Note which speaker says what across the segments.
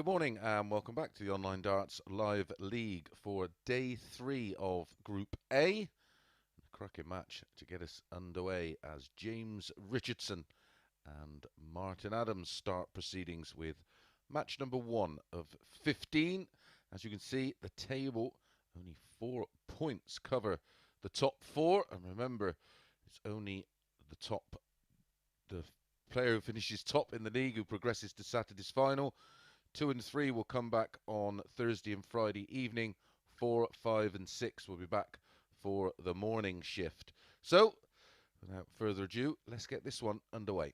Speaker 1: morning and welcome back to the Online Darts Live League for day 3 of Group A. A cracking match to get us underway as James Richardson and Martin Adams start proceedings with match number 1 of 15. As you can see, the table, only 4 points cover the top 4. And remember, it's only the player who finishes top in the league who progresses to Saturday's final. 2 and 3 will come back on Thursday and Friday evening. 4, 5 and 6 will be back for the morning shift. So, without further ado, let's get this one underway.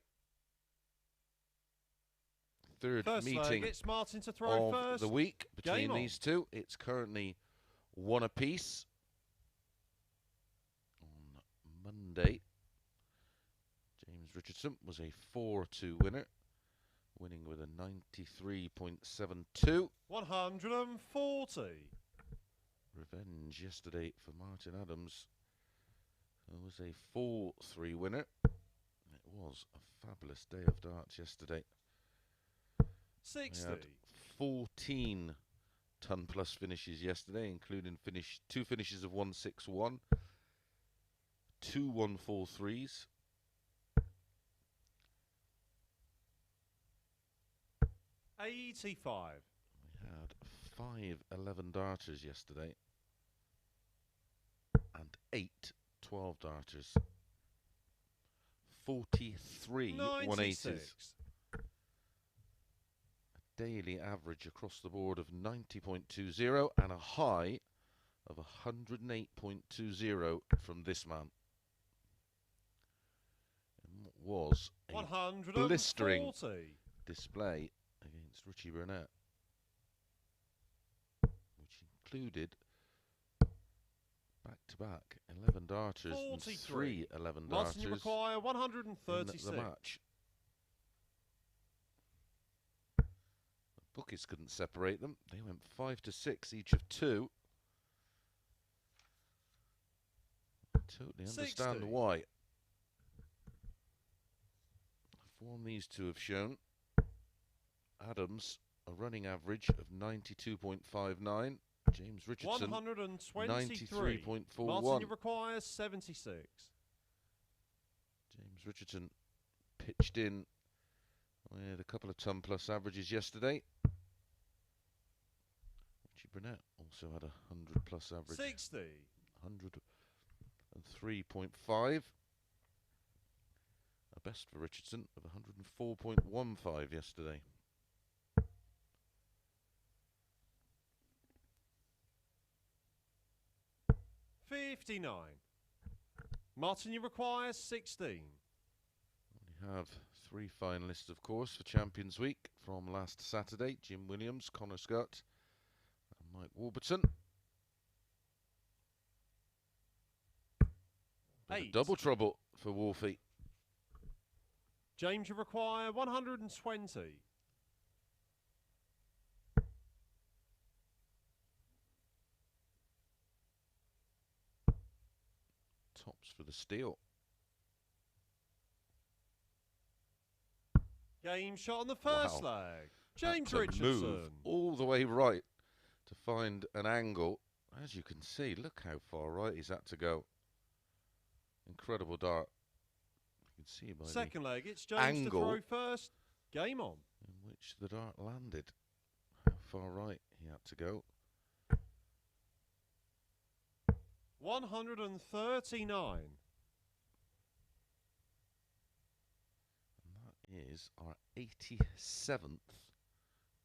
Speaker 1: Third meeting
Speaker 2: it's Martin to throw
Speaker 1: of
Speaker 2: first.
Speaker 1: the week between these two. It's currently 1 apiece. On Monday, James Richardson was a 4-2 winner, winning with a 93.72.
Speaker 2: 140.
Speaker 1: Revenge yesterday for Martin Adams, who was a 4-3 winner. It was a fabulous day of darts yesterday.
Speaker 2: 60.
Speaker 1: We had 14 ton plus finishes yesterday, including two finishes of 161, 2 143s.
Speaker 2: 85.
Speaker 1: We had 5 11 darters yesterday and 8 12 darters. 43 180s. A daily average across the board of 90.20 and a high of 108.20 from this man. And it was a blistering display against Richie Burnett, which included back-to-back 11 darters
Speaker 2: 43.
Speaker 1: and 3 11 darters
Speaker 2: you require 136.
Speaker 1: in the match. The bookies couldn't separate them. They went 5 to 6 each of 2. I totally understand
Speaker 2: 60.
Speaker 1: why. The form these two have shown. Adams, a running average of 92.59. James Richardson,
Speaker 2: 123.41.
Speaker 1: 93.41.
Speaker 2: Martin, you require 76.
Speaker 1: James Richardson pitched in with a couple of ton plus averages yesterday. Richie Burnett also had a 100 plus average.
Speaker 2: 60.
Speaker 1: 103.5. A best for Richardson of 104.15 yesterday.
Speaker 2: 59. Martin, you require 16.
Speaker 1: We have 3 finalists, of course, for Champions Week from last Saturday. Jim Williams, Connor Scott and Mike Warburton.
Speaker 2: 8.
Speaker 1: Double trouble for Wolfie.
Speaker 2: James, you require 120.
Speaker 1: Tops for the steal.
Speaker 2: Game shot on the first leg. James Richardson.
Speaker 1: Move all the way right to find an angle. As you can see, look how far right he's had to go. Incredible dart. You can see by
Speaker 2: second
Speaker 1: the
Speaker 2: leg, it's James
Speaker 1: angle
Speaker 2: to throw first. Game on.
Speaker 1: in which the dart landed. How far right he had to go.
Speaker 2: 139.
Speaker 1: And that is our 87th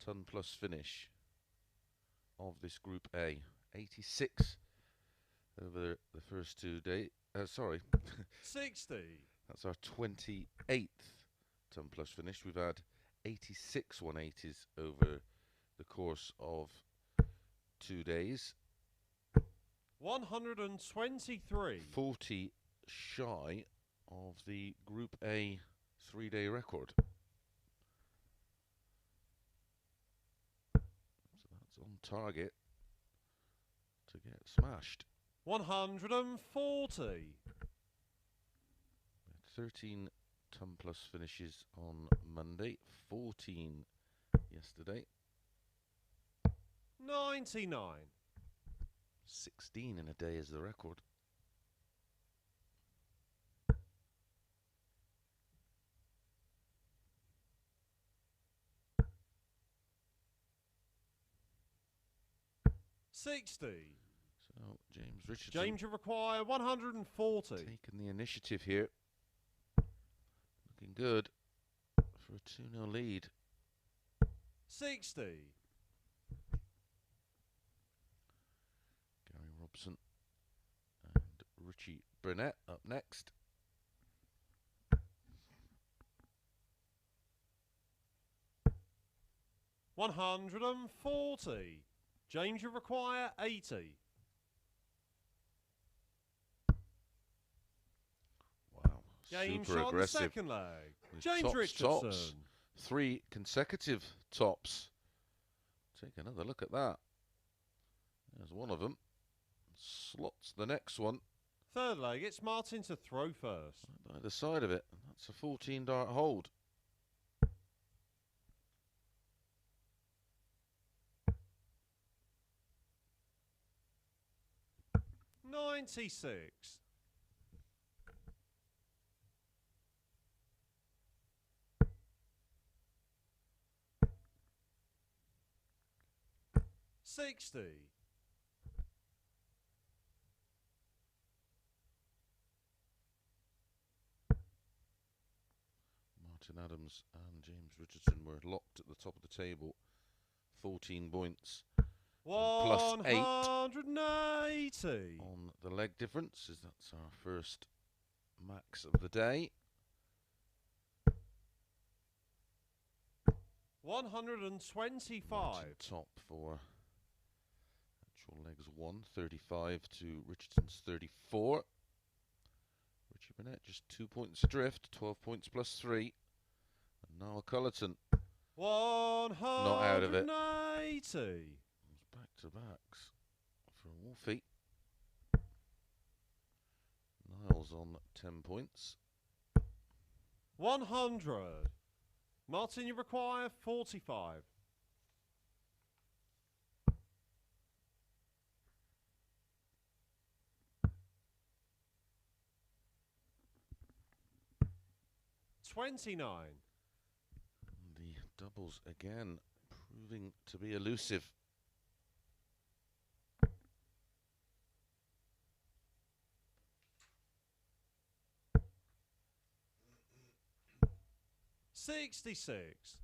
Speaker 1: ton plus finish of this Group A. 86 over the first 2 days. Sorry.
Speaker 2: 60.
Speaker 1: That's our 28th ton plus finish. We've had 86 180s over the course of 2 days.
Speaker 2: 123.
Speaker 1: 40 shy of the Group A 3-day record. So that's on target to get smashed.
Speaker 2: 140.
Speaker 1: 13 ton plus finishes on Monday, 14 yesterday.
Speaker 2: 99.
Speaker 1: 16 in a day is the record.
Speaker 2: $60.
Speaker 1: So James Richardson
Speaker 2: James, you require 140.
Speaker 1: taking the initiative here. Looking good for a 2-0 lead.
Speaker 2: 60.
Speaker 1: Gary Robson and Richie Burnett up next.
Speaker 2: $140. James, you require 80.
Speaker 1: Wow,
Speaker 2: Game
Speaker 1: super
Speaker 2: shot on the
Speaker 1: aggressive.
Speaker 2: second leg.
Speaker 1: With
Speaker 2: James
Speaker 1: tops,
Speaker 2: Richardson.
Speaker 1: tops. 3 consecutive tops. Take another look at that. There's one of them. Slots the next one.
Speaker 2: Third leg, it's Martin to throw first.
Speaker 1: Right by the side of it. That's a 14 dart hold.
Speaker 2: $96. $60.
Speaker 1: Martin Adams and James Richardson were locked at the top of the table. 14 points. Plus 8
Speaker 2: $180.
Speaker 1: on the leg difference, as that's our first max of the day.
Speaker 2: 125.
Speaker 1: Martin top for actual legs 1, 35 to Richardson's 34. Richie Burnett just 2 points adrift, 12 points plus 3. And Niall Culleton
Speaker 2: 180.
Speaker 1: out of it. Back to backs for Wolfie. Niall's on 10 points.
Speaker 2: 100. Martin, you require 45. $29.
Speaker 1: The doubles again proving to be elusive.
Speaker 2: $66.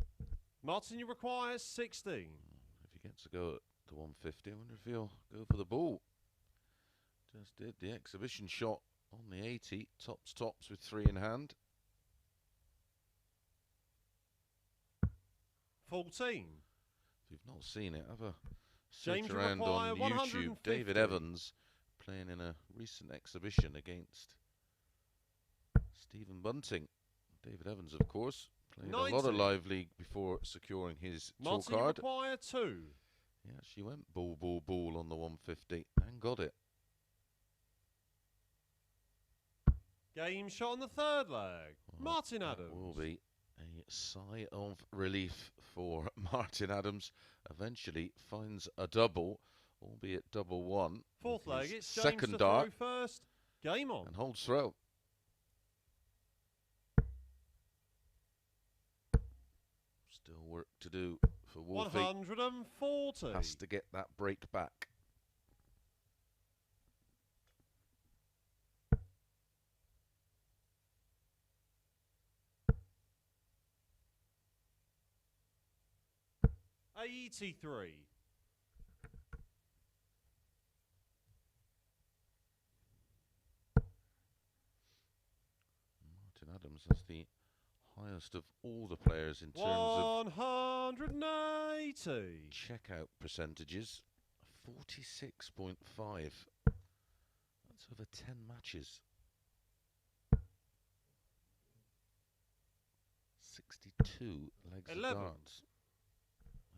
Speaker 2: Martin, you require 16.
Speaker 1: If he gets to go at the 150, I wonder if he'll go for the ball. Just did the exhibition shot on the 80. Tops with 3 in hand.
Speaker 2: 14.
Speaker 1: If you've not seen it, have a
Speaker 2: James,
Speaker 1: search
Speaker 2: you
Speaker 1: around
Speaker 2: require
Speaker 1: on YouTube.
Speaker 2: 150.
Speaker 1: David Evans playing in a recent exhibition against Stephen Bunting. David Evans, of course, played
Speaker 2: 90.
Speaker 1: a lot of live league before securing his tour
Speaker 2: Martin, you
Speaker 1: card.
Speaker 2: require 2.
Speaker 1: Yeah, she went ball on the 150 and got it.
Speaker 2: Game shot on the third leg.
Speaker 1: Well,
Speaker 2: Martin
Speaker 1: that
Speaker 2: Adams.
Speaker 1: will be a sigh of relief for Martin Adams. Eventually finds a double, albeit double one.
Speaker 2: Fourth leg, it's James
Speaker 1: second
Speaker 2: to
Speaker 1: dart
Speaker 2: throw first. Game on.
Speaker 1: and holds throw. Still work to do for Wolfie.
Speaker 2: 140.
Speaker 1: Has to get that break back.
Speaker 2: $83.
Speaker 1: Martin Adams has the highest of all the players in terms of
Speaker 2: 180.
Speaker 1: checkout percentages. 46.5. That's over 10 matches. 62 legs
Speaker 2: 11.
Speaker 1: of darts.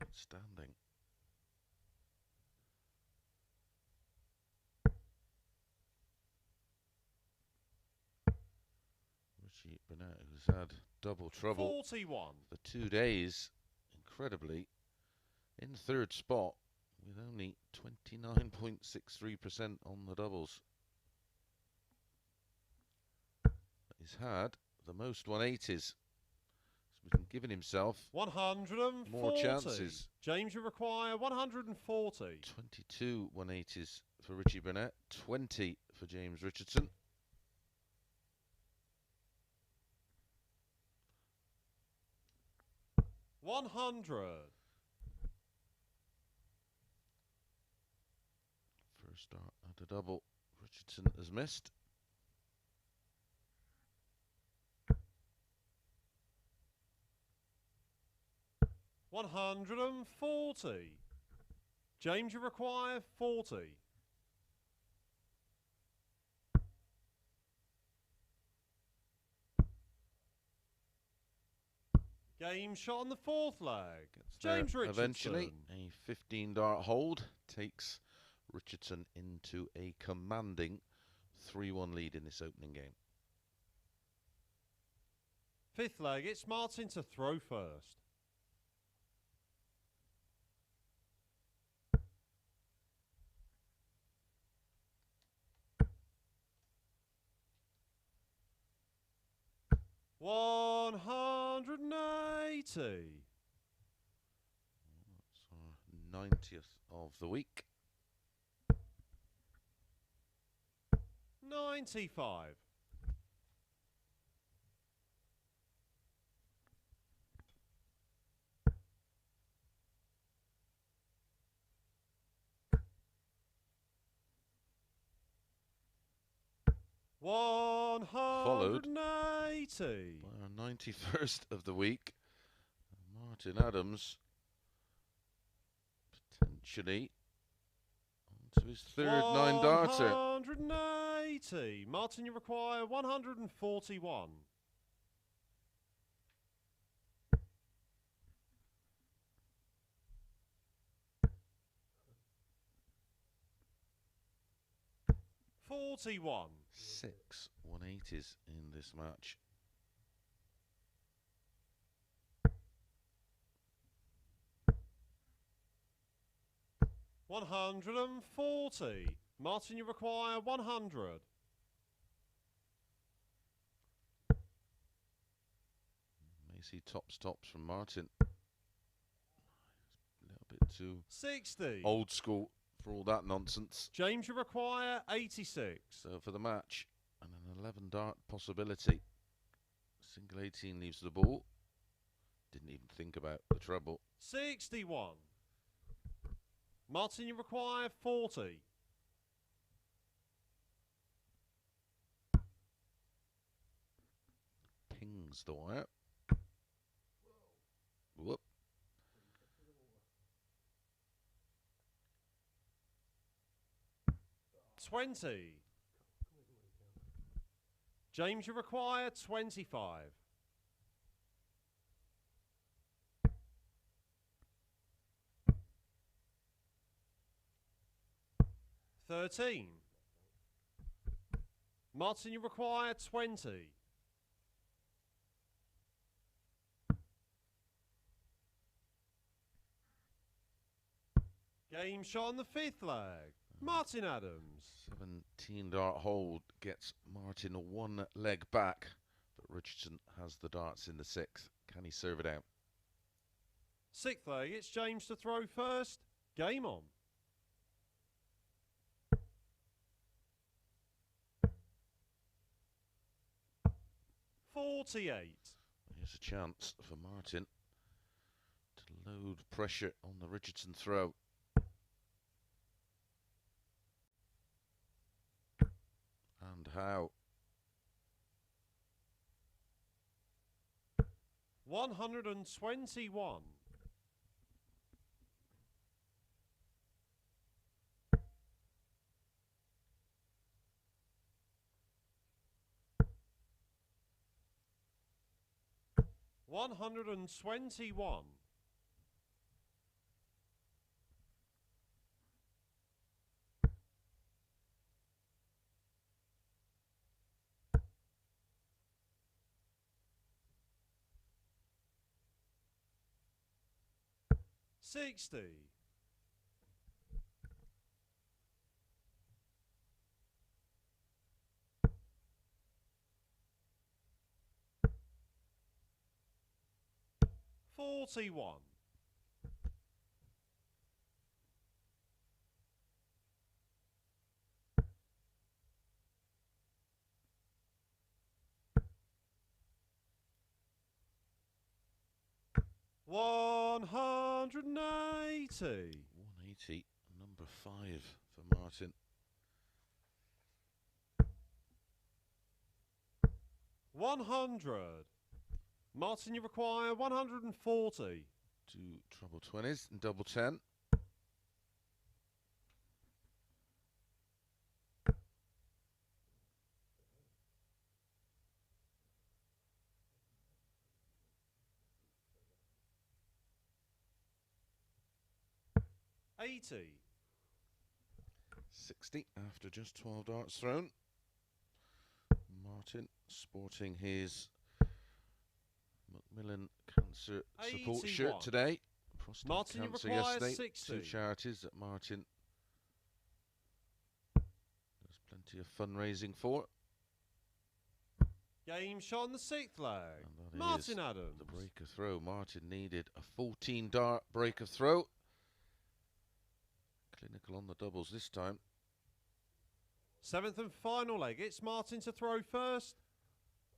Speaker 1: Outstanding. Richie Burnett, who's had double trouble
Speaker 2: 41.
Speaker 1: for 2 days, incredibly, in third spot with only 29.63% on the doubles. He's had the most 180s. He's been giving himself
Speaker 2: 140.
Speaker 1: more chances.
Speaker 2: James, you require 140.
Speaker 1: 22 180s for Richie Burnett, 20 for James Richardson.
Speaker 2: $100.
Speaker 1: First start at a double. Richardson has missed.
Speaker 2: $140. James, you require 40. Game shot on the fourth leg. James Richardson.
Speaker 1: Eventually, a 15-dart hold takes Richardson into a commanding 3-1 lead in this opening game.
Speaker 2: Fifth leg, it's Martin to throw first. $180.
Speaker 1: That's our 90th of the week.
Speaker 2: 95.
Speaker 1: Followed
Speaker 2: 180.
Speaker 1: by our 91st of the week. Martin Adams potentially onto his third 9-darter.
Speaker 2: 180. Martin, you require 141. $41.
Speaker 1: 6 180s in this match.
Speaker 2: $140. Martin, you require 100.
Speaker 1: Macy tops from Martin. A little bit too
Speaker 2: 60.
Speaker 1: old school for all that nonsense.
Speaker 2: James, you require 86.
Speaker 1: So for the match, and an 11-dart possibility. Single 18 leaves the ball. Didn't even think about the treble.
Speaker 2: 61. Martin, you require 40.
Speaker 1: Pings the wire. Whoop.
Speaker 2: $20. James, you require 25. $13. Martin, you require 20. Game shot on the fifth leg. Martin Adams.
Speaker 1: 17-dart hold gets Martin one leg back, but Richardson has the darts in the sixth. Can he serve it out?
Speaker 2: Sixth leg, it's James to throw first. Game on. $48.
Speaker 1: Here's a chance for Martin to load pressure on the Richardson throw. And how?
Speaker 2: 121. $121. $60. 41. $180.
Speaker 1: 180, number 5 for Martin.
Speaker 2: 100. Martin, you require 140.
Speaker 1: 2 treble 20s and double 10.
Speaker 2: $80.
Speaker 1: 60 after just 12 darts thrown. Martin sporting his Macmillan Cancer Support
Speaker 2: 81.
Speaker 1: shirt today. Prostate
Speaker 2: Martin, you
Speaker 1: cancer
Speaker 2: require
Speaker 1: yesterday.
Speaker 2: 60.
Speaker 1: 2 charities that Martin there's plenty of fundraising for.
Speaker 2: Game shot on the 6th leg.
Speaker 1: And that
Speaker 2: Martin
Speaker 1: is
Speaker 2: Adams.
Speaker 1: the breaker throw. Martin needed a 14 dart breaker throw. Clinical on the doubles this time.
Speaker 2: 7th and final leg. It's Martin to throw first.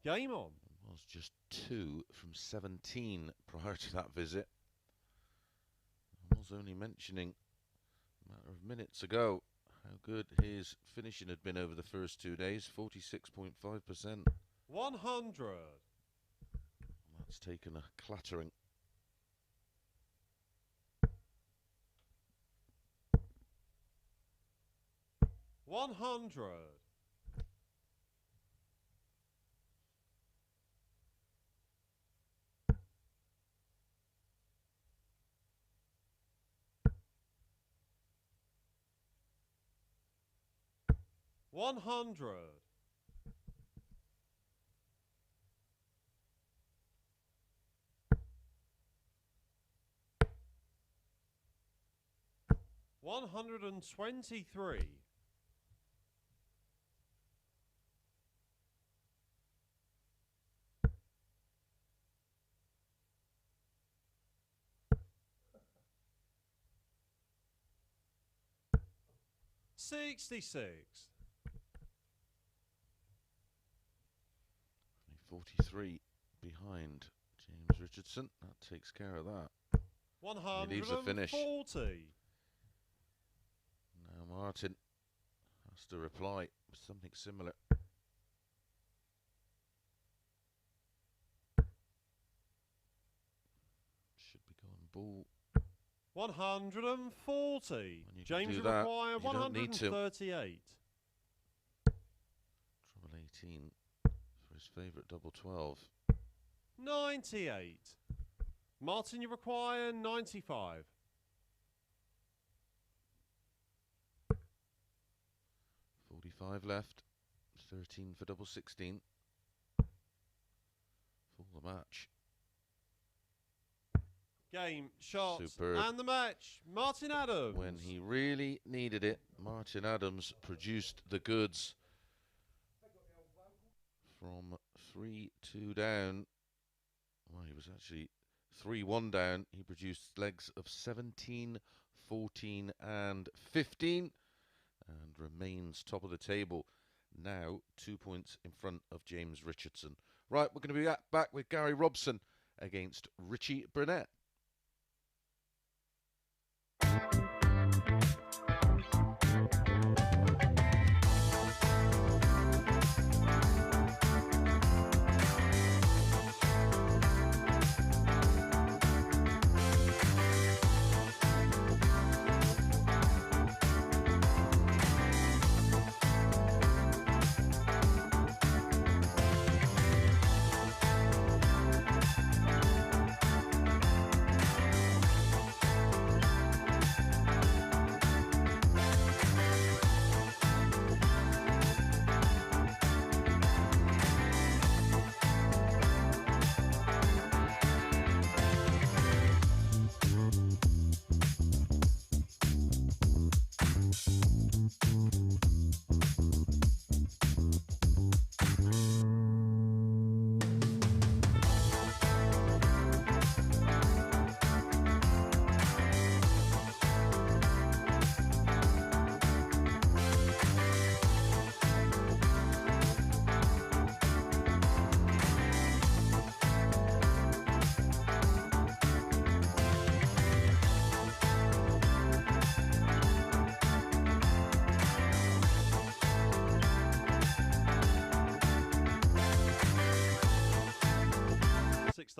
Speaker 2: Game on.
Speaker 1: It was just 2 from 17 prior to that visit. I was only mentioning a matter of minutes ago how good his finishing had been over the first 2 days. 46.5%.
Speaker 2: 100.
Speaker 1: That's taken a clattering.
Speaker 2: $100. 100. 123. 66.
Speaker 1: 43 behind James Richardson. That takes care of that.
Speaker 2: 140.
Speaker 1: He leaves the finish. Now Martin has to reply with something similar. Should be going ball.
Speaker 2: 140.
Speaker 1: When you
Speaker 2: James
Speaker 1: do that,
Speaker 2: require
Speaker 1: you don't need to.
Speaker 2: 138.
Speaker 1: Treble 18 for his favourite double 12.
Speaker 2: 98. Martin, you require 95.
Speaker 1: 45 left. 13 for double 16. For the match.
Speaker 2: Game, shots,
Speaker 1: Superb.
Speaker 2: and the match. Martin Adams.
Speaker 1: When he really needed it, Martin Adams produced the goods. From 3-2 down, well, he was actually 3-1 down. He produced legs of 17, 14 and 15 and remains top of the table. Now 2 points in front of James Richardson. Right, we're going to be back with Gary Robson against Richie Burnett.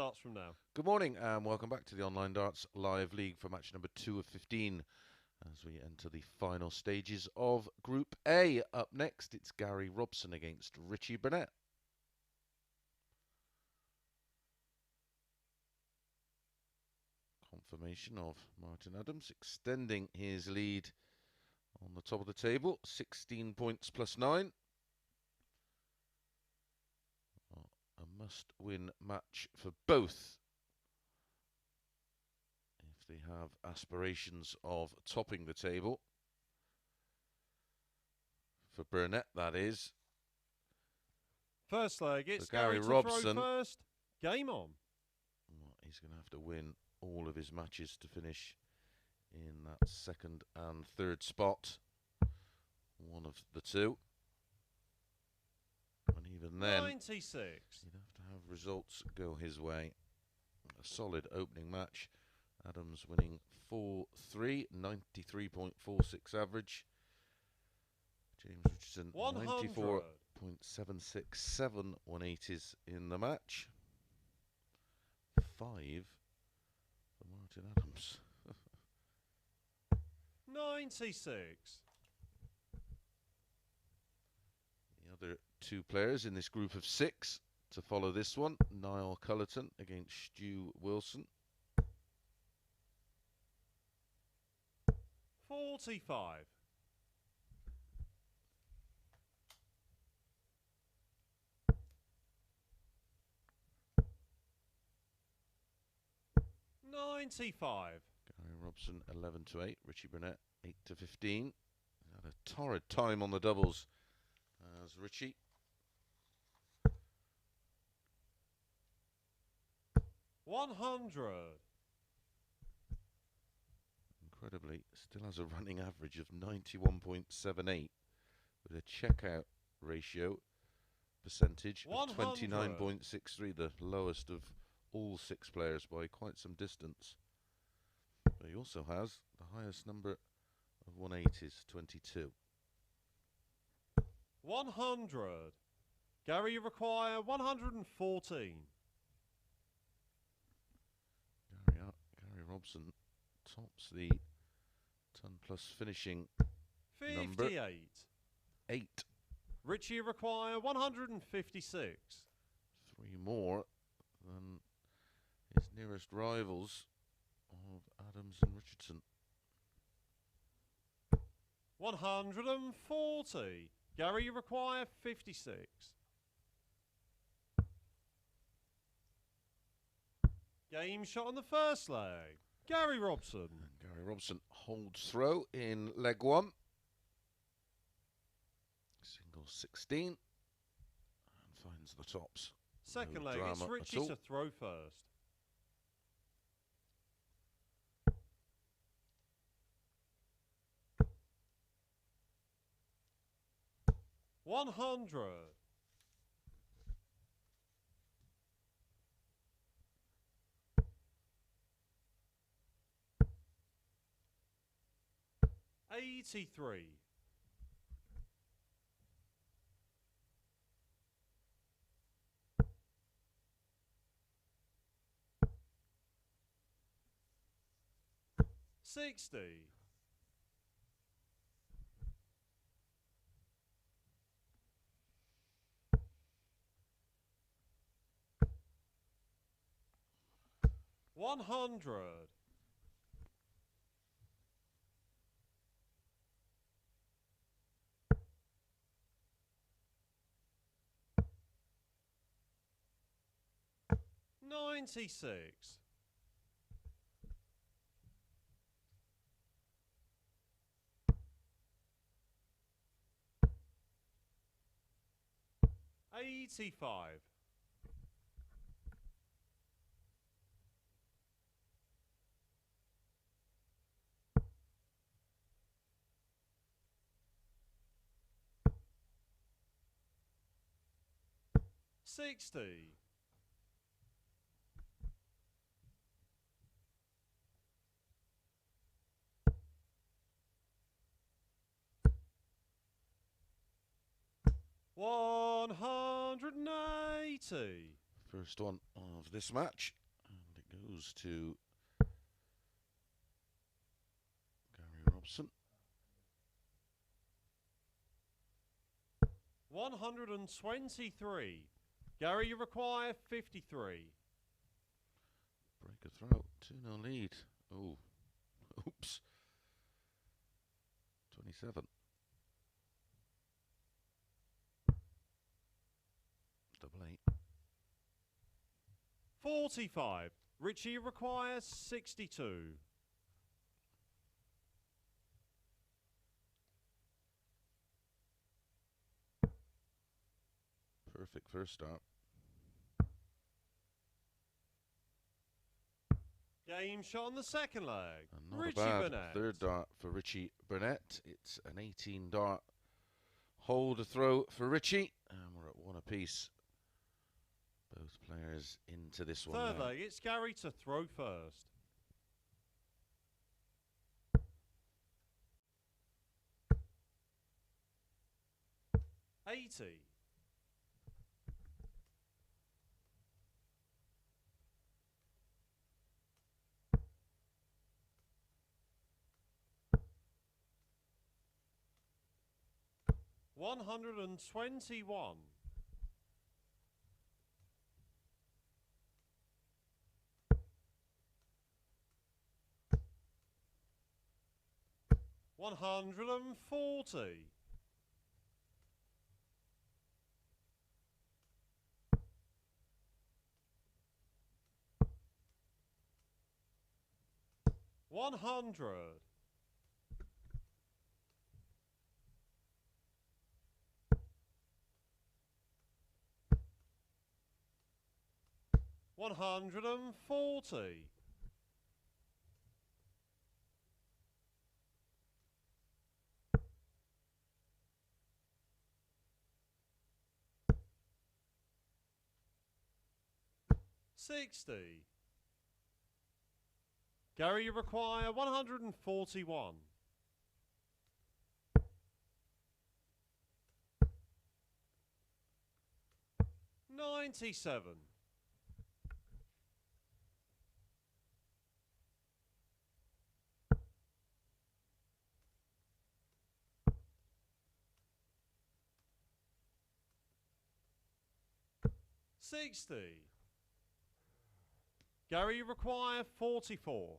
Speaker 2: starts from now.
Speaker 1: Good morning and welcome back to the Online Darts Live League for match number 2 of 15 as we enter the final stages of Group A. Up next, it's Gary Robson against Richie Burnett. Confirmation of Martin Adams extending his lead on the top of the table, 16 points plus 9. A must-win match for both if they have aspirations of topping the table. For Burnett, that is.
Speaker 2: First leg, it's
Speaker 1: so Gary
Speaker 2: to
Speaker 1: Robson.
Speaker 2: throw first. Game on.
Speaker 1: Well, he's going to have to win all of his matches to finish in that second and third spot. One of the two. And even then,
Speaker 2: 96.
Speaker 1: He'd have to have results go his way. A solid opening match. Adams winning 4-3, 93.46 average. James Richardson 94.767 180s in the match. 5 for Martin Adams.
Speaker 2: 96.
Speaker 1: The other two players in this group of 6 to follow this one. Niall Culleton against Stu Wilson.
Speaker 2: 45. 95.
Speaker 1: Gary Robson 11-8. Richie Burnett 8-15. Had a torrid time on the doubles as Richie.
Speaker 2: 100.
Speaker 1: Incredibly, still has a running average of 91.78 with a checkout ratio percentage of 29.63, the lowest of all 6 players by quite some distance. But he also has the highest number of 180s, 22.
Speaker 2: 100. Gary, you require 114.
Speaker 1: Gary Robson tops the ton plus finishing
Speaker 2: 58.
Speaker 1: number. 8.
Speaker 2: Richie, you require 156.
Speaker 1: 3 more than his nearest rivals of Adams and Richardson.
Speaker 2: 140. Gary, you require 56. Game shot on the first leg. Gary Robson.
Speaker 1: And Gary Robson holds throw in leg 1. Single 16. And finds the tops.
Speaker 2: Second
Speaker 1: No
Speaker 2: leg, it's
Speaker 1: drama
Speaker 2: Richie
Speaker 1: at all.
Speaker 2: to throw first. 100. 83. 60. 100. 96. 85. 60. 180.
Speaker 1: First one of this match, and it goes to Gary Robson.
Speaker 2: 123. Gary, you require 53.
Speaker 1: Break a throw, 2-0 lead. Oh, oops. 27. Double 8.
Speaker 2: 45. Richie, you require 62.
Speaker 1: Perfect first start.
Speaker 2: Game shot on the second leg.
Speaker 1: And not
Speaker 2: Richie
Speaker 1: a bad
Speaker 2: Burnett.
Speaker 1: third dart for Richie Burnett. It's an 18 dart hold a throw for Richie. And we're at one apiece. Both players into this one
Speaker 2: Third
Speaker 1: now.
Speaker 2: leg, it's Gary to throw first. $80. 121. 140. 100. 140. 60. Gary, you require 141. 97. 60. Gary, you require 44.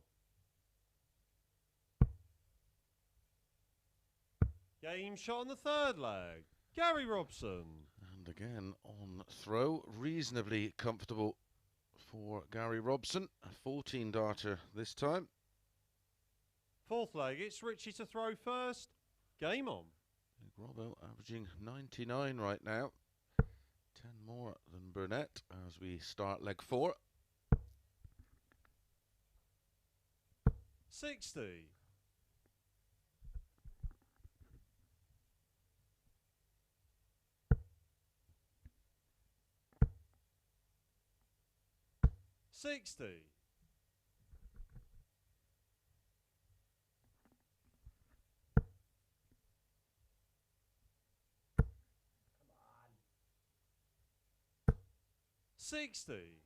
Speaker 2: Game shot on the third leg. Gary Robson.
Speaker 1: And again on throw, reasonably comfortable for Gary Robson. A 14 darter this time.
Speaker 2: Fourth leg, it's Richie to throw first. Game on.
Speaker 1: Big Robbo averaging 99 right now. 10 more than Burnett as we start leg 4.
Speaker 2: 60. 60. 60.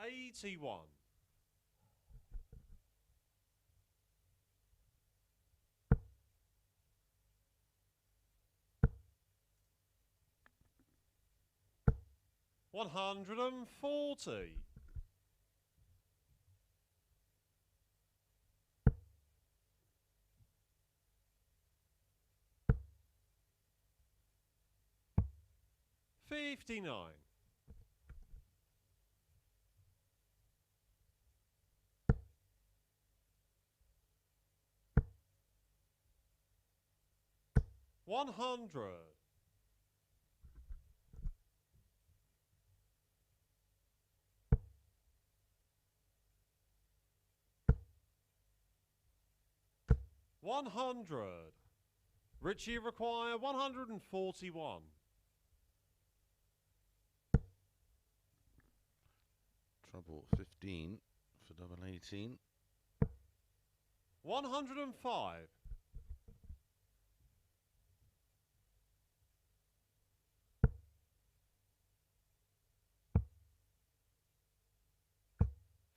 Speaker 2: 81. 140. 59. 100. 100. Richie require 141.
Speaker 1: Trouble 15. for double 18.
Speaker 2: 105.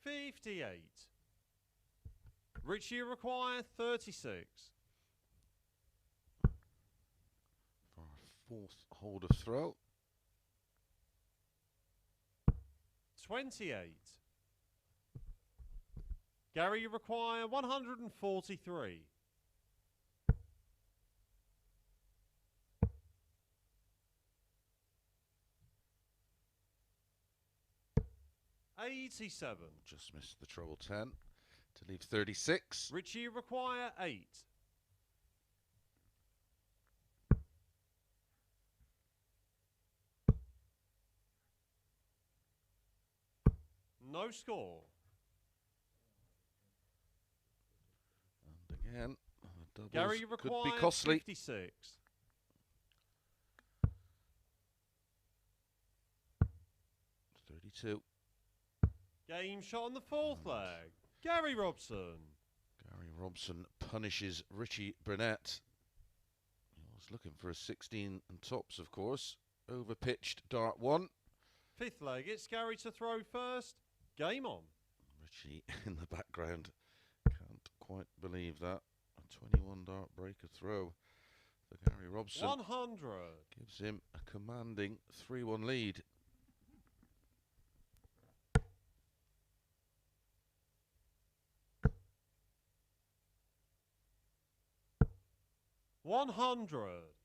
Speaker 2: $58. Richie require 36.
Speaker 1: For our fourth hold of throw.
Speaker 2: 28. Gary, you require 143. $87.
Speaker 1: Just missed the treble 10 to leave 36.
Speaker 2: Richie, you require 8. No score.
Speaker 1: And again, doubles
Speaker 2: Gary, you
Speaker 1: could
Speaker 2: require
Speaker 1: be costly.
Speaker 2: 56.
Speaker 1: 32.
Speaker 2: Game shot on the fourth leg. Gary Robson.
Speaker 1: Gary Robson punishes Richie Burnett. He was looking for a 16 and tops, of course. Overpitched dart 1.
Speaker 2: Fifth leg, it's Gary to throw first. Game on.
Speaker 1: Richie in the background. Can't quite believe that. A 21 dart breaker throw for Gary Robson.
Speaker 2: 100.
Speaker 1: Gives him a commanding 3-1 lead.
Speaker 2: $100.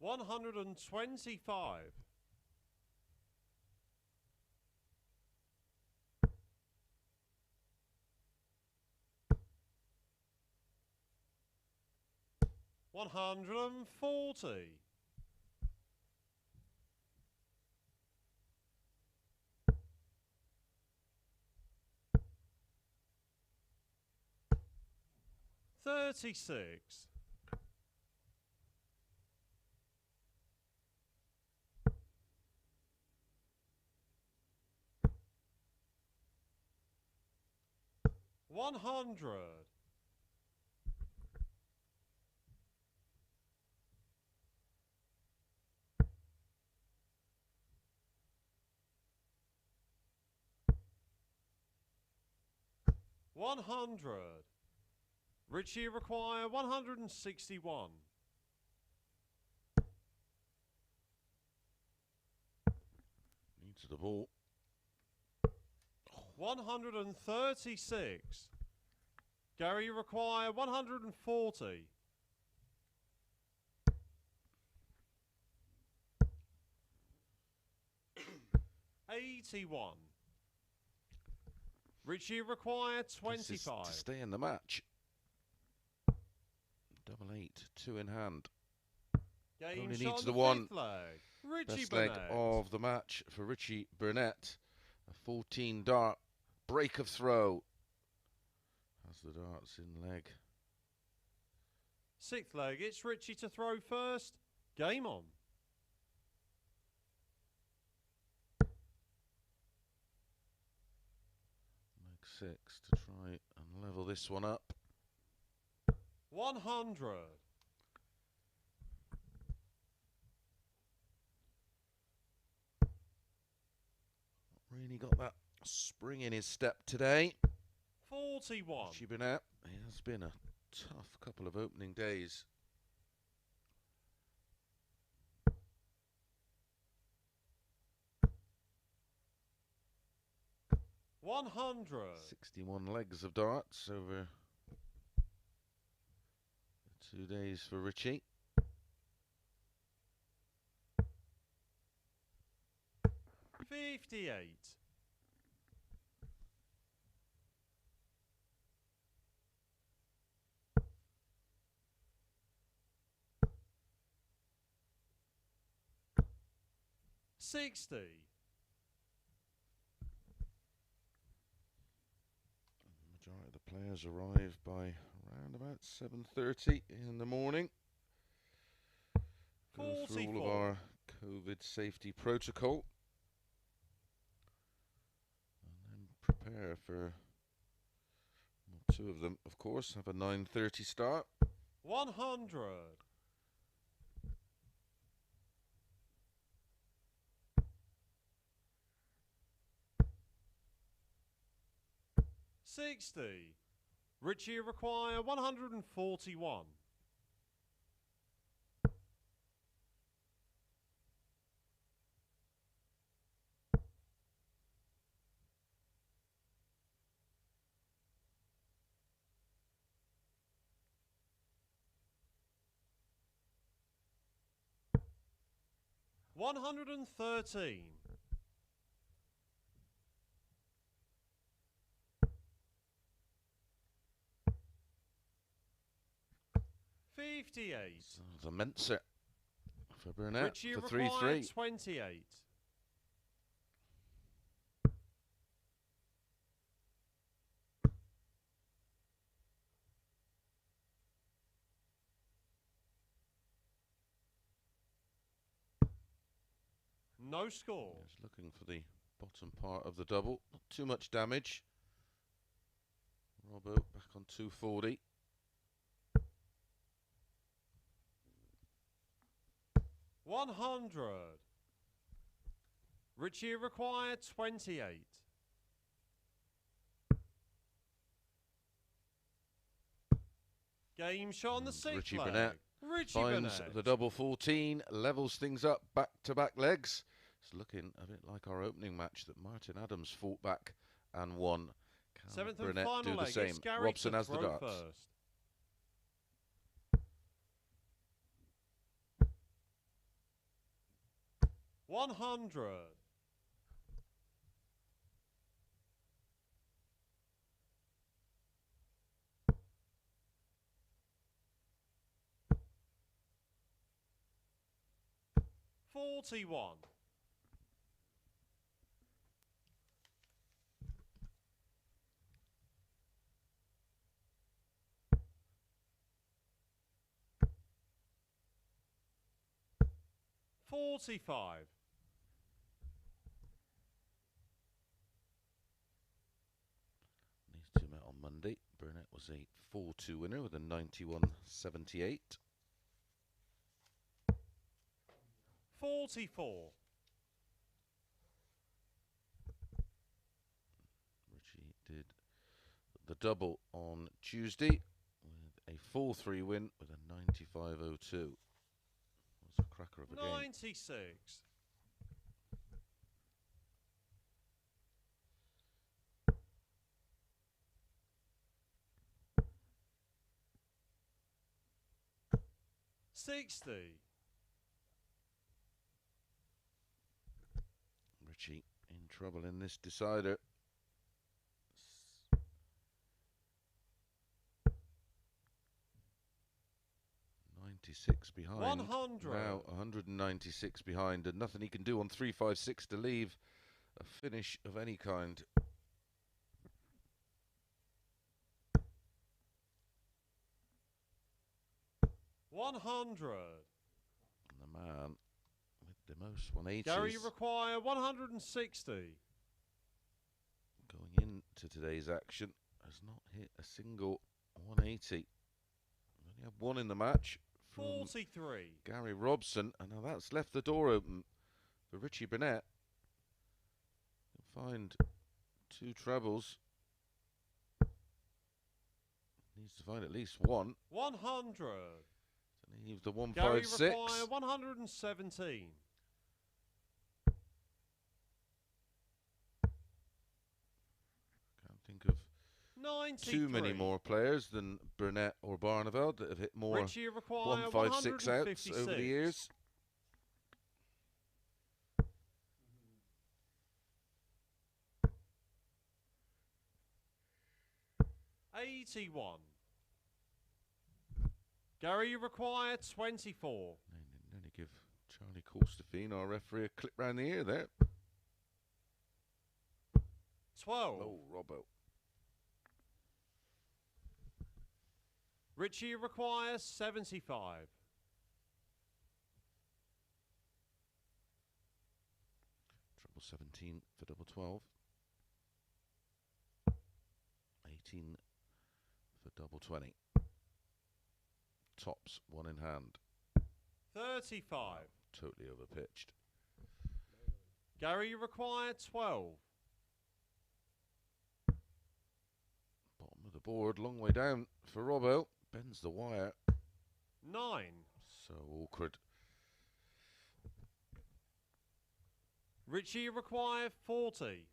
Speaker 2: $125. $140. $36. $100. $100. Richie require 161.
Speaker 1: Needs the ball.
Speaker 2: 136. Gary require 140. $81. Richie require 25.
Speaker 1: This is to stay in the match. Double 8, 2 in hand.
Speaker 2: Game
Speaker 1: Only
Speaker 2: shot
Speaker 1: needs
Speaker 2: on
Speaker 1: the
Speaker 2: the
Speaker 1: one.
Speaker 2: fifth leg. Richie
Speaker 1: Best leg
Speaker 2: Burnett.
Speaker 1: of the match for Richie Burnett. A 14 dart break of throw. Has the darts in leg.
Speaker 2: Sixth leg, it's Richie to throw first. Game on.
Speaker 1: Leg 6 to try and level this one up.
Speaker 2: 100.
Speaker 1: Really got that spring in his step today.
Speaker 2: 41.
Speaker 1: Richie Burnett. It has been a tough couple of opening days.
Speaker 2: $100.
Speaker 1: 61 legs of darts over 2 days for Richie.
Speaker 2: $58. $60.
Speaker 1: Majority of the players arrive by around about 7:30 in the morning. Go through all of our COVID safety protocol. And then prepare for, well, two of them, of course, have a 9:30 start.
Speaker 2: 100. 60. Richie require 141. 113. 58.
Speaker 1: So the Mensa for Burnett
Speaker 2: Richie
Speaker 1: for
Speaker 2: required
Speaker 1: 3-3.
Speaker 2: 28. 'No score.
Speaker 1: He's looking for the bottom part of the double. Not too much damage. Robbo back on 240.
Speaker 2: 100. Richie required 28. 'Game shot on the sixth
Speaker 1: Richie
Speaker 2: leg.
Speaker 1: Burnett
Speaker 2: Richie
Speaker 1: finds
Speaker 2: Burnett.
Speaker 1: the double 14, levels things up, back-to-back legs. It's looking a bit like our opening match that Martin Adams fought back and won. Can
Speaker 2: Seventh and
Speaker 1: Burnett
Speaker 2: final
Speaker 1: do the
Speaker 2: leg.
Speaker 1: same?
Speaker 2: It's Gary
Speaker 1: Robson
Speaker 2: to
Speaker 1: has the
Speaker 2: throw
Speaker 1: darts.
Speaker 2: first. 100. 41. 45.
Speaker 1: These two met on Monday. Burnett was a 4-2 winner with a 91.78.
Speaker 2: 44.
Speaker 1: Richie did the double on Tuesday with a 4-3 win with a 95.02. Was a cracker of a game.
Speaker 2: 96. 60.
Speaker 1: Richie in trouble in this decider. .96 behind.
Speaker 2: 100.
Speaker 1: Now 196 behind, and nothing he can do on 3-5-6 to leave a finish of any kind.
Speaker 2: $100.
Speaker 1: And the man with the most 180s.
Speaker 2: Gary require 160.
Speaker 1: Going into today's action has not hit a single 180. We only have one in the match from
Speaker 2: 43.
Speaker 1: Gary Robson, and now that's left the door open for Richie Burnett. He'll find two trebles. Needs to find at least one.
Speaker 2: 100.
Speaker 1: So leave the
Speaker 2: Gary
Speaker 1: 156.
Speaker 2: require 117.
Speaker 1: Can't think of
Speaker 2: 93.
Speaker 1: too many more players than Burnett or Barneveld that have hit more
Speaker 2: Richie require
Speaker 1: 156 outs over the years.
Speaker 2: 81. Gary, you require 24.
Speaker 1: Nearly give Charlie Colstefine, our referee, a clip round the ear there.
Speaker 2: 12.
Speaker 1: Oh, Robbo.
Speaker 2: Richie requires 75.
Speaker 1: Treble 17 for double 12. 18 for double 20. Tops, one in hand.
Speaker 2: 35.
Speaker 1: Totally overpitched.
Speaker 2: Gary required 12.
Speaker 1: Bottom of the board, long way down for Robbo. Bends the wire.
Speaker 2: 9.
Speaker 1: So awkward.
Speaker 2: Richie required 40.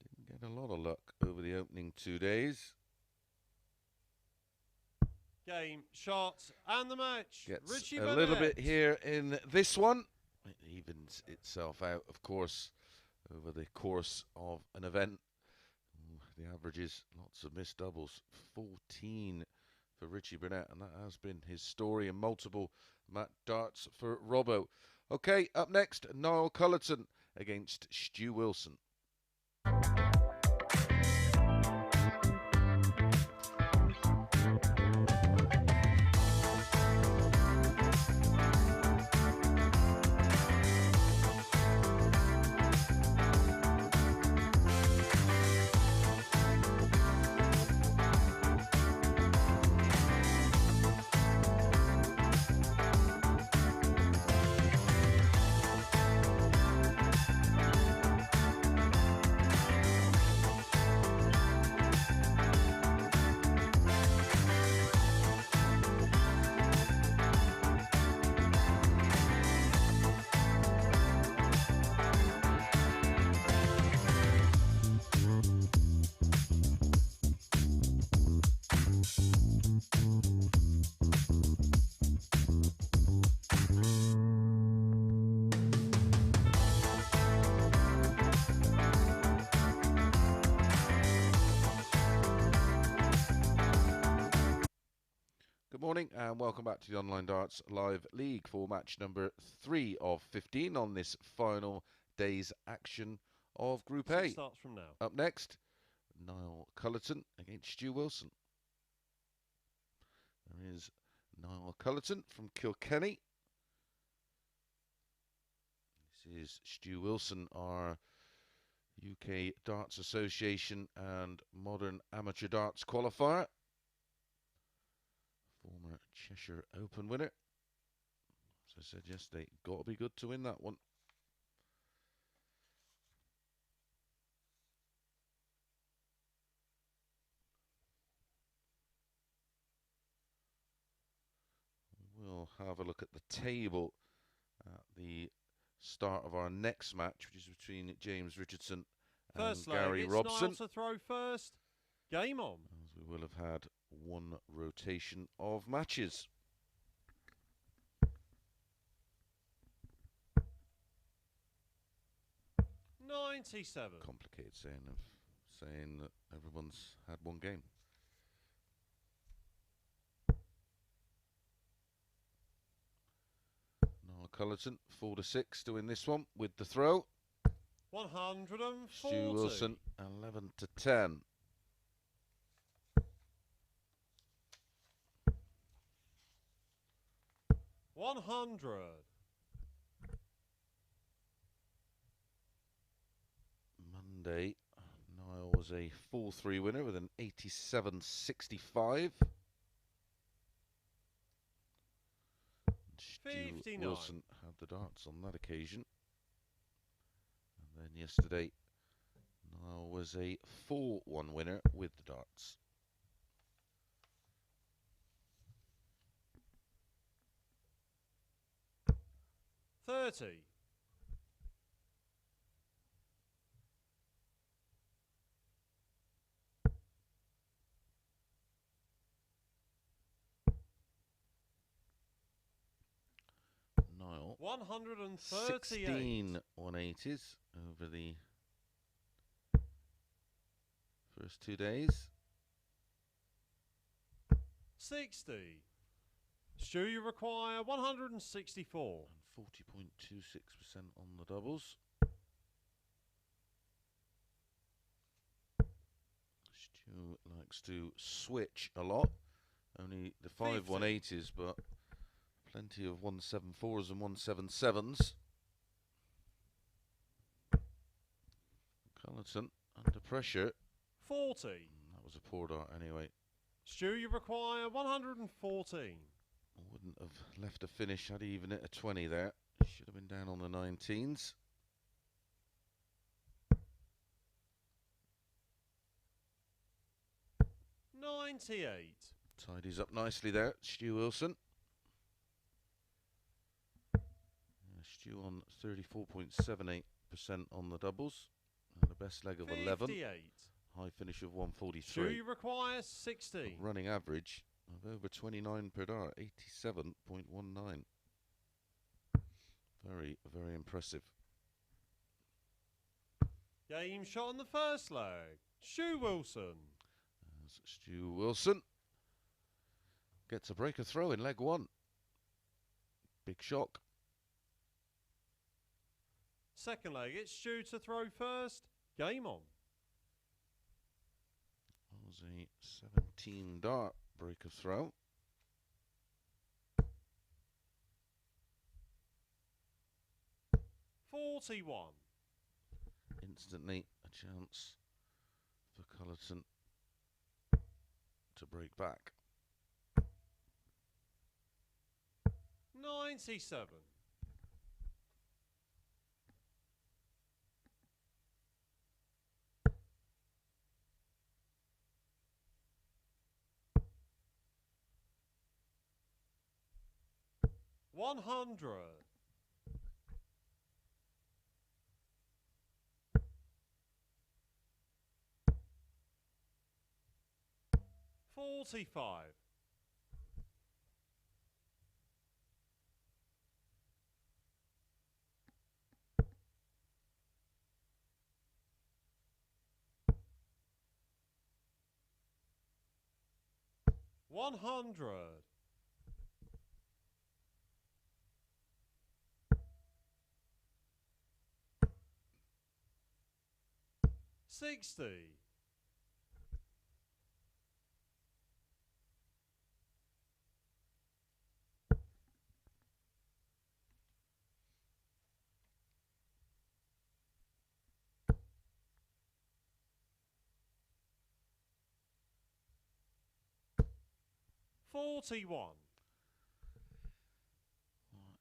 Speaker 1: Didn't get a lot of luck over the opening 2 days.
Speaker 2: Game, shots, and the match.
Speaker 1: Gets
Speaker 2: Richie
Speaker 1: a
Speaker 2: Burnett.
Speaker 1: little bit here in this one. It evens itself out, of course, over the course of an event. The averages, lots of missed doubles. 14 for Richie Burnett, and that has been his story in multiple darts for Robbo. Okay, up next, Niall Culleton against Stu Wilson. Good morning and welcome back to the Online Darts Live League for match number 3 of 15 on this final day's action of Group A.
Speaker 2: Starts from now.
Speaker 1: Up next, Niall Culleton against Stu Wilson. There is Niall Culleton from Kilkenny. This is Stu Wilson, our UK Darts Association and Modern Amateur Darts Qualifier. Former Cheshire Open winner. As I said yesterday, got to be good to win that one. We'll have a look at the table at the start of our next match, which is between James Richardson and
Speaker 2: First
Speaker 1: Gary
Speaker 2: leg,
Speaker 1: Robson.
Speaker 2: Niall to throw first. Game on.
Speaker 1: As we will have had one rotation of matches.
Speaker 2: $97.
Speaker 1: Complicated saying that everyone's had one game. Niall Culleton 4 to 6 doing this one with the throw.
Speaker 2: 140.
Speaker 1: Stu Wilson 11 to 10.
Speaker 2: $100.
Speaker 1: Monday, Niall was a 4-3 winner with an 87.65. Stu
Speaker 2: 59.
Speaker 1: Wilson had the darts on that occasion. And then yesterday, Niall was a 4-1 winner with the darts.
Speaker 2: $30.
Speaker 1: Niall
Speaker 2: 138.
Speaker 1: 16 180s over the first 2 days.
Speaker 2: 60. Stu, you require 164.
Speaker 1: And 40.26% on the doubles. Stu likes to switch a lot. Only the 5 180s, but plenty of 174s and 177s. Culleton under pressure.
Speaker 2: 40.
Speaker 1: That was a poor dart anyway.
Speaker 2: Stu, you require 114.
Speaker 1: Wouldn't have left a finish had he even hit a 20 there. Should have been down on the 19s.
Speaker 2: $98.
Speaker 1: Tidies up nicely there, Stu Wilson. Stu on 34.78% on the doubles. And the best leg of
Speaker 2: 58.
Speaker 1: 11. High finish of 143.
Speaker 2: Stu, you require 60.
Speaker 1: Running average of over 29 per dart, 87.19. Very, very impressive.
Speaker 2: Game shot on the first leg. Stu Wilson.
Speaker 1: As Stu Wilson gets a breaker throw in leg 1. Big shock.
Speaker 2: Second leg, it's Stu to throw first. Game on.
Speaker 1: That was a 17 dart breaker throw.
Speaker 2: $41.
Speaker 1: Instantly a chance for Culleton to break back.
Speaker 2: 97. $100. $45. $100. $60. $41.
Speaker 1: Well,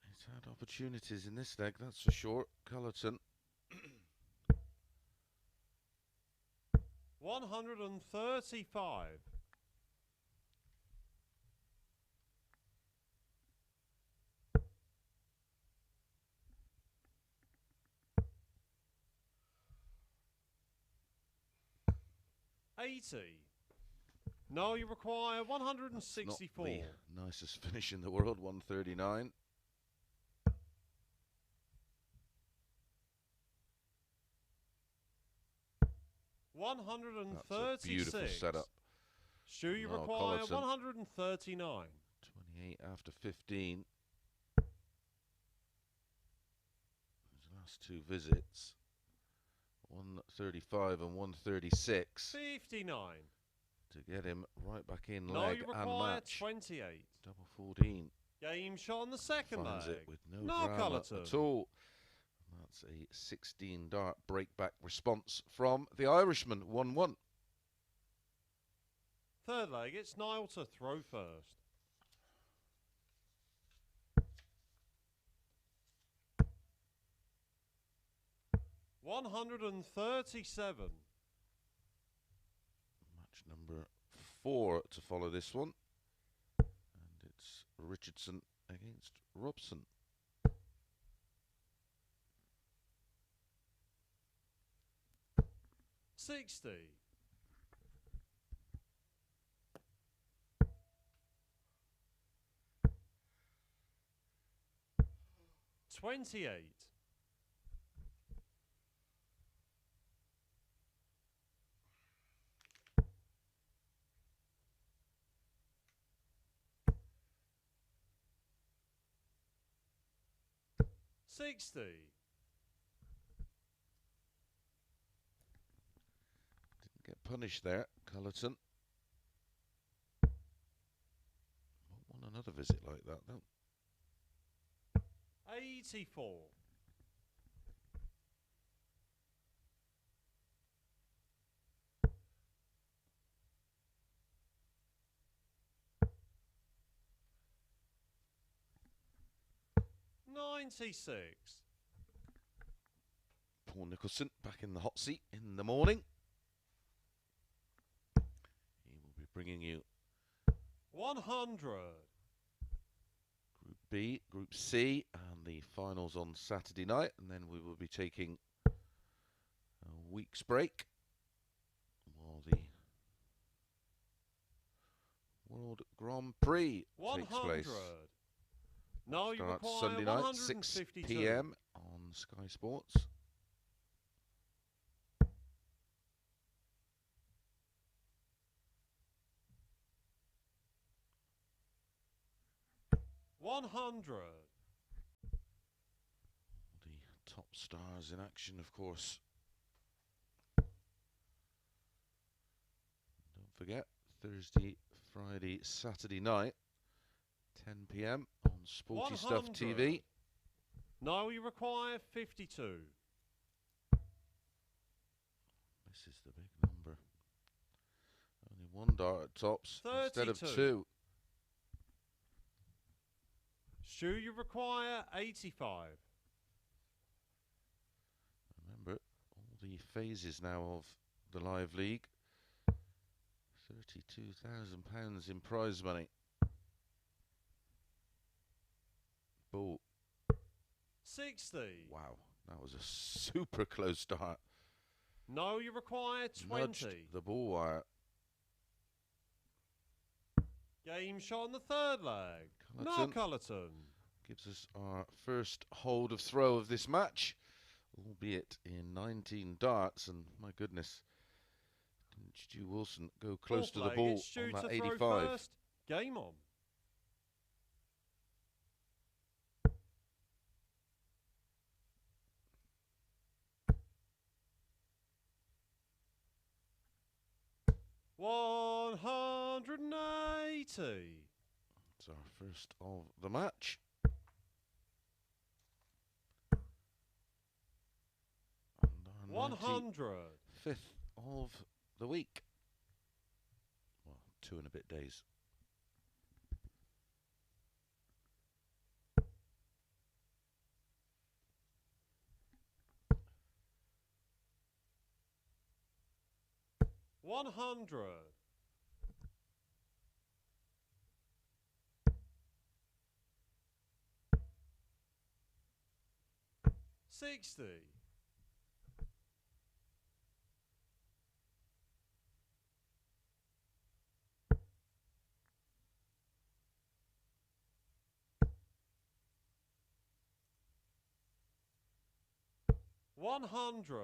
Speaker 1: he's had opportunities in this leg, that's for sure. Culleton.
Speaker 2: 135. $80. No, you require 164.
Speaker 1: Not the nicest finish in the world, 139. That's a beautiful setup.
Speaker 2: Stu, you
Speaker 1: Niall
Speaker 2: require
Speaker 1: Culleton.
Speaker 2: 139.
Speaker 1: 28 after 15. His last two visits. 135 and 136.
Speaker 2: 59.
Speaker 1: To get him right back in
Speaker 2: No,
Speaker 1: leg
Speaker 2: you
Speaker 1: and
Speaker 2: require
Speaker 1: match.
Speaker 2: 28.
Speaker 1: Double 14.
Speaker 2: Game shot on the second
Speaker 1: Finds
Speaker 2: leg.
Speaker 1: it with no
Speaker 2: Niall
Speaker 1: drama
Speaker 2: Culleton.
Speaker 1: at all. That's a 16 dart breakback response from the Irishman, 1-1.
Speaker 2: Third leg, it's Niall to throw first. $137.
Speaker 1: Match number 4 to follow this one. And it's Richardson against Robson.
Speaker 2: $60. $28. $60.
Speaker 1: Didn't get punished there. Culleton. Won't want another visit like that, though.
Speaker 2: 84. $96.
Speaker 1: Paul Nicholson back in the hot seat in the morning. He will be bringing you
Speaker 2: 100.
Speaker 1: Group B, Group C, and the finals on Saturday night. And then we will be taking a week's break while the World Grand Prix takes place.
Speaker 2: 100. No, you
Speaker 1: Starts
Speaker 2: require
Speaker 1: Sunday night, 6
Speaker 2: 152.
Speaker 1: p.m. on Sky Sports.
Speaker 2: $100.
Speaker 1: The top stars in action, of course. Don't forget, Thursday, Friday, Saturday night, 10 p.m. on Sporty Stuff
Speaker 2: 100.
Speaker 1: TV.
Speaker 2: No, you require 52.
Speaker 1: This is the big number. Only one dart at tops instead of
Speaker 2: 32.
Speaker 1: two.
Speaker 2: Stu, you require 85.
Speaker 1: Remember, all the phases now of the live league. £32,000 in prize money. Bull.
Speaker 2: 60.
Speaker 1: Wow, that was a super close start.
Speaker 2: No, you require 20.
Speaker 1: Nudged the ball wire.
Speaker 2: Game shot on the third leg. Niall Culleton.
Speaker 1: Gives us our first hold of throw of this match, albeit in 19 darts. And my goodness, didn't Stu Wilson go close to the ball on that 85?
Speaker 2: First. Game on. $180.
Speaker 1: It's our first of the match. And our
Speaker 2: 100.
Speaker 1: 5th of the week. Well, 2 and a bit days.
Speaker 2: $100. 60. 100.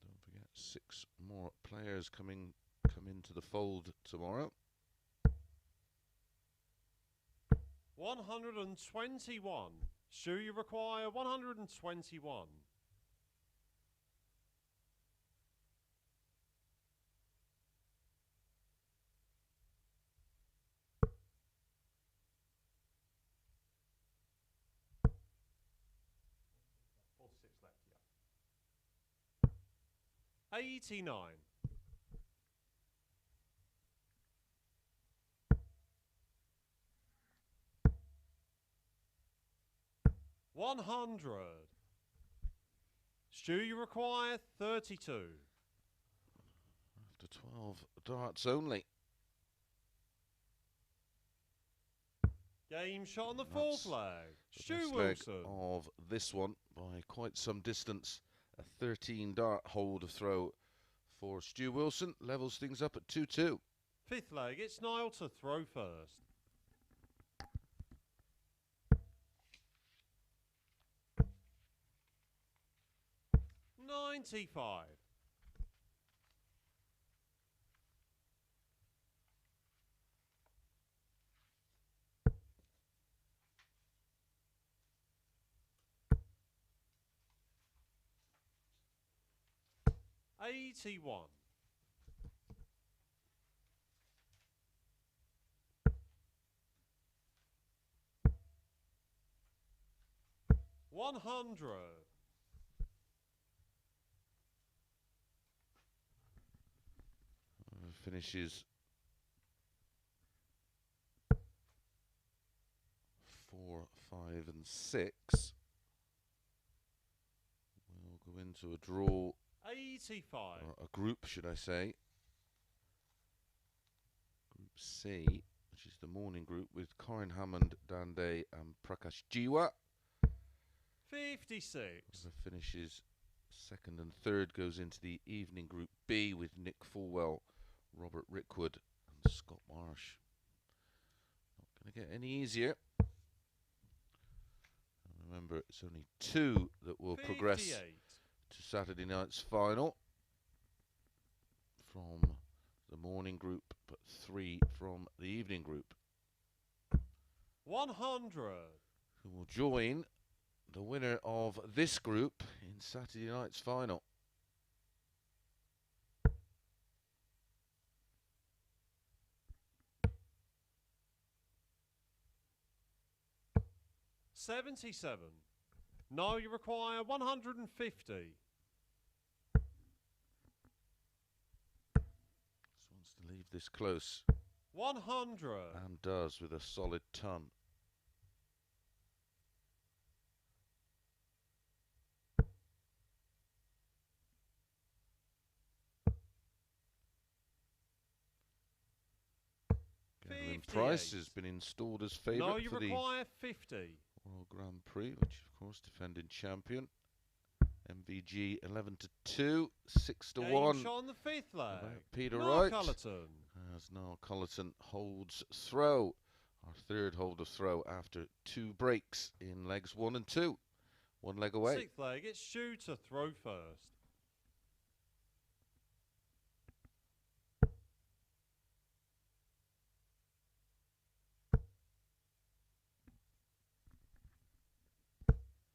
Speaker 1: Don't forget, 6 more players come into the fold tomorrow.
Speaker 2: 121. Stu, you require 121. Left, yeah. 89. 100. Stu, you require 32.
Speaker 1: After 12 darts only.
Speaker 2: Game shot on the fourth leg. Stu
Speaker 1: Leg
Speaker 2: Wilson.
Speaker 1: of this one by quite some distance. A 13 dart hold of throw for Stu Wilson. Levels things up at 2-2.
Speaker 2: Fifth leg, it's Niall to throw first. $95. $81. 100.
Speaker 1: Finishes 4, 5, and 6. We'll go into a draw.
Speaker 2: 85.
Speaker 1: Or a group, should I say. Group C, which is the morning group with Corin Hammond, Dan Day, and Prakash Jiwa.
Speaker 2: 56.
Speaker 1: The finishes second and third goes into the evening group B with Nick Fulwell, Robert Rickwood, and Scott Marsh. Not going to get any easier. And remember, it's only 2 that will
Speaker 2: 58.
Speaker 1: progress to Saturday night's final from the morning group, but 3 from the evening group.
Speaker 2: 100.
Speaker 1: Who will join the winner of this group in Saturday night's final.
Speaker 2: $77. Now you require 150.
Speaker 1: Just wants to leave this close.
Speaker 2: 100.
Speaker 1: And does with a solid ton. Price has been installed as favourite for the
Speaker 2: require 50.
Speaker 1: Royal Grand Prix, which of course defending champion. MVG 11-2, 6-1.
Speaker 2: Shot on the 5th leg.
Speaker 1: Peter
Speaker 2: Niall
Speaker 1: Wright.
Speaker 2: Culleton.
Speaker 1: As Niall Culleton holds throw. Our third hold of throw after 2 breaks in legs 1 and 2. 1 leg away.
Speaker 2: 6th leg, it's Stu to throw first.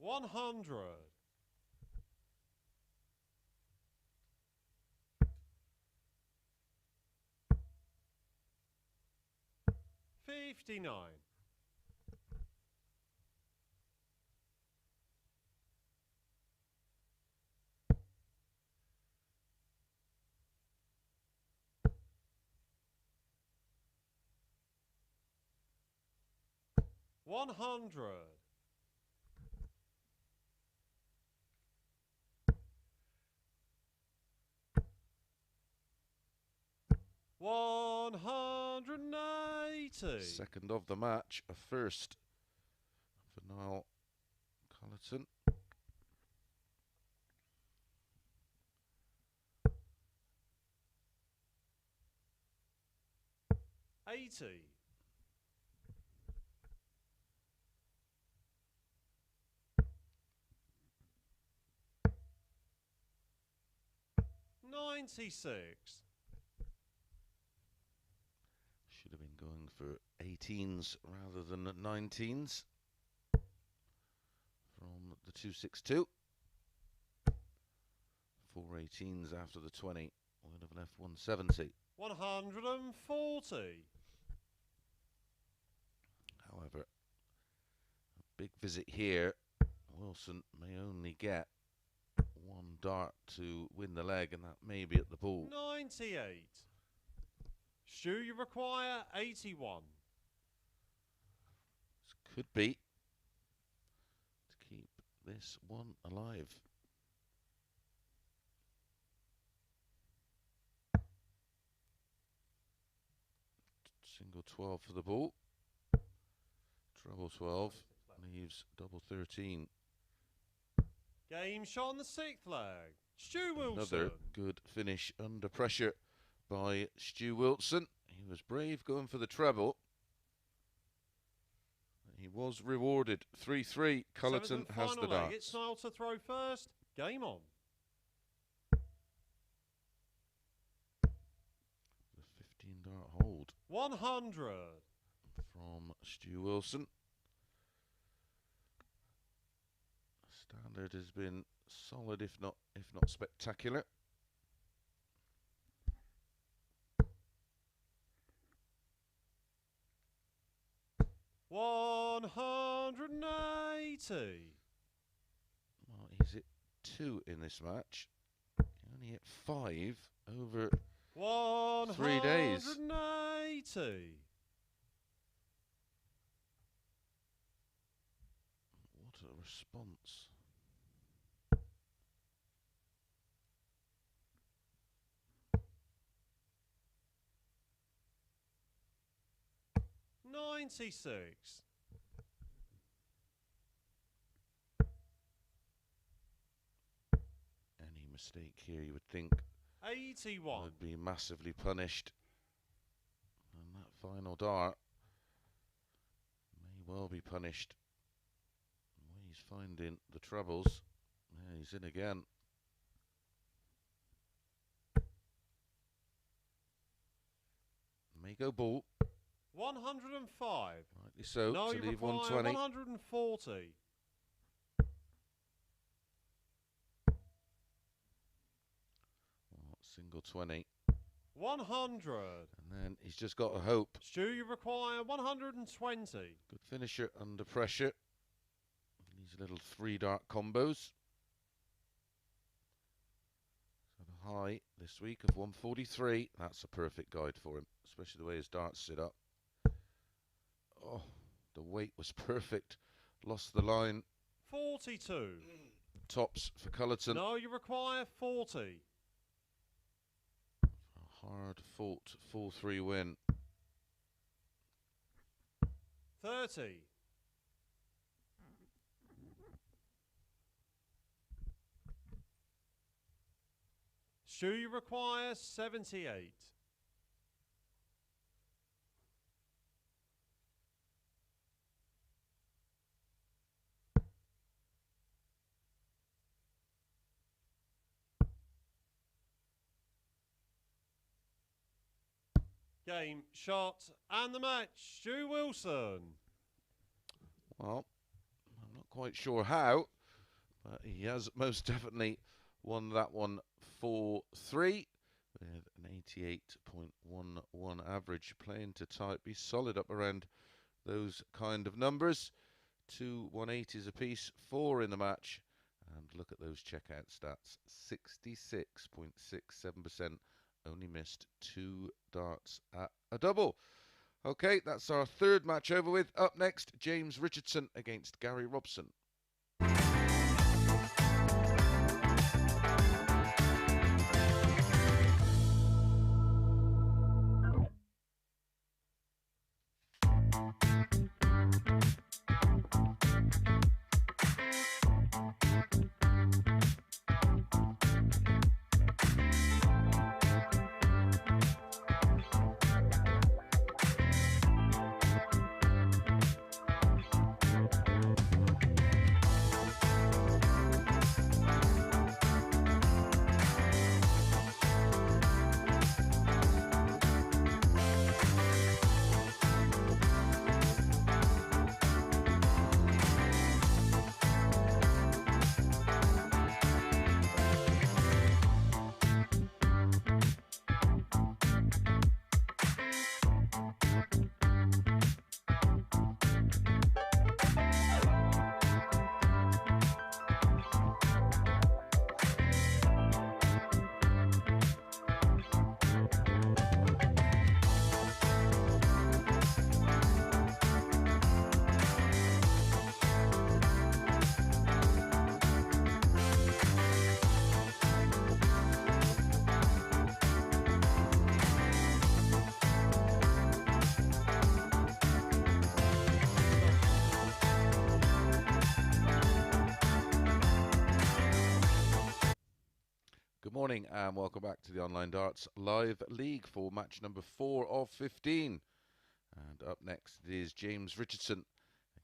Speaker 2: $100. $59. $100. $180.
Speaker 1: Second of the match, a first for Niall Culleton.
Speaker 2: $80. $96.
Speaker 1: Should have been going for 18s rather than 19s from the 262. 4 18s after the 20 would have left 170.
Speaker 2: 140.
Speaker 1: However, a big visit here. Wilson may only get 1 dart to win the leg, and that may be at the ball.
Speaker 2: 98. Stu, you require 81.
Speaker 1: This could be to keep this one alive. Single 12 for the ball. Treble 12 leaves double 13.
Speaker 2: Game shot on the 6th leg. Stu Wilson.
Speaker 1: Another good finish under pressure by Stu Wilson. He was brave going for the treble. He was rewarded. 3-3. Culleton has the darts.
Speaker 2: It's Niall to throw first. Game on.
Speaker 1: The 15-dart hold
Speaker 2: 100.
Speaker 1: from Stu Wilson. Standard has been solid, if not spectacular.
Speaker 2: $180.
Speaker 1: 2 in this match. He only hit 5 over
Speaker 2: 3
Speaker 1: days.
Speaker 2: 180.
Speaker 1: What a response.
Speaker 2: 96.
Speaker 1: Any mistake here, you would think,
Speaker 2: 81.
Speaker 1: would be massively punished. And that final dart may well be punished. The way he's finding the troubles. Yeah, he's in again. May go ball.
Speaker 2: 105.
Speaker 1: Rightly so,
Speaker 2: No,
Speaker 1: to
Speaker 2: you
Speaker 1: leave
Speaker 2: require
Speaker 1: 120.
Speaker 2: 140.
Speaker 1: Oh, single 20.
Speaker 2: 100.
Speaker 1: And then he's just got to hope.
Speaker 2: Stu, you require 120.
Speaker 1: Good finisher under pressure. These little 3-dart combos. So the high this week of 143. That's a perfect guide for him, especially the way his darts sit up. Oh, the weight was perfect. Lost the line.
Speaker 2: 42.
Speaker 1: Tops for Culleton.
Speaker 2: No, you require 40.
Speaker 1: A hard fought 4-3 win.
Speaker 2: 30. Stu, you require 78. Game, shot, and the match. Stu Wilson.
Speaker 1: Well, I'm not quite sure how, but he has most definitely won that one 4-3 with an 88.11 average. Playing to type, be solid up around those kind of numbers. 2 180s apiece, 4 in the match. And look at those checkout stats, 66.67%. Only missed 2 darts at a double. Okay, that's our third match over with. Up next, James Richardson against Gary Robson. Good morning and welcome back to the Online Darts Live League for match number 4 of 15. And up next is James Richardson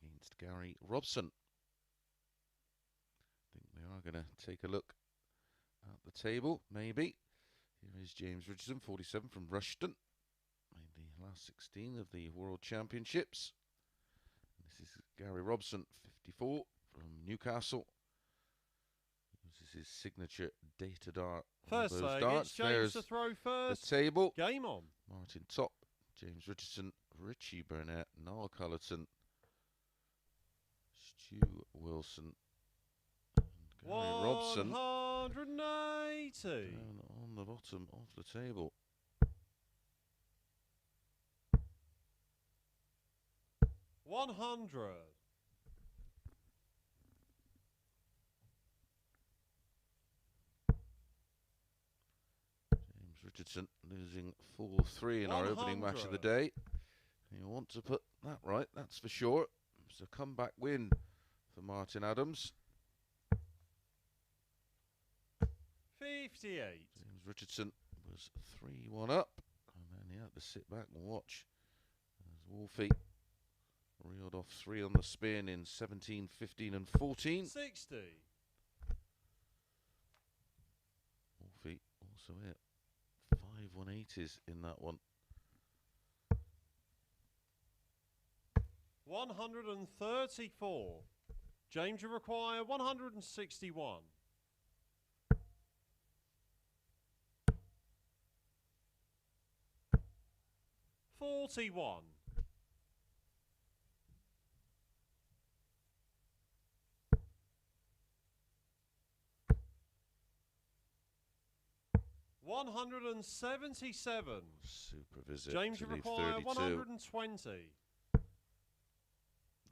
Speaker 1: against Gary Robson. I think we are going to take a look at the table, maybe. Here is James Richardson, 47 from Rushton. Made the last 16 of the World Championships. This is Gary Robson, 54 from Newcastle. Uses his signature data dart.
Speaker 2: First leg,
Speaker 1: darts.
Speaker 2: it's James to throw first.
Speaker 1: The table.
Speaker 2: Game on.
Speaker 1: Martin top. James Richardson, Richie Burnett, Niall Culleton, Stu Wilson, and Robson
Speaker 2: 180.
Speaker 1: down on the bottom of the table.
Speaker 2: 100.
Speaker 1: James Richardson losing 4-3 in our opening match of the day. You want to put that right, that's for sure. It's a comeback win for Martin Adams.
Speaker 2: 58.
Speaker 1: James Richardson was 3-1 up, and then he had to sit back and watch as Wolfie reeled off 3 on the spin in 17, 15 and 14.
Speaker 2: 60.
Speaker 1: Wolfie also hit 5 180s in that one.
Speaker 2: 134. James, you require 161. 41. 177.
Speaker 1: Super visit.
Speaker 2: James,
Speaker 1: to
Speaker 2: you
Speaker 1: leave
Speaker 2: require
Speaker 1: 32.
Speaker 2: 120.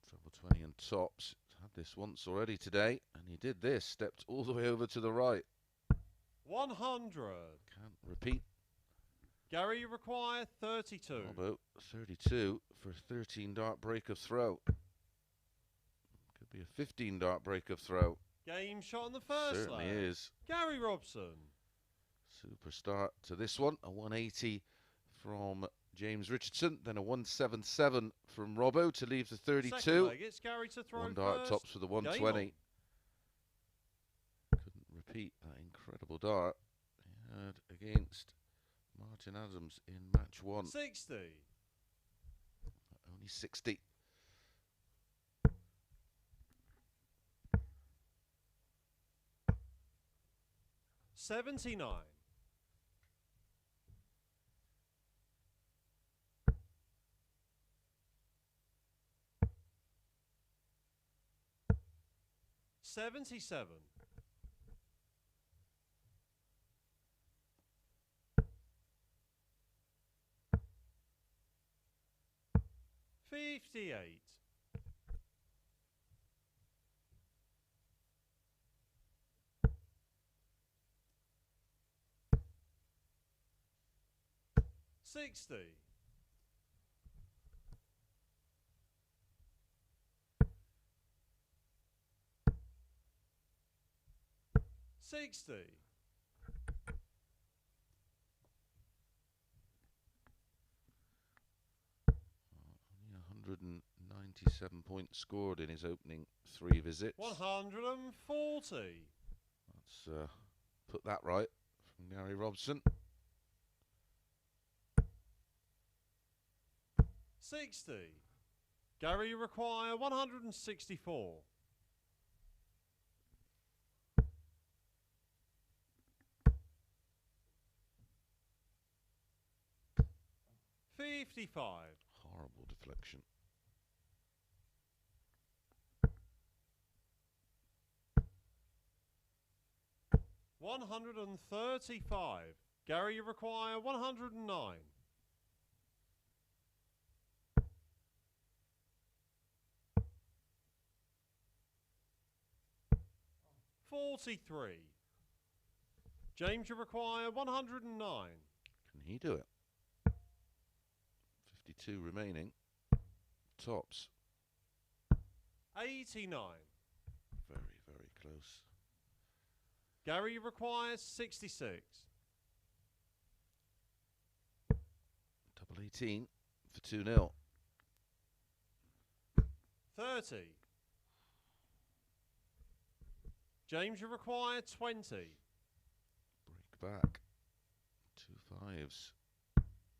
Speaker 1: Treble 20 and tops. Had this once already today, and he did this. Stepped all the way over to the right.
Speaker 2: 100.
Speaker 1: Can't repeat.
Speaker 2: Gary, you require 32.
Speaker 1: About 32 for a 13 dart break of throw. Could be a 15 dart break of throw.
Speaker 2: Game shot on the first
Speaker 1: Certainly
Speaker 2: leg.
Speaker 1: is.
Speaker 2: Gary Robson.
Speaker 1: Super start to this one. A 180 from James Richardson, then a 177 from Robbo to leave the 32.
Speaker 2: Second leg, it's Gary to throw
Speaker 1: 1 dart
Speaker 2: first.
Speaker 1: tops for the 120. Couldn't repeat that incredible dart he had against Martin Adams in match 1.
Speaker 2: 60.
Speaker 1: Only 60.
Speaker 2: $79. 77. 58. 60. 60.
Speaker 1: Only 197 points scored in his opening 3 visits.
Speaker 2: 140.
Speaker 1: Let's put that right from Gary Robson.
Speaker 2: 60. Gary, you require 164. 55.
Speaker 1: Horrible deflection.
Speaker 2: 135. Gary, you require 109. 43. James, you require 109.
Speaker 1: Can he do it? 52 remaining. Tops.
Speaker 2: 89.
Speaker 1: Very, very close.
Speaker 2: Gary, you require 66.
Speaker 1: Double 18 for 2-0.
Speaker 2: 30. James, you require 20.
Speaker 1: Break back. 2 5s.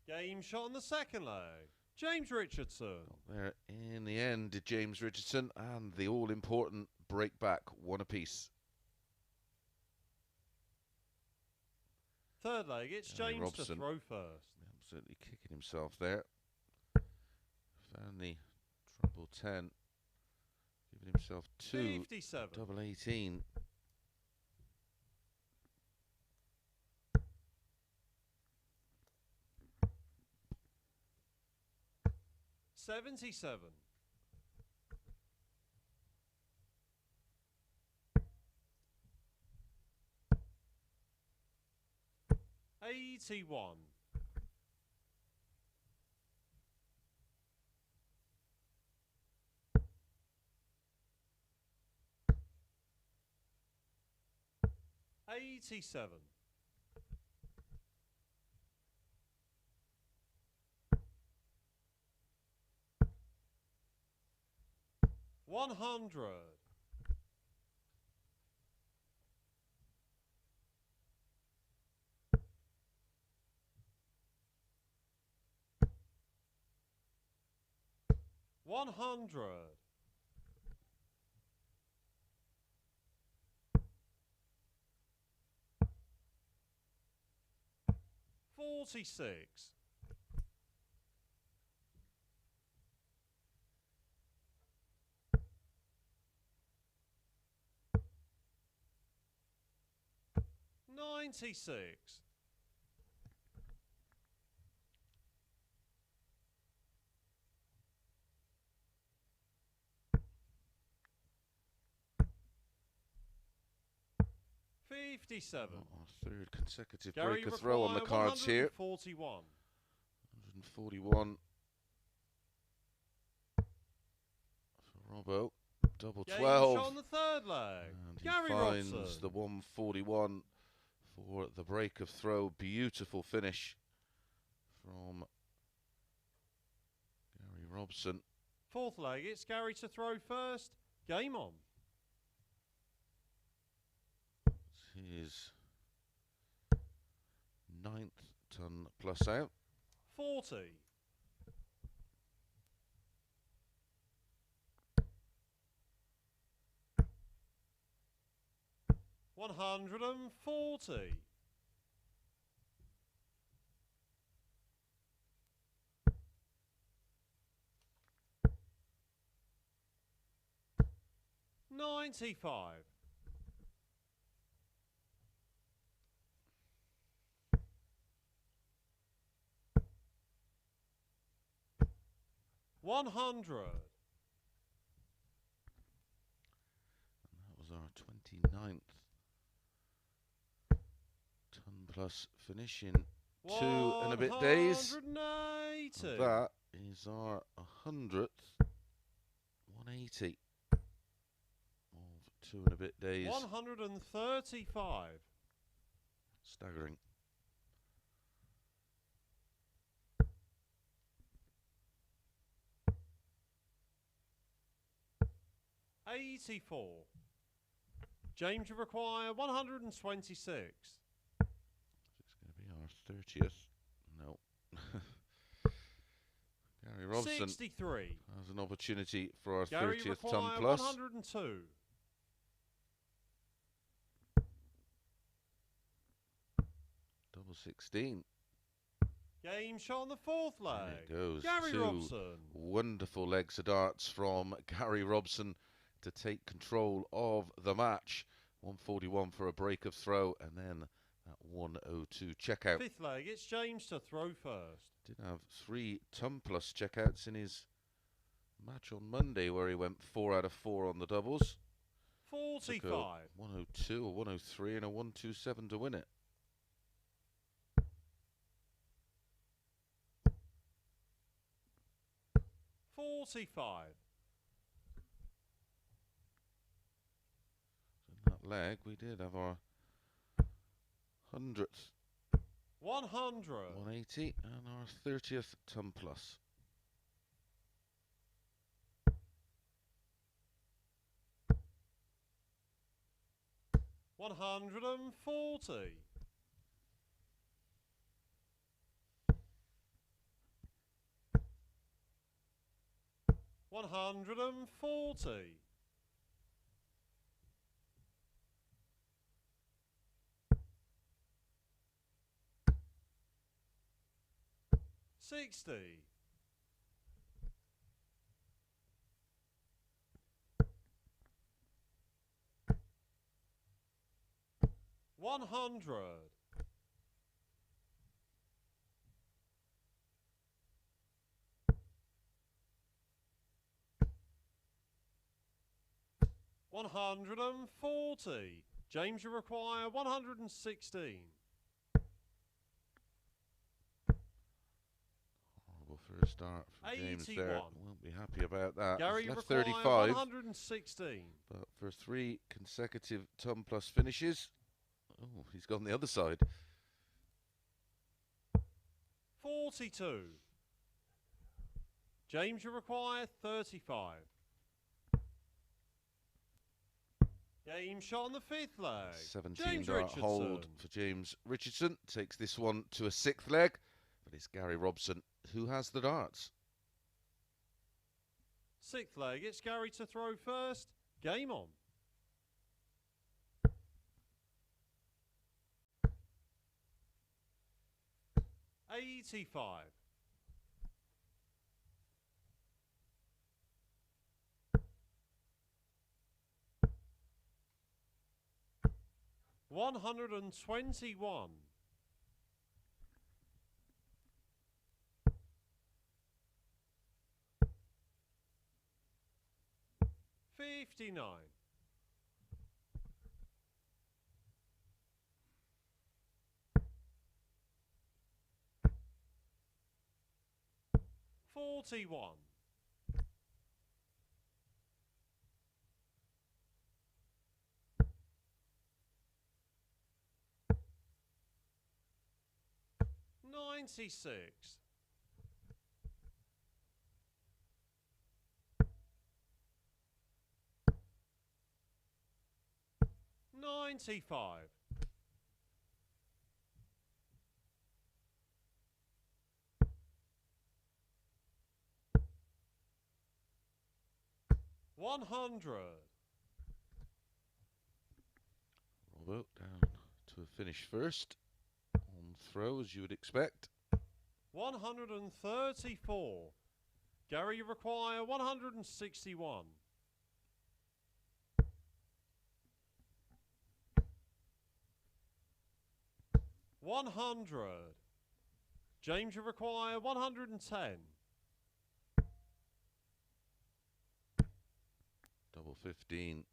Speaker 2: Game shot on the second leg. James Richardson.
Speaker 1: Got there in the end did James Richardson, and the all-important break back, 1 apiece.
Speaker 2: Third leg, it's James
Speaker 1: Robson,
Speaker 2: to throw first.
Speaker 1: Absolutely kicking himself there. Found the treble 10. Giving himself 2.
Speaker 2: 57.
Speaker 1: Double 18.
Speaker 2: 77. 81. 87. 100. 100. 46. 96. 57.
Speaker 1: Our third consecutive
Speaker 2: Gary
Speaker 1: breaker throw on the
Speaker 2: require
Speaker 1: cards here.
Speaker 2: 141.
Speaker 1: 141 for Robbo. Double
Speaker 2: Game
Speaker 1: 12.
Speaker 2: shot on the third leg.
Speaker 1: And he
Speaker 2: Gary
Speaker 1: finds
Speaker 2: Robson.
Speaker 1: the 141 for the break of throw. Beautiful finish from Gary Robson.
Speaker 2: Fourth leg, it's Gary to throw first. Game on.
Speaker 1: His 9th ton plus out.
Speaker 2: 40. 140. 95. 100.
Speaker 1: And that was our 29th ton plus finish in 2 and a bit days.
Speaker 2: 180.
Speaker 1: That is our 100th 180 of 2 and a bit days.
Speaker 2: 135.
Speaker 1: Staggering.
Speaker 2: 84. James you require 126.
Speaker 1: Is this going to be our 30th? No. Gary Robson
Speaker 2: 63.
Speaker 1: has an opportunity for our
Speaker 2: Gary
Speaker 1: 30th
Speaker 2: require
Speaker 1: ton plus.
Speaker 2: 102.
Speaker 1: Double 16.
Speaker 2: Game shot on the fourth leg.
Speaker 1: And it goes.
Speaker 2: Gary
Speaker 1: 2
Speaker 2: Robson.
Speaker 1: wonderful legs of darts from Gary Robson to take control of the match. 141 for a break of throw, and then that 102 checkout.
Speaker 2: Fifth leg, it's James to throw first.
Speaker 1: Did have 3 ton plus checkouts in his match on Monday, where he went 4 out of 4 on the doubles.
Speaker 2: 45.
Speaker 1: 102, a 103, and a 127 to win it.
Speaker 2: 45.
Speaker 1: In that leg, we did have our 100th
Speaker 2: 100.
Speaker 1: 180 and our 30th ton plus.
Speaker 2: 140. 140. 60. 100. 1 140. James, you require 116.
Speaker 1: Horrible first start from James there.
Speaker 2: 81.
Speaker 1: Won't be happy about that.
Speaker 2: Gary,
Speaker 1: He's
Speaker 2: you
Speaker 1: left
Speaker 2: require
Speaker 1: 35.
Speaker 2: 116.
Speaker 1: But for 3 consecutive ton plus finishes, oh, he's gone the other side.
Speaker 2: 42. James, you require 35. Game shot on the 5th leg.
Speaker 1: 17
Speaker 2: James
Speaker 1: dart
Speaker 2: Richardson.
Speaker 1: hold for James Richardson. Takes this one to a 6th leg, but it's Gary Robson who has the darts.
Speaker 2: 6th leg, it's Gary to throw first. Game on. $85. 121. 59. 41. 96. 95. 100.
Speaker 1: Robbo down to a finish first. On throw, as you would expect.
Speaker 2: 134. Gary, you require 161. 100. James, you require 110.
Speaker 1: Double 15.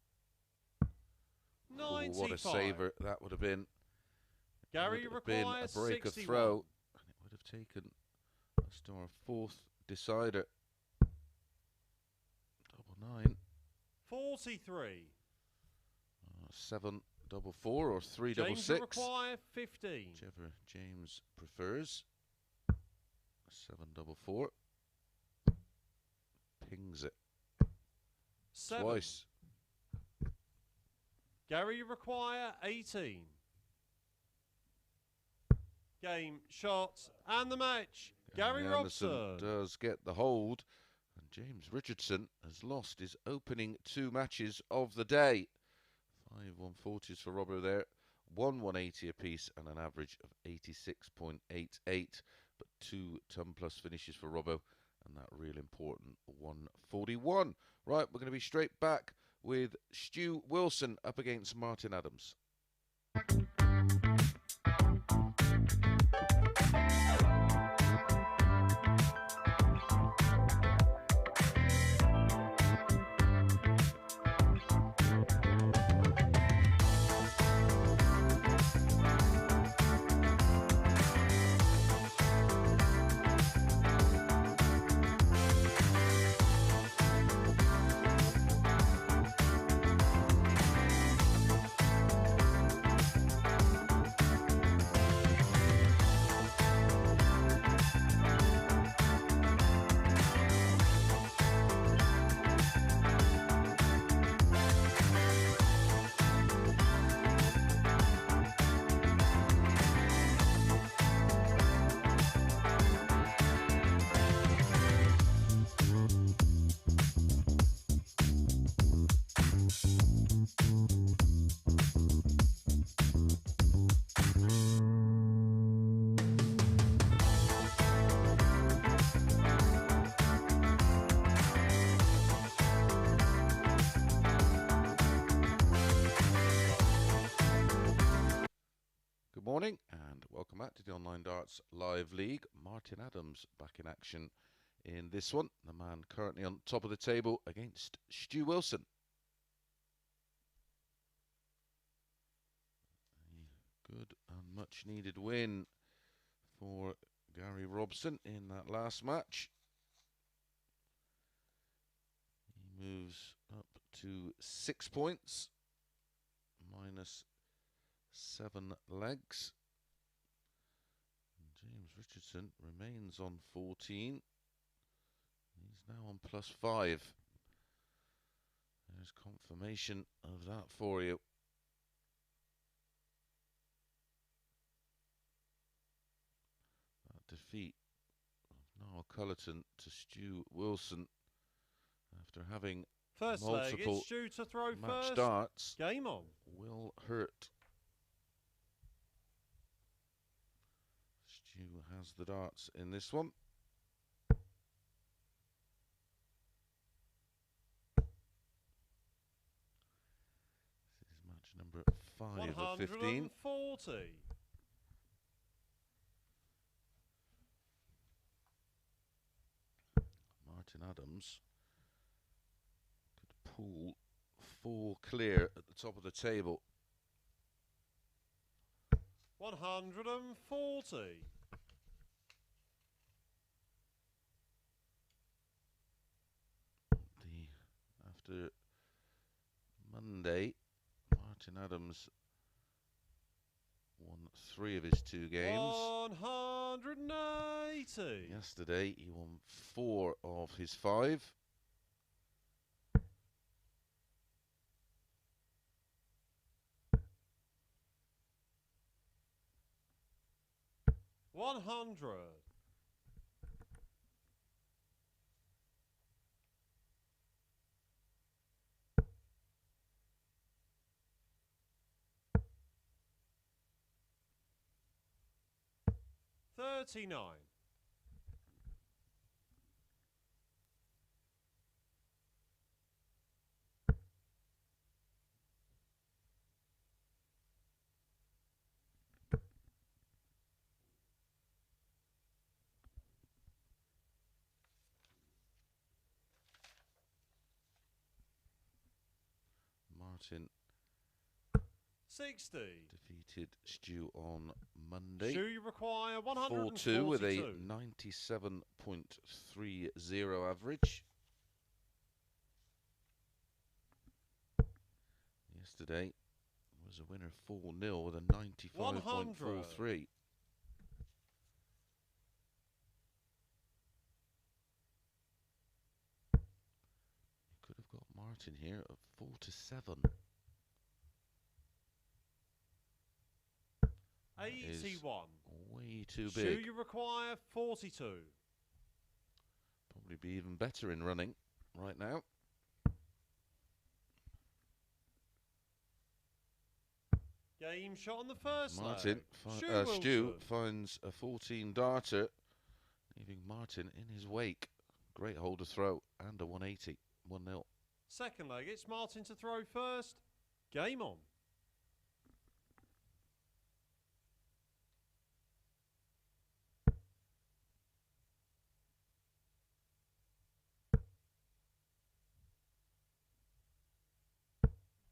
Speaker 2: 95.
Speaker 1: Oh, what a saver that would have been.
Speaker 2: Gary, you
Speaker 1: Would have been
Speaker 2: require
Speaker 1: a break of
Speaker 2: 61.
Speaker 1: throw, and it would have taken us to our 4th decider. Double 9.
Speaker 2: 43.
Speaker 1: 7 double 4 or 3 double
Speaker 2: James, you
Speaker 1: 6.
Speaker 2: require 15.
Speaker 1: Whichever James prefers. 7 double 4. Pings it
Speaker 2: 7.
Speaker 1: twice.
Speaker 2: Gary, you require 18. Game, shots, and the match. Gary
Speaker 1: Anderson
Speaker 2: Robson.
Speaker 1: does get the hold, and James Richardson has lost his opening 2 matches of the day. 5 140s for Robbo there, 1 180 apiece, and an average of 86.88. But 2 ton plus finishes for Robbo, and that real important 141. Right, we're going to be straight back with Stu Wilson up against Martin Adams. Good morning and welcome back to the Online Darts Live League. Martin Adams back in action in this one. The man currently on top of the table against Stu Wilson. much needed win for Gary Robson in that last match. He moves up to 6 points, minus 7 legs. And James Richardson remains on 14. He's now on +5. There's confirmation of that for you. That defeat of Niall Culleton to Stu Wilson after having
Speaker 2: First leg,
Speaker 1: multiple
Speaker 2: it's Stu to throw
Speaker 1: match
Speaker 2: first.
Speaker 1: darts
Speaker 2: Game on.
Speaker 1: will hurt. Stu has the darts in this one. This is match number 5 of 15.
Speaker 2: 140.
Speaker 1: Martin Adams could pull 4 clear at the top of the table.
Speaker 2: 140.
Speaker 1: After Monday, Martin Adams won 3 of his 2 games.
Speaker 2: 180.
Speaker 1: Yesterday, he won 4 of his 5.
Speaker 2: 100. 39.
Speaker 1: Martin
Speaker 2: 60.
Speaker 1: defeated Stu on Monday.
Speaker 2: Stu, you require 142.
Speaker 1: 4-2 with a 97.30 average. Yesterday was a winner 4-0 with a 95.43. You could have got Martin here at 4-7.
Speaker 2: 81.
Speaker 1: Way too
Speaker 2: Stu,
Speaker 1: big.
Speaker 2: you require 42.
Speaker 1: Probably be even better in running right now.
Speaker 2: Game shot on the first
Speaker 1: Martin,
Speaker 2: leg.
Speaker 1: Stu finds a 14 darter, leaving Martin in his wake. Great hold to throw and a 180, 1-0.
Speaker 2: Second leg, it's Martin to throw first. Game on.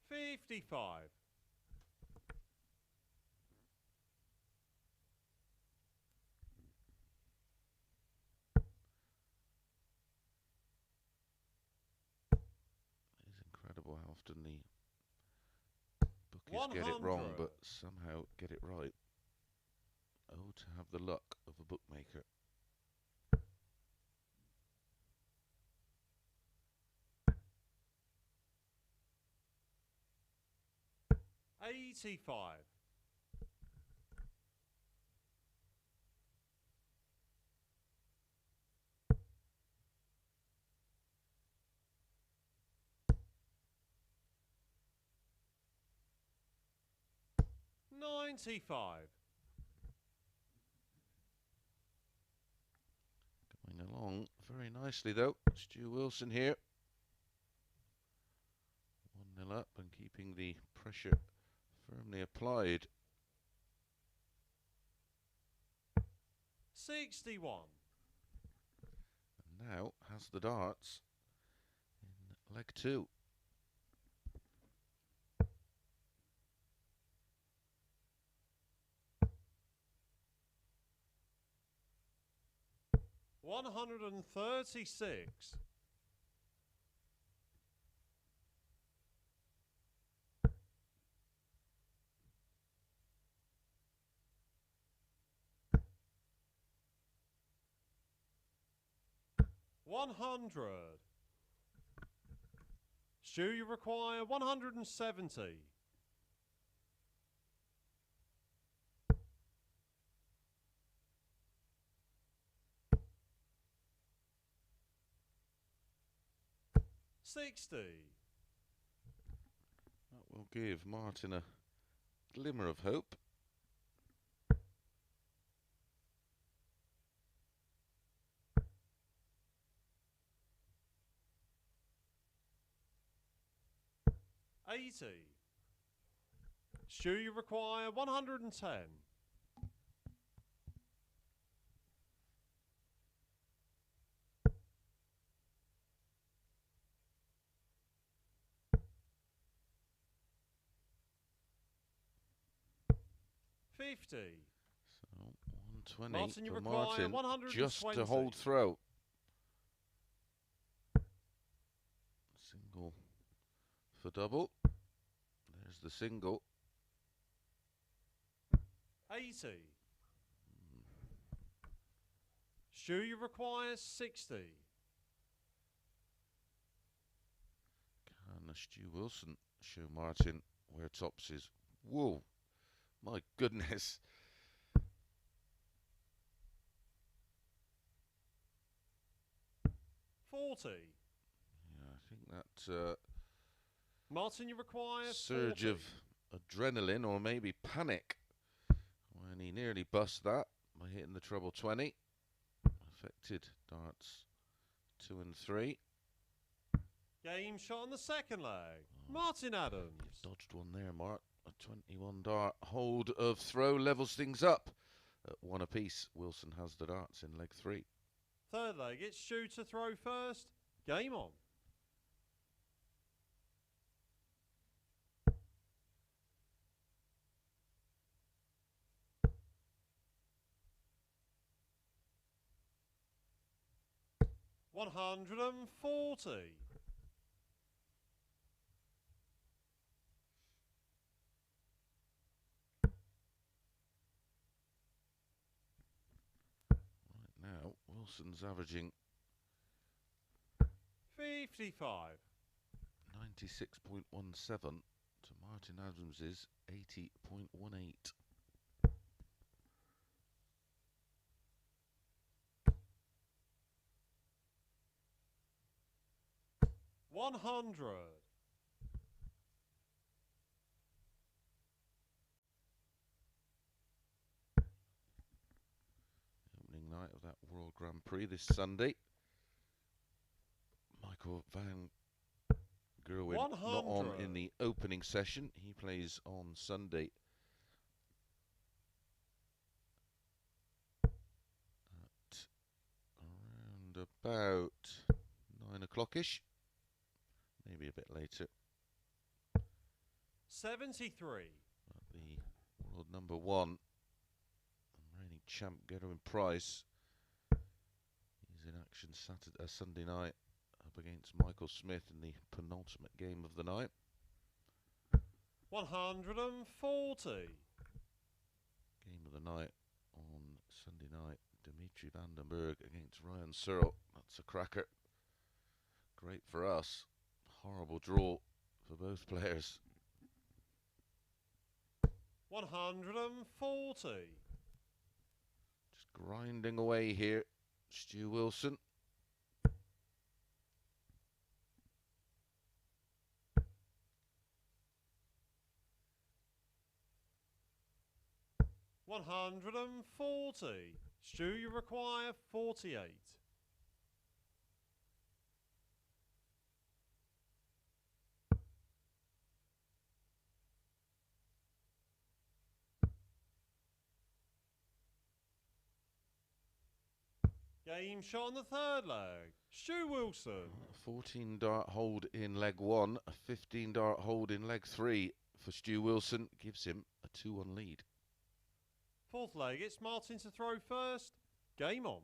Speaker 2: 55.
Speaker 1: 'Cause get it wrong, but somehow get it right. Oh, to have the luck of a bookmaker.
Speaker 2: $85. 95.
Speaker 1: Going along very nicely though. Stu Wilson here. 1-0 up and keeping the pressure firmly applied.
Speaker 2: 61.
Speaker 1: And now has the darts in leg 2.
Speaker 2: 136. $100. Stu, you require 170. $60.
Speaker 1: That will give Martin a glimmer of hope.
Speaker 2: $80. Stu, you require 110. $50.
Speaker 1: So 120
Speaker 2: Martin, you
Speaker 1: for
Speaker 2: require
Speaker 1: Martin,
Speaker 2: 120.
Speaker 1: just to hold throw. Single for double. There's the single.
Speaker 2: 80. Stu, you require 60.
Speaker 1: Can Stu Wilson show Martin where tops is? Whoa, my goodness.
Speaker 2: $40.
Speaker 1: Yeah, I think that
Speaker 2: Martin, you require
Speaker 1: surge
Speaker 2: 40.
Speaker 1: of adrenaline or maybe panic when he nearly bust that by hitting the treble 20 affected darts 2 and 3.
Speaker 2: Game shot on the second leg. Martin Adams.
Speaker 1: Dodged one there, Mart. A 21 dart hold of throw levels things up at 1 apiece. Wilson has the darts in leg 3.
Speaker 2: Third leg, it's Stu to throw first. Game on. $140.
Speaker 1: Right now, Wilson's averaging
Speaker 2: 55.
Speaker 1: 96.17 to Martin Adams's 80.18.
Speaker 2: $100.
Speaker 1: Opening night of that World Grand Prix this Sunday. Michael van Gerwen not on
Speaker 2: 100.
Speaker 1: in the opening session. He plays on Sunday at around about 9 o'clock-ish. Maybe a bit later.
Speaker 2: 73.
Speaker 1: But the world number 1 and reigning champ Gerwin Price is in action Sunday night up against Michael Smith in the penultimate game of the night.
Speaker 2: 140.
Speaker 1: Game of the night on Sunday night. Dimitri Vandenberg against Ryan Searle. That's a cracker. Great for us. Horrible draw for both players.
Speaker 2: 140.
Speaker 1: Just grinding away here. Stu Wilson.
Speaker 2: $140. Stu, you require 48. Game shot on the third leg. Stu Wilson.
Speaker 1: 14 dart hold in leg 1, a 15 dart hold in leg 3 for Stu Wilson. Gives him a 2-1 lead.
Speaker 2: Fourth leg, it's Martin to throw first. Game on.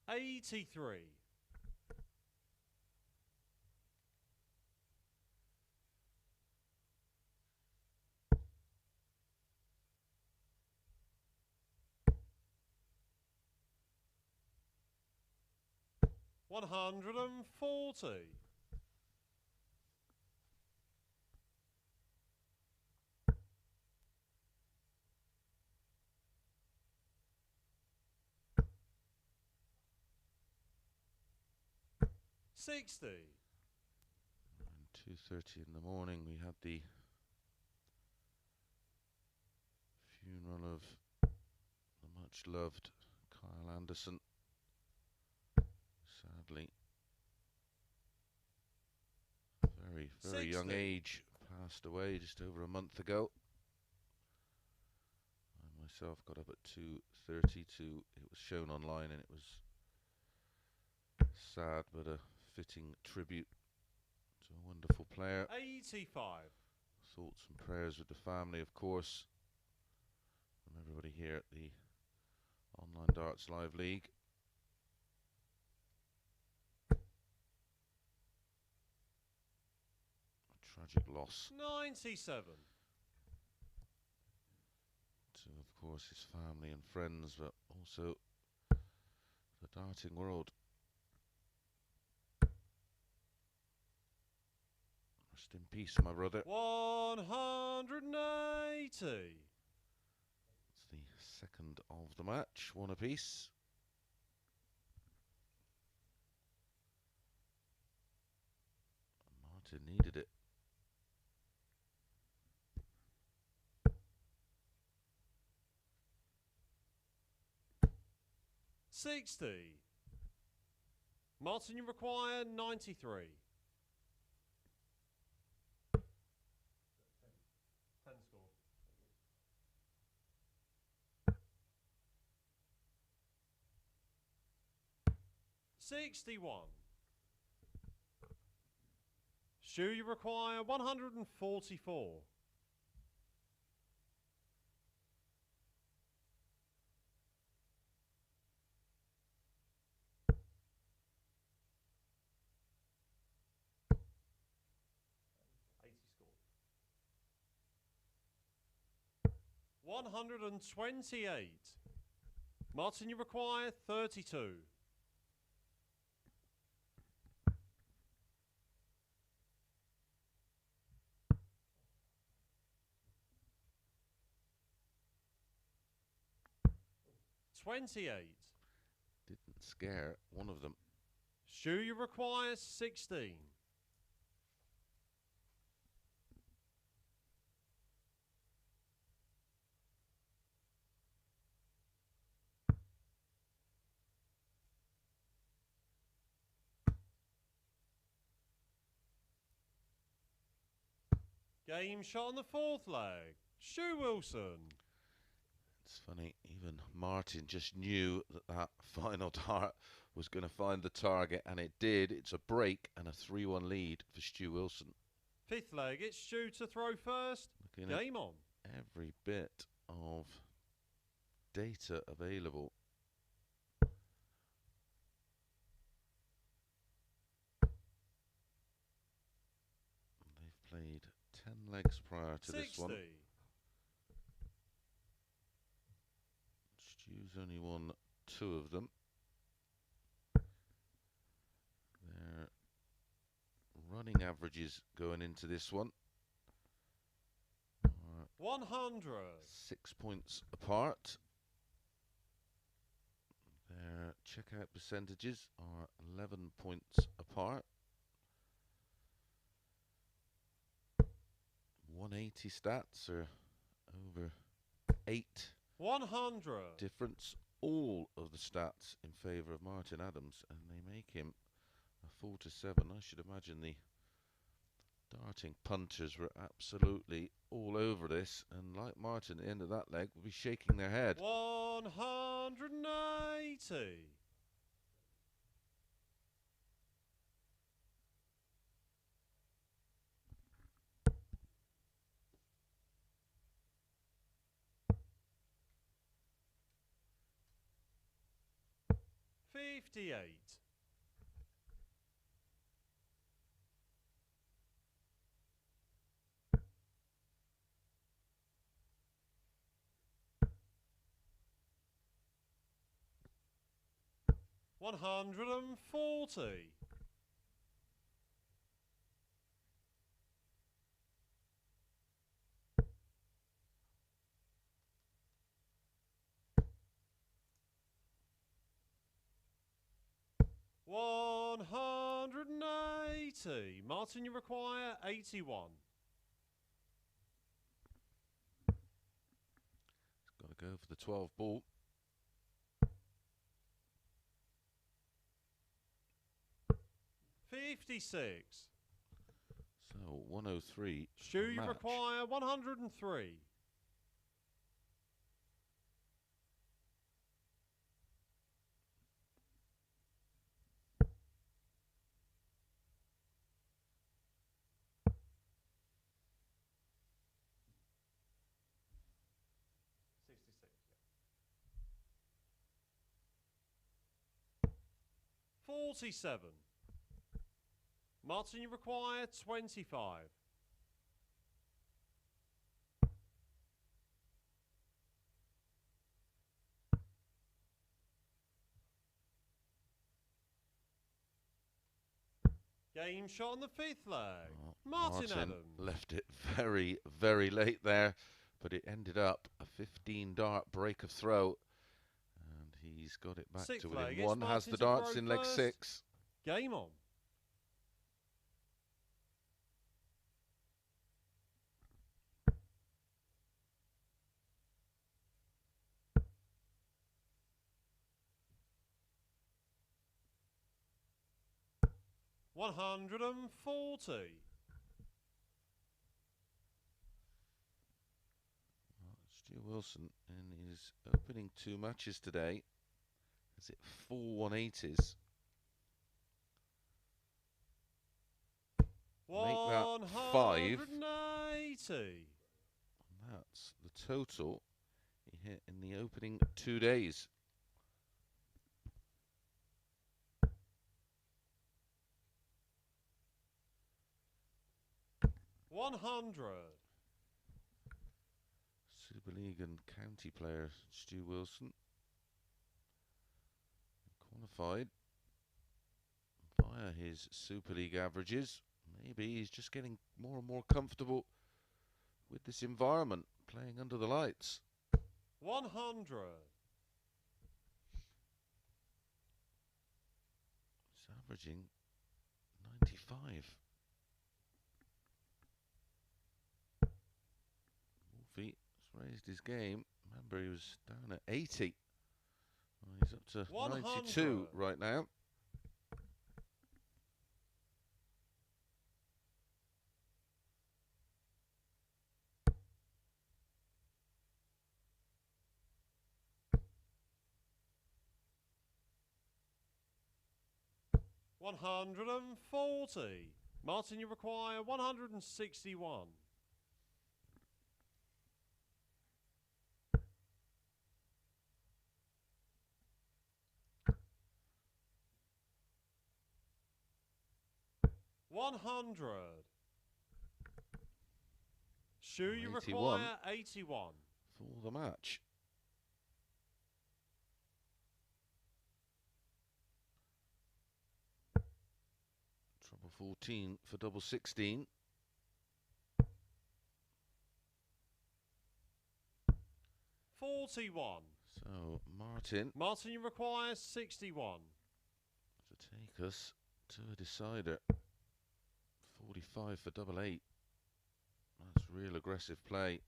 Speaker 2: 83. 140. 60.
Speaker 1: And 2:30 in the morning, we had the funeral of the much-loved Kyle Anderson. Sadly, very young
Speaker 2: 60.
Speaker 1: age, passed away just over a month ago. I myself got up at 2:30 it was shown online, and it was sad but a fitting tribute to a wonderful player.
Speaker 2: 85.
Speaker 1: Thoughts and prayers with the family, of course, from everybody here at the Online Darts Live League. A tragic loss
Speaker 2: 97.
Speaker 1: to, of course, his family and friends, but also the darting world. Rest in peace, my brother.
Speaker 2: 180.
Speaker 1: It's the second of the match, one apiece. Martin needed it.
Speaker 2: $60. Martin, you require 93. 10 score. $61. Stu, you require 144. 128. Martin, you require 32. 28.
Speaker 1: Didn't scare one of them.
Speaker 2: Stu, you require 16. Game shot on the fourth leg. Stu Wilson.
Speaker 1: It's funny, even Martin just knew that that final dart was going to find the target, and it did. It's a break and a 3-1 lead for Stu Wilson.
Speaker 2: Fifth leg, it's Stu to throw first.
Speaker 1: Looking
Speaker 2: Game on.
Speaker 1: at every bit of data available. They've played 10 legs prior to
Speaker 2: 60.
Speaker 1: this one. Stu's only won 2 of them. Their running averages going into this one are
Speaker 2: 100.
Speaker 1: 6 points apart. Their checkout percentages are 11 points apart. 180 stats are over 8
Speaker 2: 100.
Speaker 1: difference. All of the stats in favour of Martin Adams, and they make him a 4-7. I should imagine the darting punters were absolutely all over this, and like Martin at the end of that leg, will be shaking their head.
Speaker 2: 180. 58. $140. 180. Martin, you require 81.
Speaker 1: Got to go for the 12 ball.
Speaker 2: $56.
Speaker 1: So 103.
Speaker 2: Stu, you require 103. $47. Martin, you require 25. Game shot on the fifth leg.
Speaker 1: Oh,
Speaker 2: Martin Adams.
Speaker 1: Left it very, very late there, but it ended up a 15 dart break of throw. And he's got it back
Speaker 2: Sixth
Speaker 1: to within
Speaker 2: leg,
Speaker 1: one.
Speaker 2: it's
Speaker 1: Has the
Speaker 2: Martin to
Speaker 1: darts
Speaker 2: throw
Speaker 1: in leg
Speaker 2: first.
Speaker 1: 6.
Speaker 2: Game on. $140.
Speaker 1: Stu Wilson in his opening 2 matches today has hit 4 180s. Make that 5.
Speaker 2: 180.
Speaker 1: And that's the total he hit in the opening 2 days.
Speaker 2: $100.
Speaker 1: Super League and county player Stu Wilson qualified via his Super League averages. Maybe he's just getting more and more comfortable with this environment, playing under the lights.
Speaker 2: 100.
Speaker 1: He's averaging 95. Wolfie has raised his game. Remember, he was down at 80. Well, he's up to 92 right now.
Speaker 2: $140. Martin, you require 161. $100. Stu, you
Speaker 1: 81
Speaker 2: require 81.
Speaker 1: for the match. Trouble 14 for double 16.
Speaker 2: $41.
Speaker 1: So Martin
Speaker 2: Martin, you require 61.
Speaker 1: to take us to a decider. 45 for double 8. That's real aggressive play.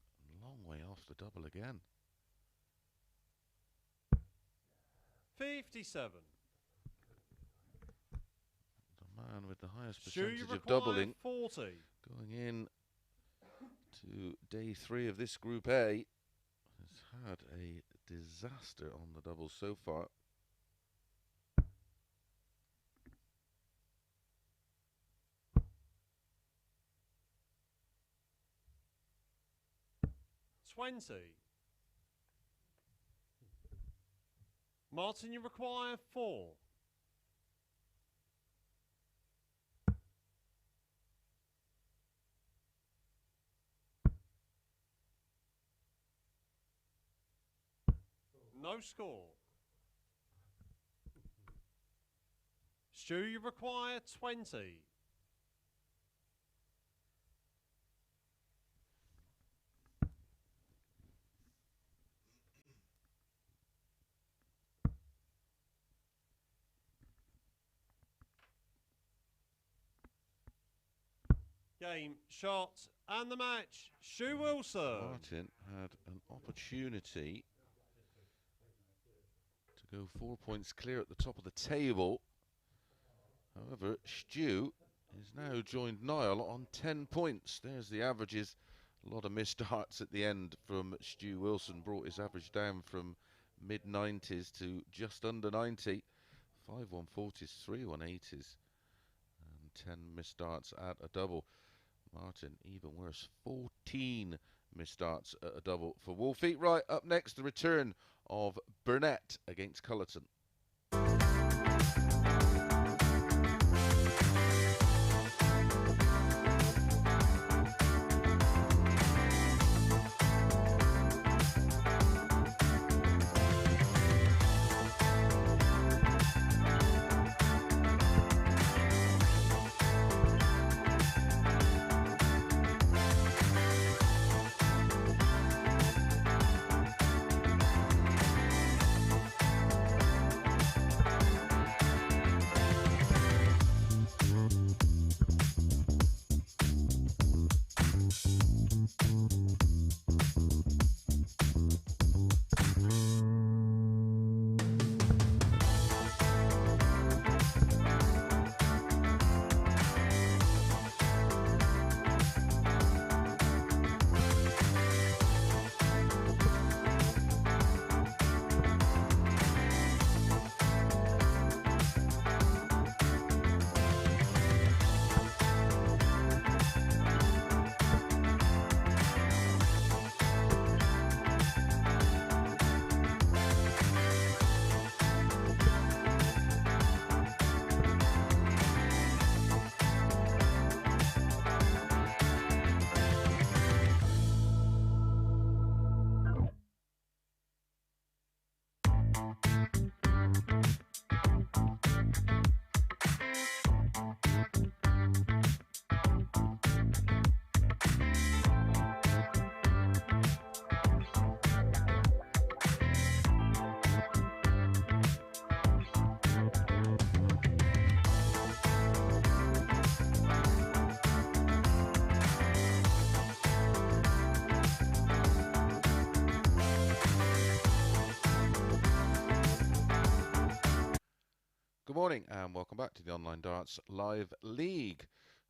Speaker 1: Long way off the double again.
Speaker 2: 57.
Speaker 1: The man with the highest
Speaker 2: Stu, you
Speaker 1: percentage of
Speaker 2: require
Speaker 1: doubling
Speaker 2: 40.
Speaker 1: going in to day 3 of this Group A has had a disaster on the double so far. $20.
Speaker 2: Martin, you require 4. No score. Stu, you require 20. Game, shot, and the match. Stu Wilson.
Speaker 1: Martin had an opportunity to go 4 points clear at the top of the table. However, Stu is now joined Niall on 10 points. There's the averages. A lot of missed darts at the end from Stu Wilson. Brought his average down from mid-90s to just under 90. 5 140s, 3 180s, and 10 missed darts at a double. Martin, even worse, 14 missed darts at a double for Wolfie. Right, up next, the return of Burnett against Culleton. Good morning and welcome back to the Online Darts Live League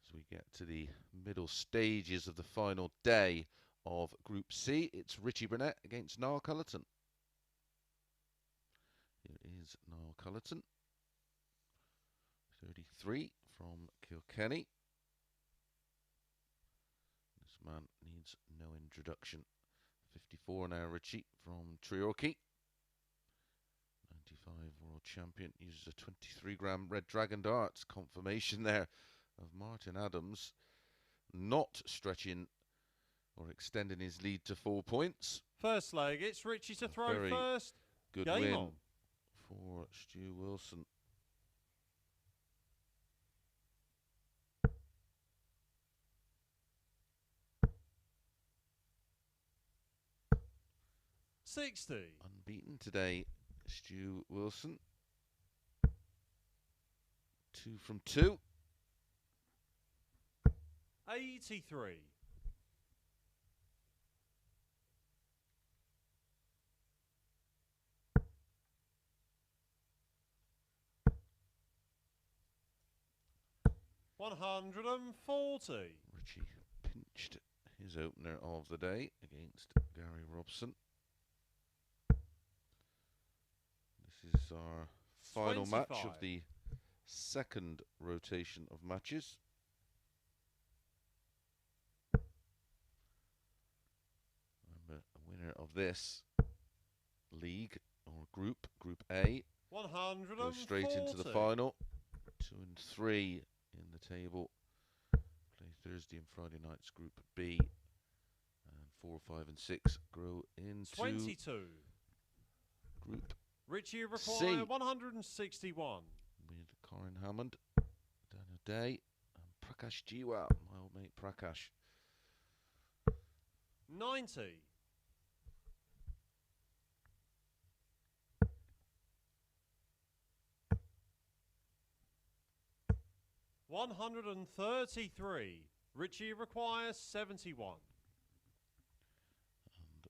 Speaker 1: as we get to the middle stages of the final day of Group C. It's Richie Burnett against Niall Culleton. Here is Niall Culleton, 33 from Kilkenny. This man needs no introduction. 54 now, Richie from Treorchy. 95 world champion, uses a 23-gram Red Dragon darts. Confirmation there of Martin Adams not stretching or extending his lead to 4 points.
Speaker 2: First leg, it's Richie to throw
Speaker 1: Very
Speaker 2: first.
Speaker 1: good
Speaker 2: Game
Speaker 1: win
Speaker 2: on.
Speaker 1: for Stu Wilson. Unbeaten today, Stu Wilson. 2 from 2.
Speaker 2: 83. $140.
Speaker 1: Richie pinched his opener of the day against Gary Robson. This is our final
Speaker 2: 25.
Speaker 1: match of the second rotation of matches. Remember, a winner of this league or group, Group A, A.
Speaker 2: 140.
Speaker 1: Go straight into the final. 2 and 3 in the table. Play Thursday and Friday nights, Group B. And 4, 5 and 6 grow into
Speaker 2: 22.
Speaker 1: Group
Speaker 2: Richie require
Speaker 1: C.
Speaker 2: 161.
Speaker 1: With Corin Hammond, Dana Day, and Prakash Jiwa, my old mate Prakash.
Speaker 2: 90. 133. Richie requires 71.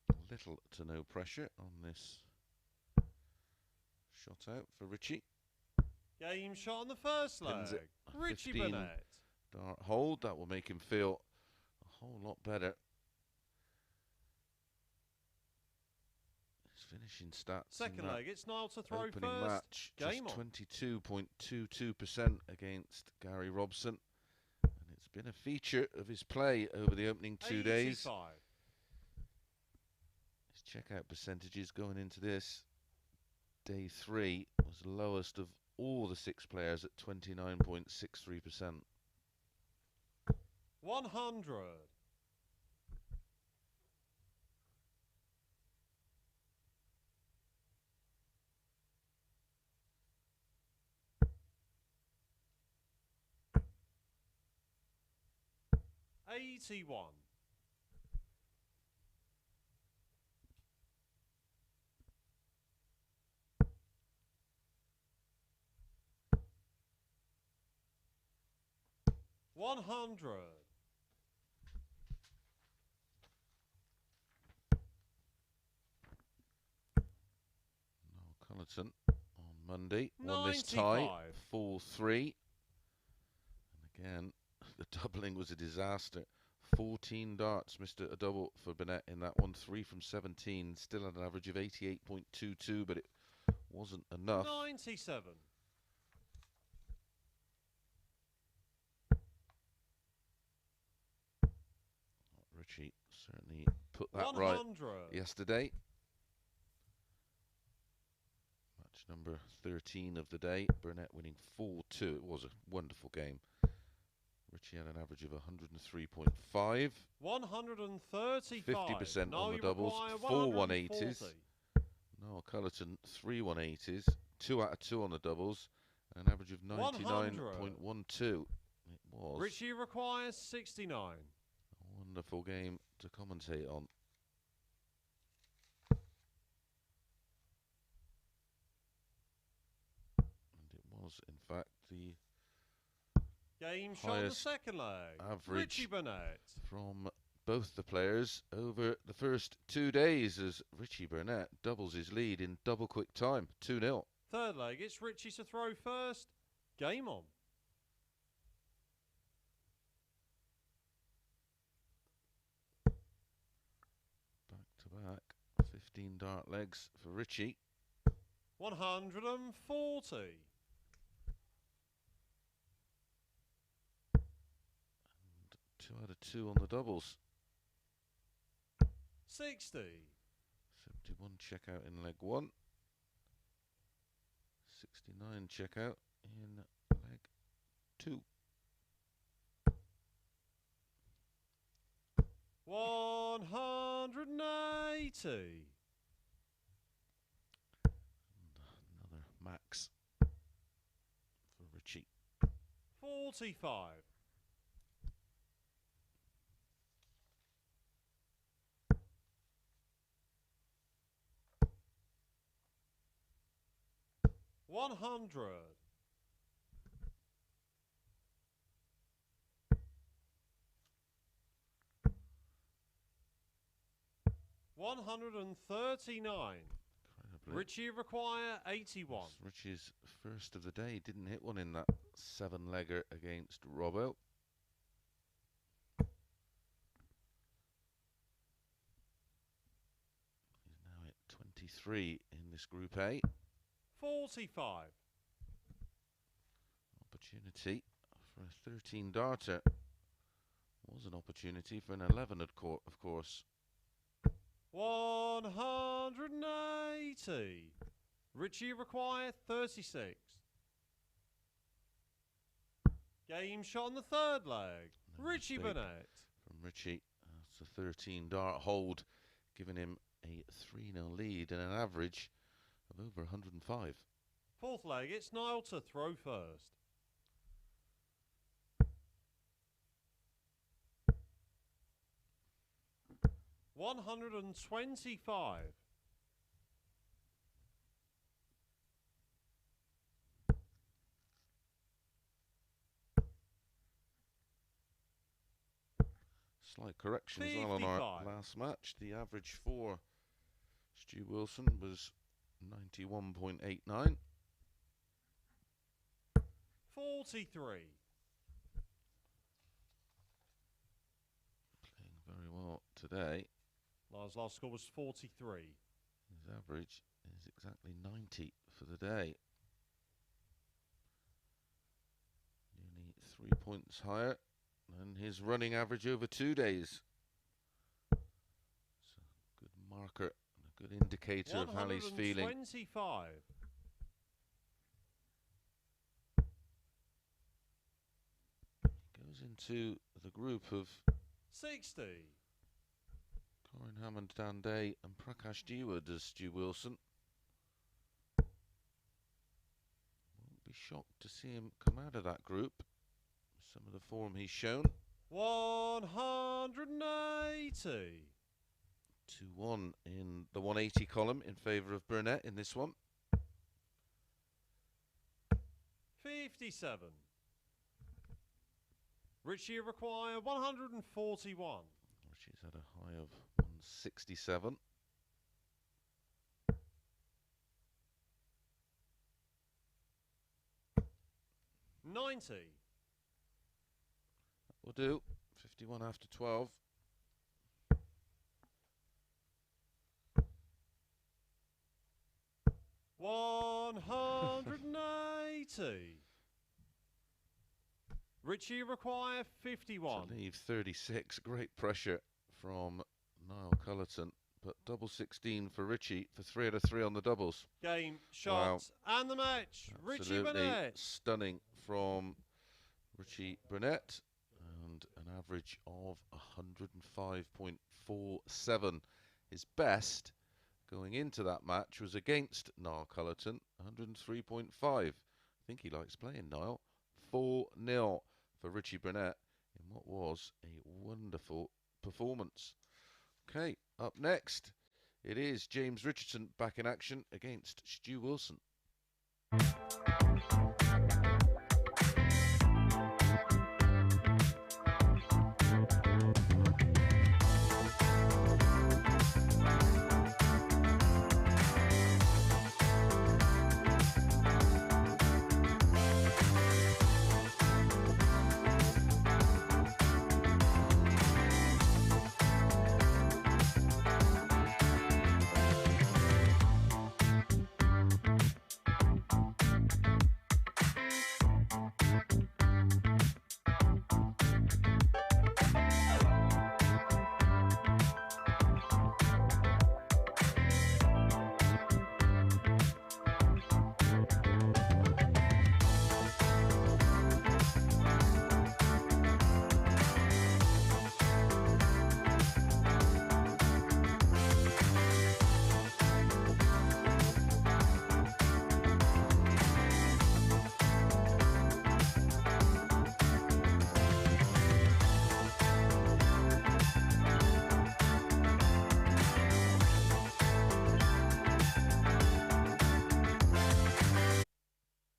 Speaker 1: And little to no pressure on this shot out for Richie.
Speaker 2: Game shot on the first
Speaker 1: Pins
Speaker 2: leg.
Speaker 1: it.
Speaker 2: Richie
Speaker 1: 15
Speaker 2: Burnett.
Speaker 1: Dart hold, that will make him feel a whole lot better. His finishing stats.
Speaker 2: Second leg, it's Niall to throw
Speaker 1: opening
Speaker 2: first.
Speaker 1: match,
Speaker 2: Game
Speaker 1: just
Speaker 2: on.
Speaker 1: 22.22% against Gary Robson. And it's been a feature of his play over the opening 2 days.
Speaker 2: 85.
Speaker 1: His checkout percentages going into this day 3 was the lowest of all the 6 players at 29.63%.
Speaker 2: 100. 81. 100.
Speaker 1: Niall Culleton on Monday won this tie 4-3. And again, the doubling was a disaster. 14 darts, missed a double for Burnett in that one. 3 from 17, still at an average of 88.22, but it wasn't enough.
Speaker 2: 97.
Speaker 1: Richie certainly put that
Speaker 2: 100.
Speaker 1: right yesterday. Match number 13 of the day. Burnett winning 4-2. It was a wonderful game. Richie had an average of 103.5.
Speaker 2: 135.
Speaker 1: 50%
Speaker 2: Now
Speaker 1: on the
Speaker 2: you
Speaker 1: doubles.
Speaker 2: require
Speaker 1: 4
Speaker 2: 140.
Speaker 1: 180s. Niall Culleton 3 180s. 2 out of 2 on the doubles. An average of 99.12. It was
Speaker 2: Richie requires 69.
Speaker 1: a wonderful game to commentate on. And it was, in fact, the
Speaker 2: Game shot on the
Speaker 1: highest
Speaker 2: second leg.
Speaker 1: average
Speaker 2: Richie Burnett.
Speaker 1: from both the players over the first 2 days, as Richie Burnett doubles his lead in double quick time. 2-0.
Speaker 2: Third leg, it's Richie to throw first. Game on.
Speaker 1: Back to back. 15 dart legs for Richie.
Speaker 2: 140.
Speaker 1: And 2 out of 2 on the doubles.
Speaker 2: 60.
Speaker 1: 71 checkout in leg 1. 69 checkout in leg 2.
Speaker 2: 180.
Speaker 1: Another max for Richie.
Speaker 2: 45. 100. 139.
Speaker 1: Incredibly.
Speaker 2: Richie require 81.
Speaker 1: Richie's first of the day. Didn't hit one in that 7-legger against Robbo. He's now at 23 in this Group A.
Speaker 2: 45.
Speaker 1: Opportunity for a 13 darter. Was an opportunity for an 11 of course.
Speaker 2: 180. Richie require 36. Game shot on the third leg.
Speaker 1: No
Speaker 2: Richie
Speaker 1: mistake
Speaker 2: Burnett.
Speaker 1: from Richie. That's a 13 dart hold, giving him a 3-0 lead and an average of over 105.
Speaker 2: Fourth leg, it's Niall to throw first. $125.
Speaker 1: Slight correction as well on our
Speaker 2: 55.
Speaker 1: last match. The average for Stu Wilson was 91.89.
Speaker 2: 43.
Speaker 1: Playing very well today.
Speaker 2: Niall's last score was 43.
Speaker 1: His average is exactly 90 for the day. Nearly 3 points higher than his running average over 2 days. It's a good marker and a good indicator of how he's feeling.
Speaker 2: 125.
Speaker 1: Goes into the group of
Speaker 2: 60.
Speaker 1: Corin Hammond, Dan Day and Prakash Jiwa does Stu Wilson. Won't be shocked to see him come out of that group. Some of the form he's shown.
Speaker 2: 180.
Speaker 1: 2-1 in the 180 column in favour of Burnett in this one.
Speaker 2: 57. Richie require 141.
Speaker 1: Richie's had a high of 167.
Speaker 2: $90.
Speaker 1: Will do. 51 after 12.
Speaker 2: $180. Richie require 51.
Speaker 1: To leave 36. Great pressure from Niall Culleton. But double 16 for Richie for 3 out of 3 on the doubles.
Speaker 2: Game, shot, and the match. Richie
Speaker 1: Absolutely
Speaker 2: Burnett.
Speaker 1: stunning from Richie Burnett. And an average of 105.47. His best going into that match was against Niall Culleton, 103.5. I think he likes playing Niall. 4-0 for Richie Burnett in what was a wonderful performance. Okay, up next, it is James Richardson back in action against Stu Wilson.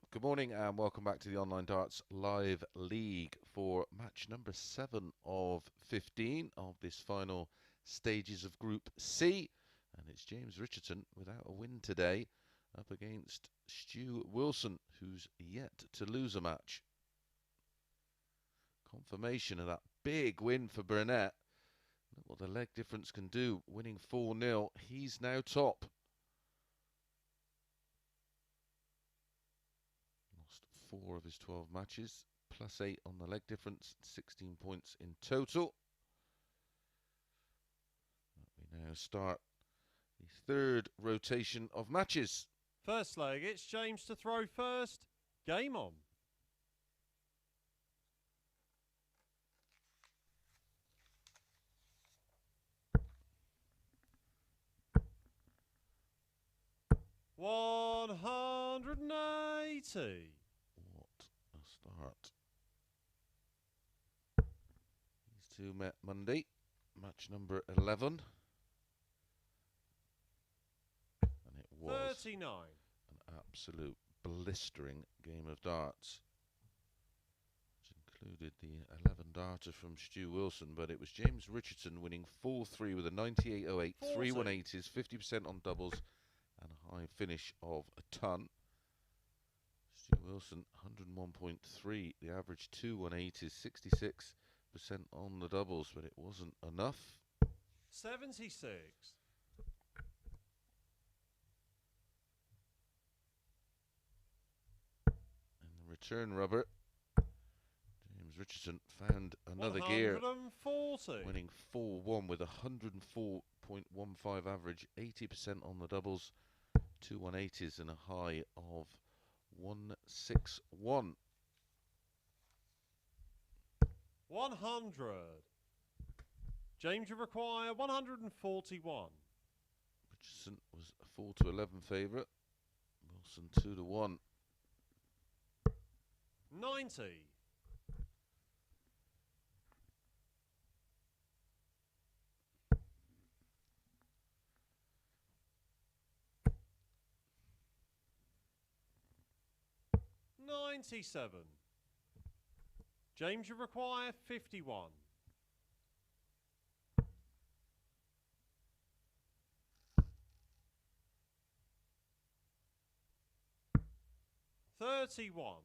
Speaker 1: Good morning and welcome back to the Online Darts Live League for match number 7 of 15 of this final stages of Group C. And it's James Richardson without a win today up against Stu Wilson, who's yet to lose a match. Confirmation of that big win for Burnett. Look what the leg difference can do, winning 4-0. He's now top. Lost 4 of his 12 matches, plus 8 on the leg difference, 16 points in total. We now start the third rotation of matches.
Speaker 2: First leg, it's James to throw first. Game on. $180.
Speaker 1: What a start. These two met Monday. Match number 11. And it was
Speaker 2: 39.
Speaker 1: an absolute blistering game of darts, which included the 11 darter from Stu Wilson, but it was James Richardson winning 4-3 with a 98.08, 3 180s, 50% on doubles, and a high finish of a ton. Stu Wilson 101.3, the average 2 180s, 66% on the doubles, but it wasn't enough.
Speaker 2: 76.
Speaker 1: Return rubber. James Richardson found another gear,
Speaker 2: 140.
Speaker 1: winning 4-1 with a 104.15 average, 80% on the doubles, 2 180s and a high of 161.
Speaker 2: 100. James, you require 141.
Speaker 1: Richardson was a 4-11 favourite. Wilson 2-1.
Speaker 2: 90. $97. James, you require 51. 31.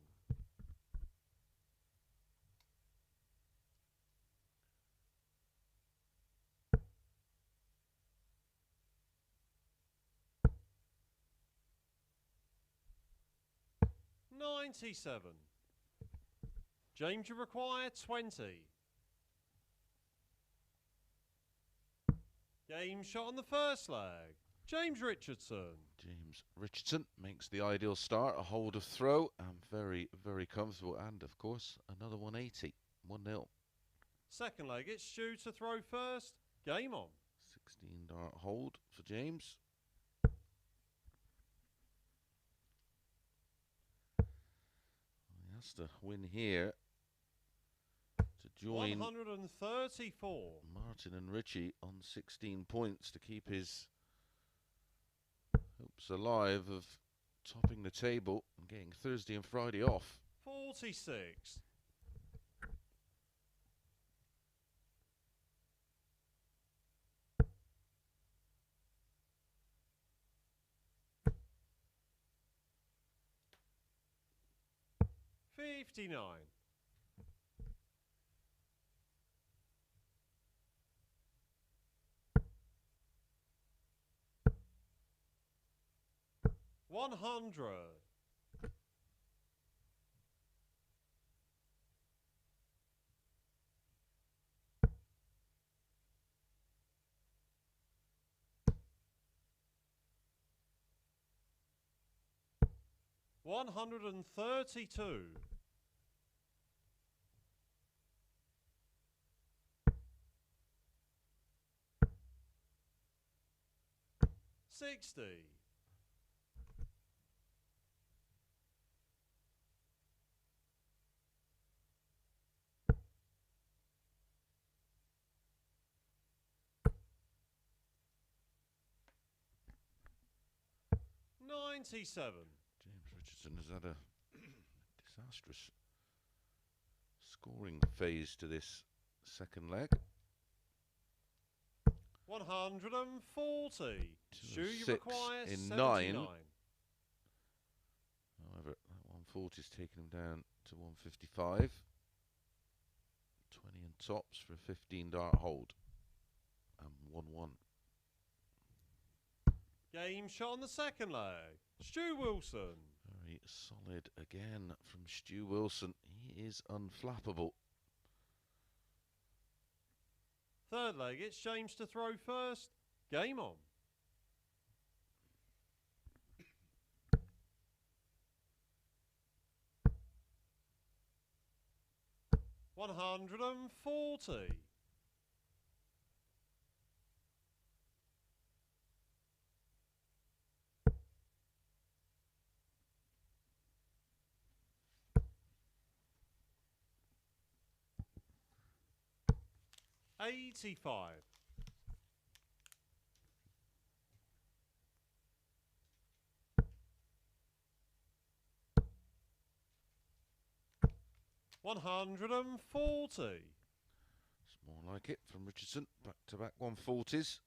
Speaker 2: 97. James, you require 20. Game shot on the first leg. James Richardson.
Speaker 1: James Richardson makes the ideal start, a hold of throw, and very, very comfortable. And, of course, another 180, 1-0.
Speaker 2: Second leg, it's Stu to throw first. Game on.
Speaker 1: 16 dart hold for James. He has to win here to join
Speaker 2: 134.
Speaker 1: Martin and Richie on 16 points to keep his hopes alive of topping the table and getting Thursday and Friday off.
Speaker 2: 46. 59. 100. 132. 60. 97.
Speaker 1: James Richardson has had a disastrous scoring phase to this second leg.
Speaker 2: 140. Stu, you
Speaker 1: 6
Speaker 2: require
Speaker 1: in
Speaker 2: 79.
Speaker 1: 9. However, that 140 has taken him down to 155. 20 and tops for a 15 dart hold. And 1-1.
Speaker 2: Game shot on the second leg. Stu Wilson.
Speaker 1: Very solid again from Stu Wilson. He is unflappable.
Speaker 2: Third leg, it's James to throw first. Game on. 140. 85. 140.
Speaker 1: It's more like it from Richardson. Back-to-back 140s.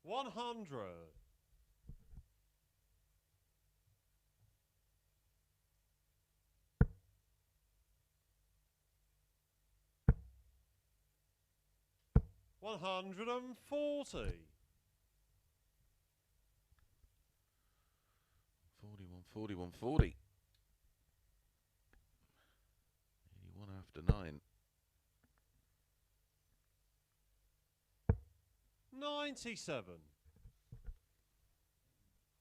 Speaker 2: 100. 140.
Speaker 1: 40, 140. 81 after 9.
Speaker 2: 97.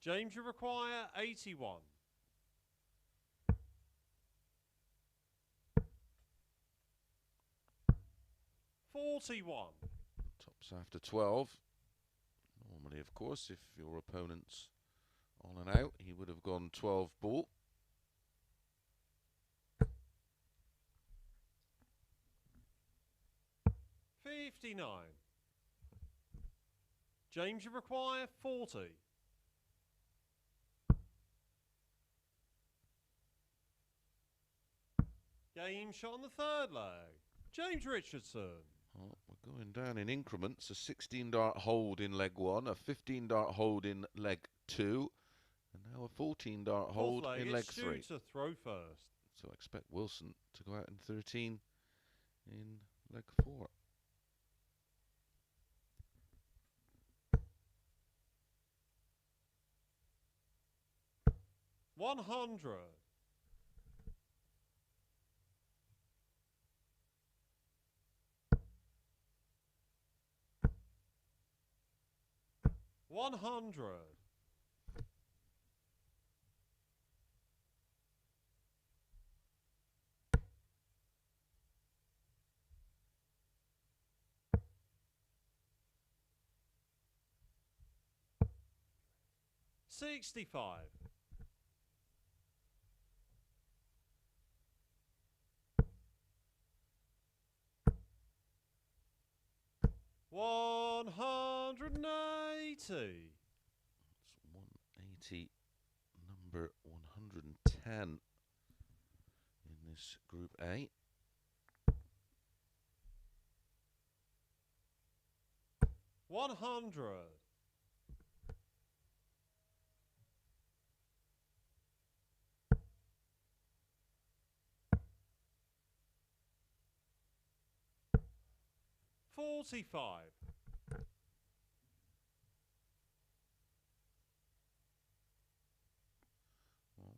Speaker 2: James, you require 81. 41.
Speaker 1: Tops after 12. Normally, of course, if your opponent's on and out, he would have gone 12 ball.
Speaker 2: 59. James, you require 40. Game shot on the third leg. James Richardson.
Speaker 1: Oh, we're going down in increments. A 16-dart hold in leg 1, a 15-dart hold in leg 2, and now a 14-dart hold in leg 3.
Speaker 2: To throw first.
Speaker 1: So I expect Wilson to go out in 13 in leg 4.
Speaker 2: 100. 100. 65. 180.
Speaker 1: It's 180, number 110 in this Group A.
Speaker 2: 100. 45.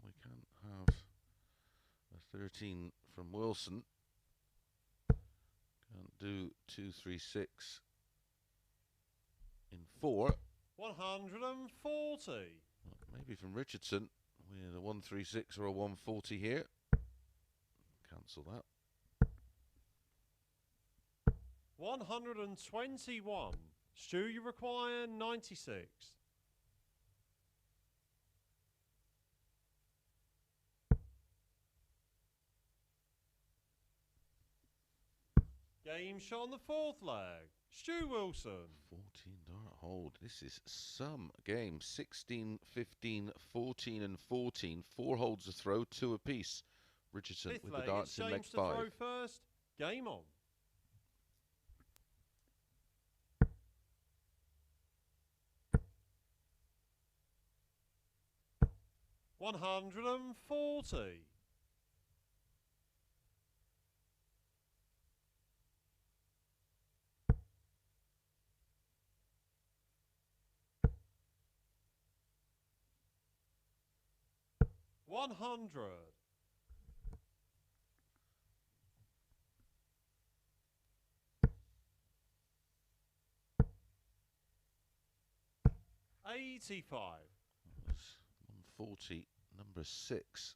Speaker 1: 'We can't have a 13 from Wilson. Can't do 2, 3, 6 in 4.
Speaker 2: 140.
Speaker 1: Well, maybe from Richardson with a 1, 3, 6 or a 140 here. Cancel that.
Speaker 2: 121. Stu, you require 96. Game shot on the fourth leg. Stu Wilson.
Speaker 1: 14-dart hold. This is some game. 16, 15, 14 and 14. 4 holds to throw, 2 apiece. Richardson
Speaker 2: Fifth
Speaker 1: with
Speaker 2: leg,
Speaker 1: the darts in leg
Speaker 2: James to
Speaker 1: 5.
Speaker 2: throw first. Game on. 140. 100. 180. 85.
Speaker 1: That was 140, number 6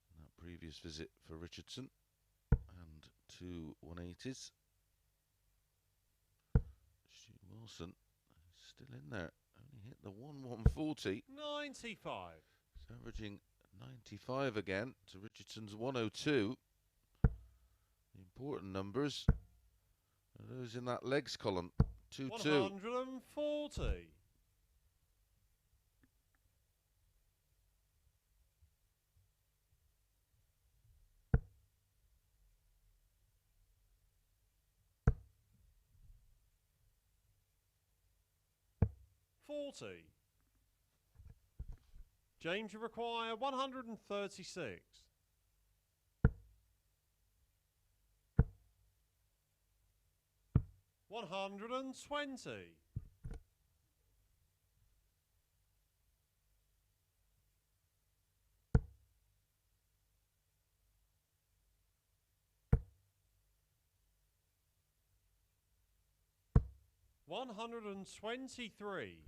Speaker 1: in that previous visit for Richardson. And 2 180s. Stu Wilson is still in there. Only hit the 140.
Speaker 2: 95.
Speaker 1: He's averaging 95 again to Richardson's 102. The important numbers are those in that legs column. 2-2.
Speaker 2: 140. 40. James, you require 136. 120. 123.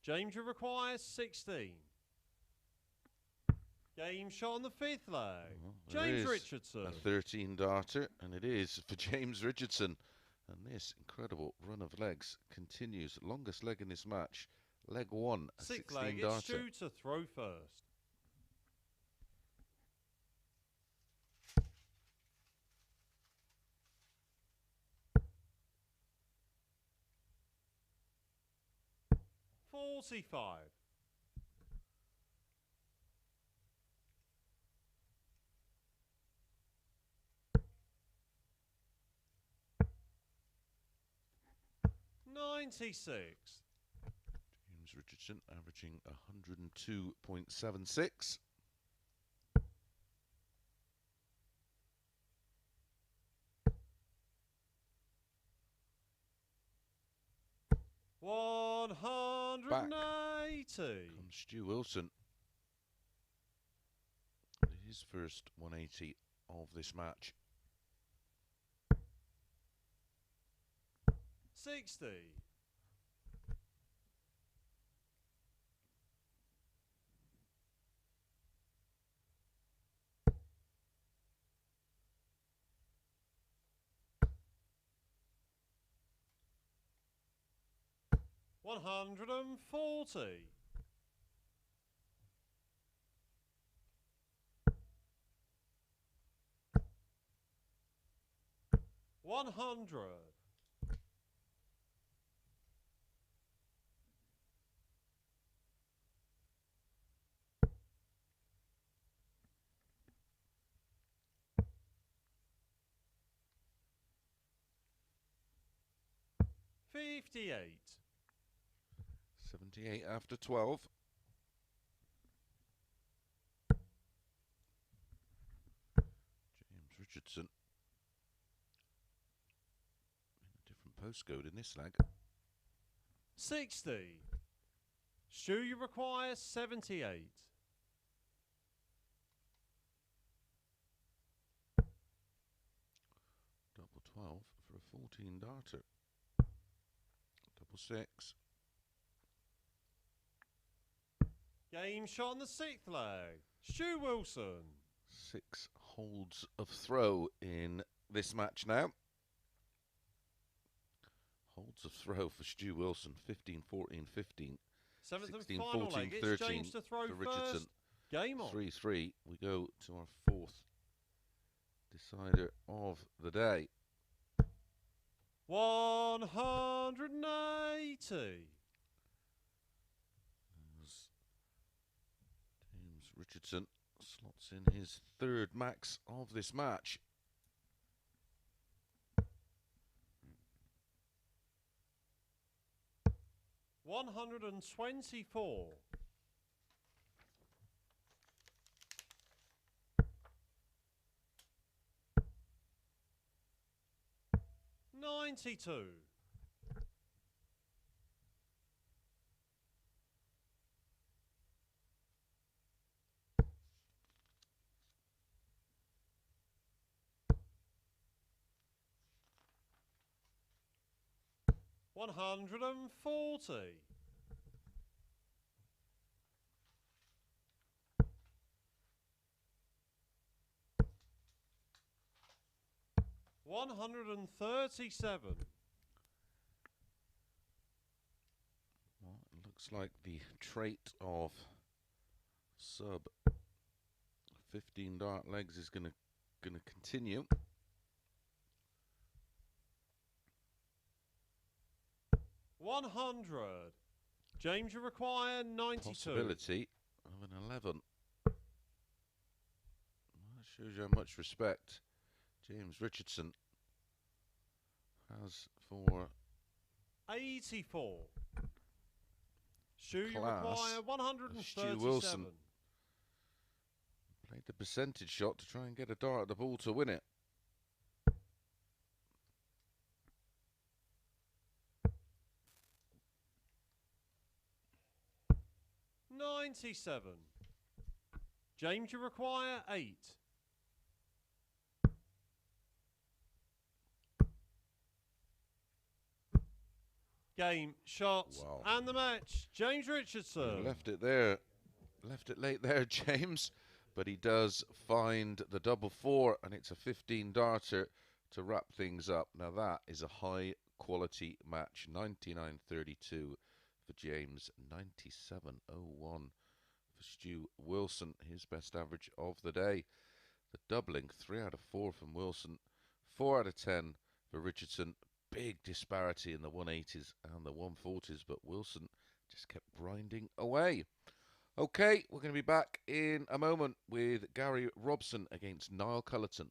Speaker 2: James, you require 16. Game shot on the 5th leg.
Speaker 1: Well,
Speaker 2: James Richardson.
Speaker 1: A 13 darter, and it is for James Richardson. And this incredible run of legs continues. Longest leg in this match. Leg 1, a
Speaker 2: 6th
Speaker 1: 16
Speaker 2: leg,
Speaker 1: darter.
Speaker 2: it's Stu to throw first. $45. 96.
Speaker 1: James Richardson averaging 102.76.
Speaker 2: 180.
Speaker 1: Comes Stu Wilson. His first 180 of this match.
Speaker 2: 60. 140. 100. 58.
Speaker 1: 78 after 12. James Richardson in a different postcode in this leg.
Speaker 2: 60. Stu, you require 78.
Speaker 1: Double 12 for a 14 darter. Double 6.
Speaker 2: Game shot on the 6th leg. Stu Wilson.
Speaker 1: 6 holds of throw in this match now. Holds of throw for Stu Wilson. 15, 14, 15.
Speaker 2: 7th
Speaker 1: 16,
Speaker 2: and final
Speaker 1: 14,
Speaker 2: leg. It's
Speaker 1: 13
Speaker 2: James to throw
Speaker 1: for
Speaker 2: first.
Speaker 1: Richardson.
Speaker 2: Game on.
Speaker 1: 3-3. We go to our 4th decider of the day.
Speaker 2: 180.
Speaker 1: James Richardson slots in his 3rd max of this match.
Speaker 2: $124. 92. 140. 137.
Speaker 1: Well, it looks like the trait of sub 15 dart legs is going to continue.
Speaker 2: $100. James, you require 92.
Speaker 1: Possibility of an 11. Well, that shows you how much respect James Richardson has for
Speaker 2: 84. Stu, you
Speaker 1: class.
Speaker 2: require 137.
Speaker 1: Stu Wilson played the percentage shot to try and get a dart at the ball to win it.
Speaker 2: $97. James, you require 8. Game, shots,
Speaker 1: Wow.
Speaker 2: and the match. James Richardson.
Speaker 1: He left it there. Left it late there, James. But he does find the double 4, and it's a 15 darter to wrap things up. Now that is a high quality match. 99.32 for James, 97.01 for Stu Wilson, his best average of the day. The doubling, 3 out of 4 from Wilson, 4 out of 10 for Richardson. Big disparity in the 180s and the 140s, but Wilson just kept grinding away. Okay, we're going to be back in a moment with Gary Robson against Niall Culleton.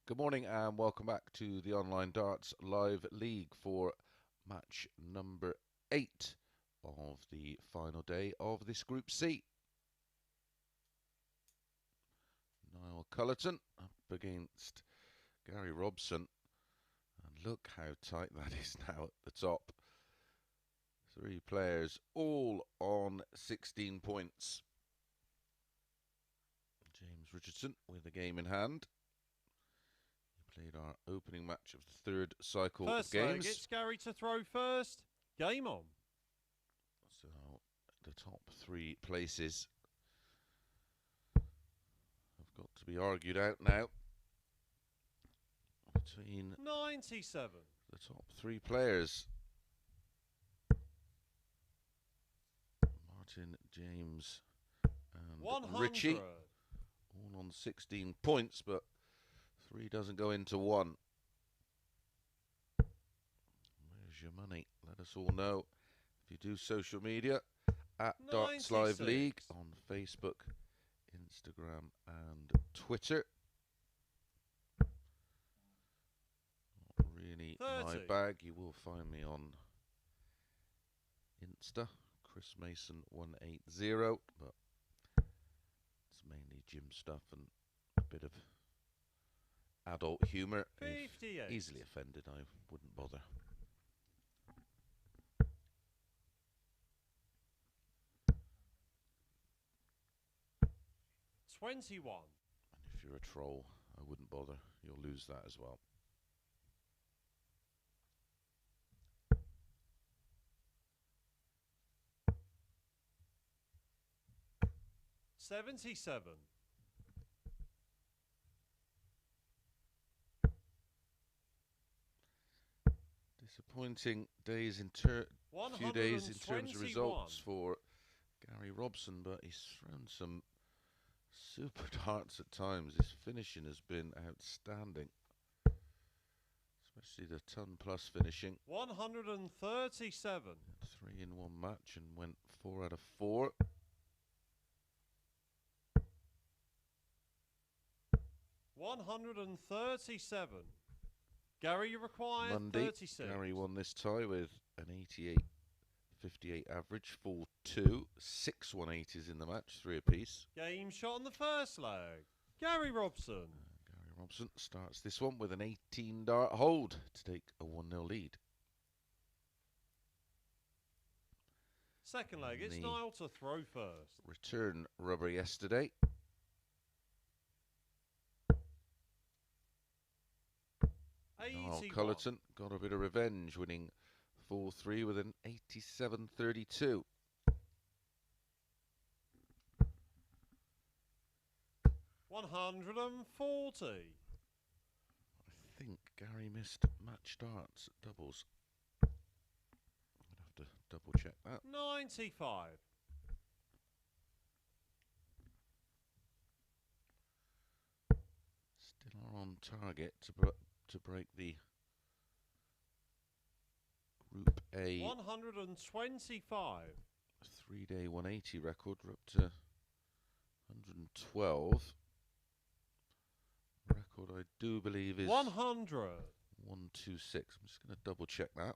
Speaker 1: Good morning and welcome back to the Online Darts Live League for match number 8 of the final day of this Group C. Niall Culleton up against Gary Robson, and look how tight that is now at the top. 3 players all on 16 points. James Richardson with a game in hand. Played our opening match of the 3rd cycle
Speaker 2: First
Speaker 1: of games.
Speaker 2: Leg, it's Gary to throw first. Game on.
Speaker 1: So the top 3 places have got to be argued out now between
Speaker 2: 97.
Speaker 1: the top 3 players. Martin, James and
Speaker 2: 100.
Speaker 1: Richie, all on 16 points, but 3 doesn't go into 1. Where's your money? Let us all know. If you do social media, at Darts Live League on Facebook, Instagram and Twitter. Not really
Speaker 2: 30.
Speaker 1: my bag. You will find me on Insta, Chris Mason 180, but gym stuff and a bit of adult humour.
Speaker 2: 58.
Speaker 1: Easily offended, I wouldn't bother.
Speaker 2: $21.
Speaker 1: And if you're a troll, I wouldn't bother. You'll lose that as well.
Speaker 2: $77.
Speaker 1: Disappointing days in few days in terms of results for Gary Robson, but he's thrown some super darts at times. His finishing has been outstanding, especially the ton plus finishing.
Speaker 2: 137.
Speaker 1: 3 in 1 match and went 4 out of 4.
Speaker 2: $137. Gary, you require
Speaker 1: Monday,
Speaker 2: 36.
Speaker 1: Gary won this tie with an 88.58 average, full 2, 6 180s in the match, 3 apiece.
Speaker 2: Game shot on the first leg. Gary Robson.
Speaker 1: Gary Robson starts this one with an 18 dart hold to take a 1-0 lead.
Speaker 2: Second leg, it's Niall to throw first.
Speaker 1: Return rubber yesterday. Niall Culleton got a bit of revenge, winning 4-3 with an 87.32.
Speaker 2: $140.
Speaker 1: I think Gary missed match darts at doubles. I'd have to double check that.
Speaker 2: 95.
Speaker 1: Still are on target to break the Group A
Speaker 2: 125.
Speaker 1: 3-day 180 record. We're up to 112. Record I do believe is
Speaker 2: 100.
Speaker 1: 126. I'm just going to double check that.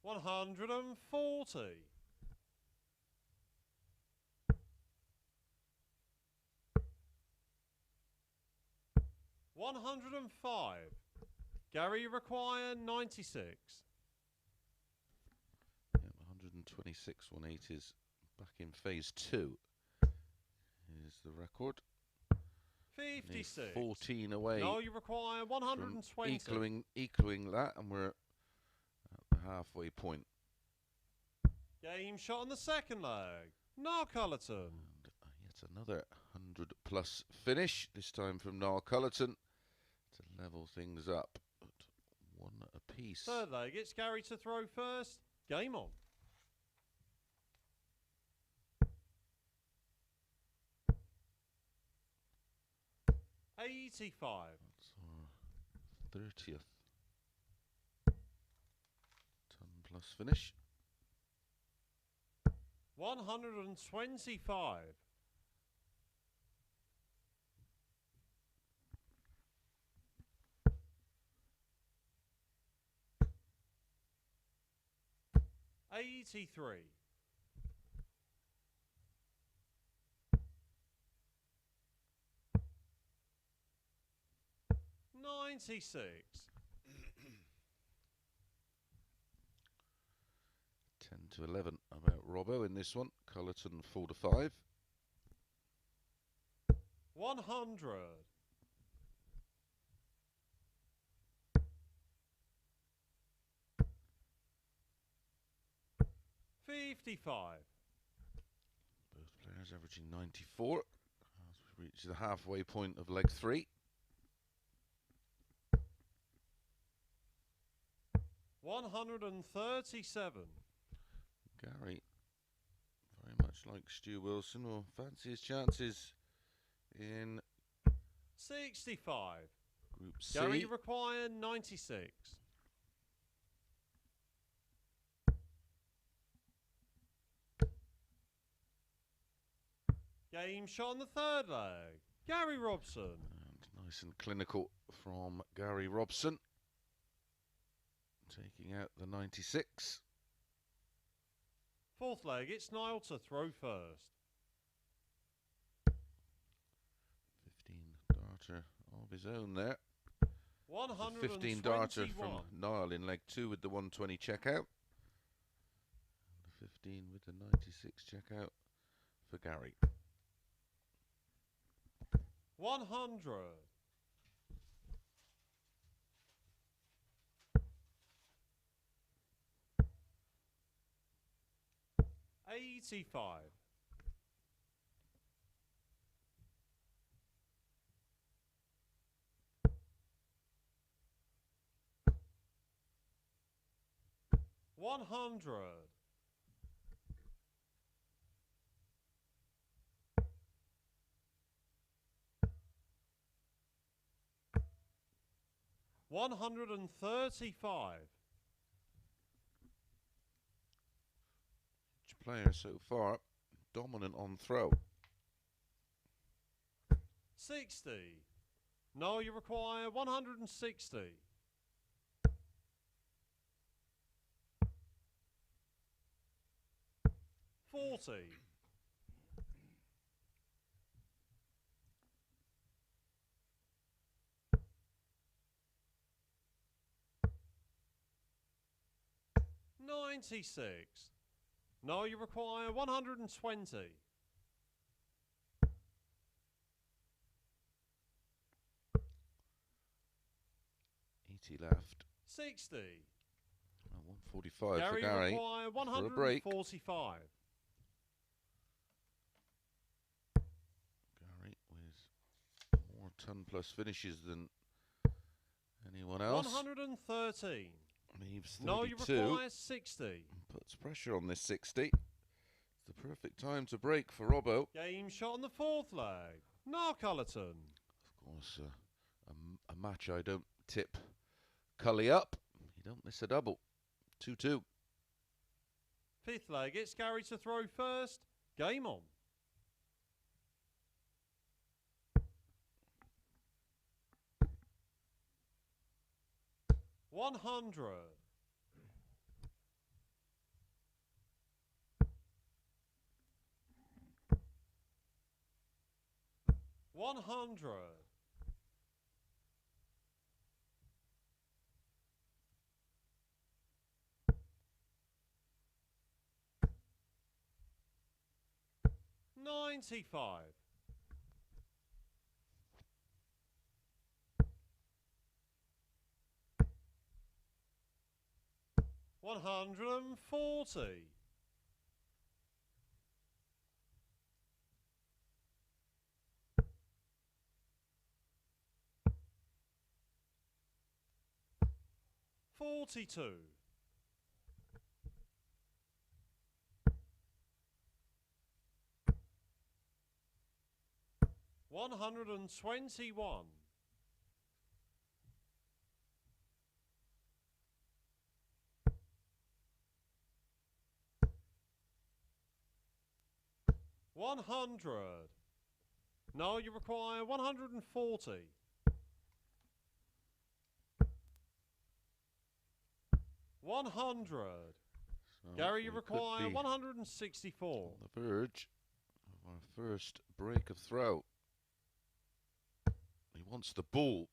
Speaker 2: $140. $105. Gary, you require 96.
Speaker 1: Yeah, 126 180s back in phase 2 is the record.
Speaker 2: 56.
Speaker 1: 14 away.
Speaker 2: No, you require 120.
Speaker 1: Equaling that, and we're at the halfway point.
Speaker 2: Game shot on the second leg. Niall Culleton.
Speaker 1: And yet another 100 plus finish, this time from Niall Culleton to level things up at 1 apiece.
Speaker 2: Third leg, it's Gary to throw first. Game on. $85.
Speaker 1: That's our 30th ton plus finish.
Speaker 2: 125. $83. $96.
Speaker 1: 10 to 11 about Robbo in this one. Culleton 4 to 5.
Speaker 2: 100. $55.
Speaker 1: Both players averaging 94 as we reach the halfway point of leg 3.
Speaker 2: 137.
Speaker 1: Gary, very much like Stu Wilson, will fancy his chances in
Speaker 2: 65.
Speaker 1: Group C.
Speaker 2: Gary required 96. Game shot on the third leg. Gary Robson.
Speaker 1: And nice and clinical from Gary Robson taking out the 96.
Speaker 2: Fourth leg, it's Niall to throw first.
Speaker 1: 15 darter of his own there. 15 darter from
Speaker 2: 121.
Speaker 1: Niall in leg 2 with the 120 checkout. The 15 with the 96 checkout for Gary.
Speaker 2: 100. 85. 100. 135.
Speaker 1: Each player so far dominant on throw.
Speaker 2: 60. No, you require 160. 40. 96. No, you require 120.
Speaker 1: 80 left.
Speaker 2: 60.
Speaker 1: Well, 145
Speaker 2: Gary,
Speaker 1: for Gary.
Speaker 2: require
Speaker 1: For a break.
Speaker 2: 145.
Speaker 1: Gary with more ton plus finishes than anyone else.
Speaker 2: 113.
Speaker 1: Leaves 32.
Speaker 2: No, you require 60.
Speaker 1: Puts pressure on this 60. It's the perfect time to break for Robbo.
Speaker 2: Game shot on the fourth leg. Niall Culleton.
Speaker 1: Of course, a match I don't tip Cully up. You don't miss a double. 2-2.
Speaker 2: Fifth leg, it's Gary to throw first. Game on. 100. 100. 95. 140. 42. 121. 100. No, you require 140. 100.
Speaker 1: So
Speaker 2: Gary, you
Speaker 1: we could
Speaker 2: require
Speaker 1: be
Speaker 2: 164.
Speaker 1: on the verge of our first break of throw. He wants the ball.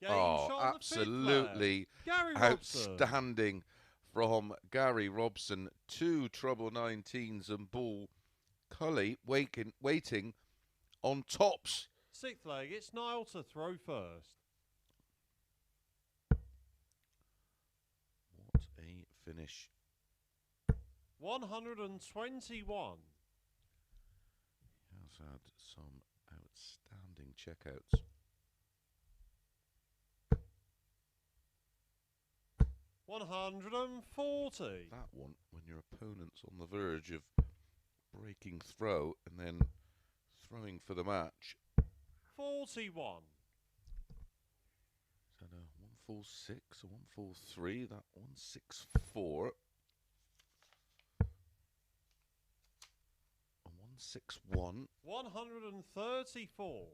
Speaker 2: Game
Speaker 1: Oh,
Speaker 2: shot on the fifth leg.
Speaker 1: absolutely
Speaker 2: Gary Robson.
Speaker 1: outstanding from Gary Robson. 2 treble 19s and ball. Cully waiting on tops.
Speaker 2: Sixth leg, it's Niall to throw first.
Speaker 1: What a finish.
Speaker 2: 121.
Speaker 1: He has had some outstanding checkouts.
Speaker 2: 140.
Speaker 1: That one, when your opponent's on the verge of breaking throw and then throwing for the match.
Speaker 2: 41.
Speaker 1: Is that a 146 or 143? That 164. A 161.
Speaker 2: 134.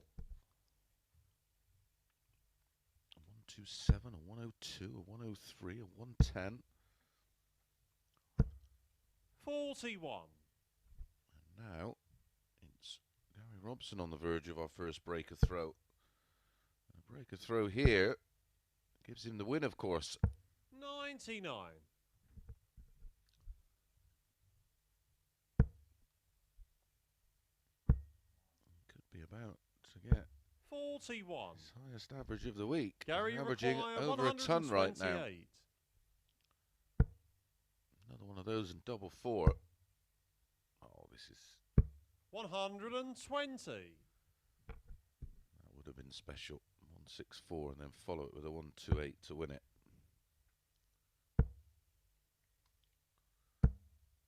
Speaker 1: 127, a 102, a 103, a 110.
Speaker 2: 41.
Speaker 1: And now it's Gary Robson on the verge of our first breaker throw. A breaker throw here gives him the win, of course.
Speaker 2: 99.
Speaker 1: Could be about to get
Speaker 2: 41.
Speaker 1: his highest average of the week.
Speaker 2: Gary,
Speaker 1: He's
Speaker 2: you
Speaker 1: averaging
Speaker 2: require
Speaker 1: over a ton right now.
Speaker 2: 128.
Speaker 1: Another one of those in double four. Oh, this is
Speaker 2: 120.
Speaker 1: that would have been special. 164 and then follow it with a 128 to win it.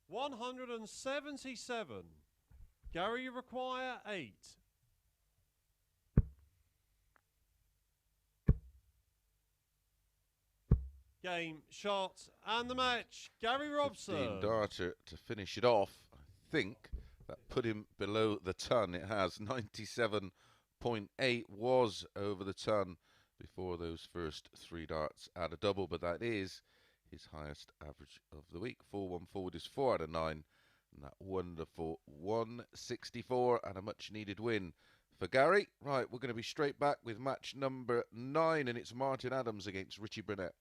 Speaker 2: 177. Gary, you require 8. Game, shot, and the match. Gary Robson.
Speaker 1: 15 darter to finish it off. I think that put him below the ton. It has 97.8 was over the ton before those first 3 darts at a double, but that is his highest average of the week. 4-1 forward is 4 out of 9, and that wonderful 164 and a much needed win for Gary. Right, we're going to be straight back with match number 9, and it's Martin Adams against Richie Burnett.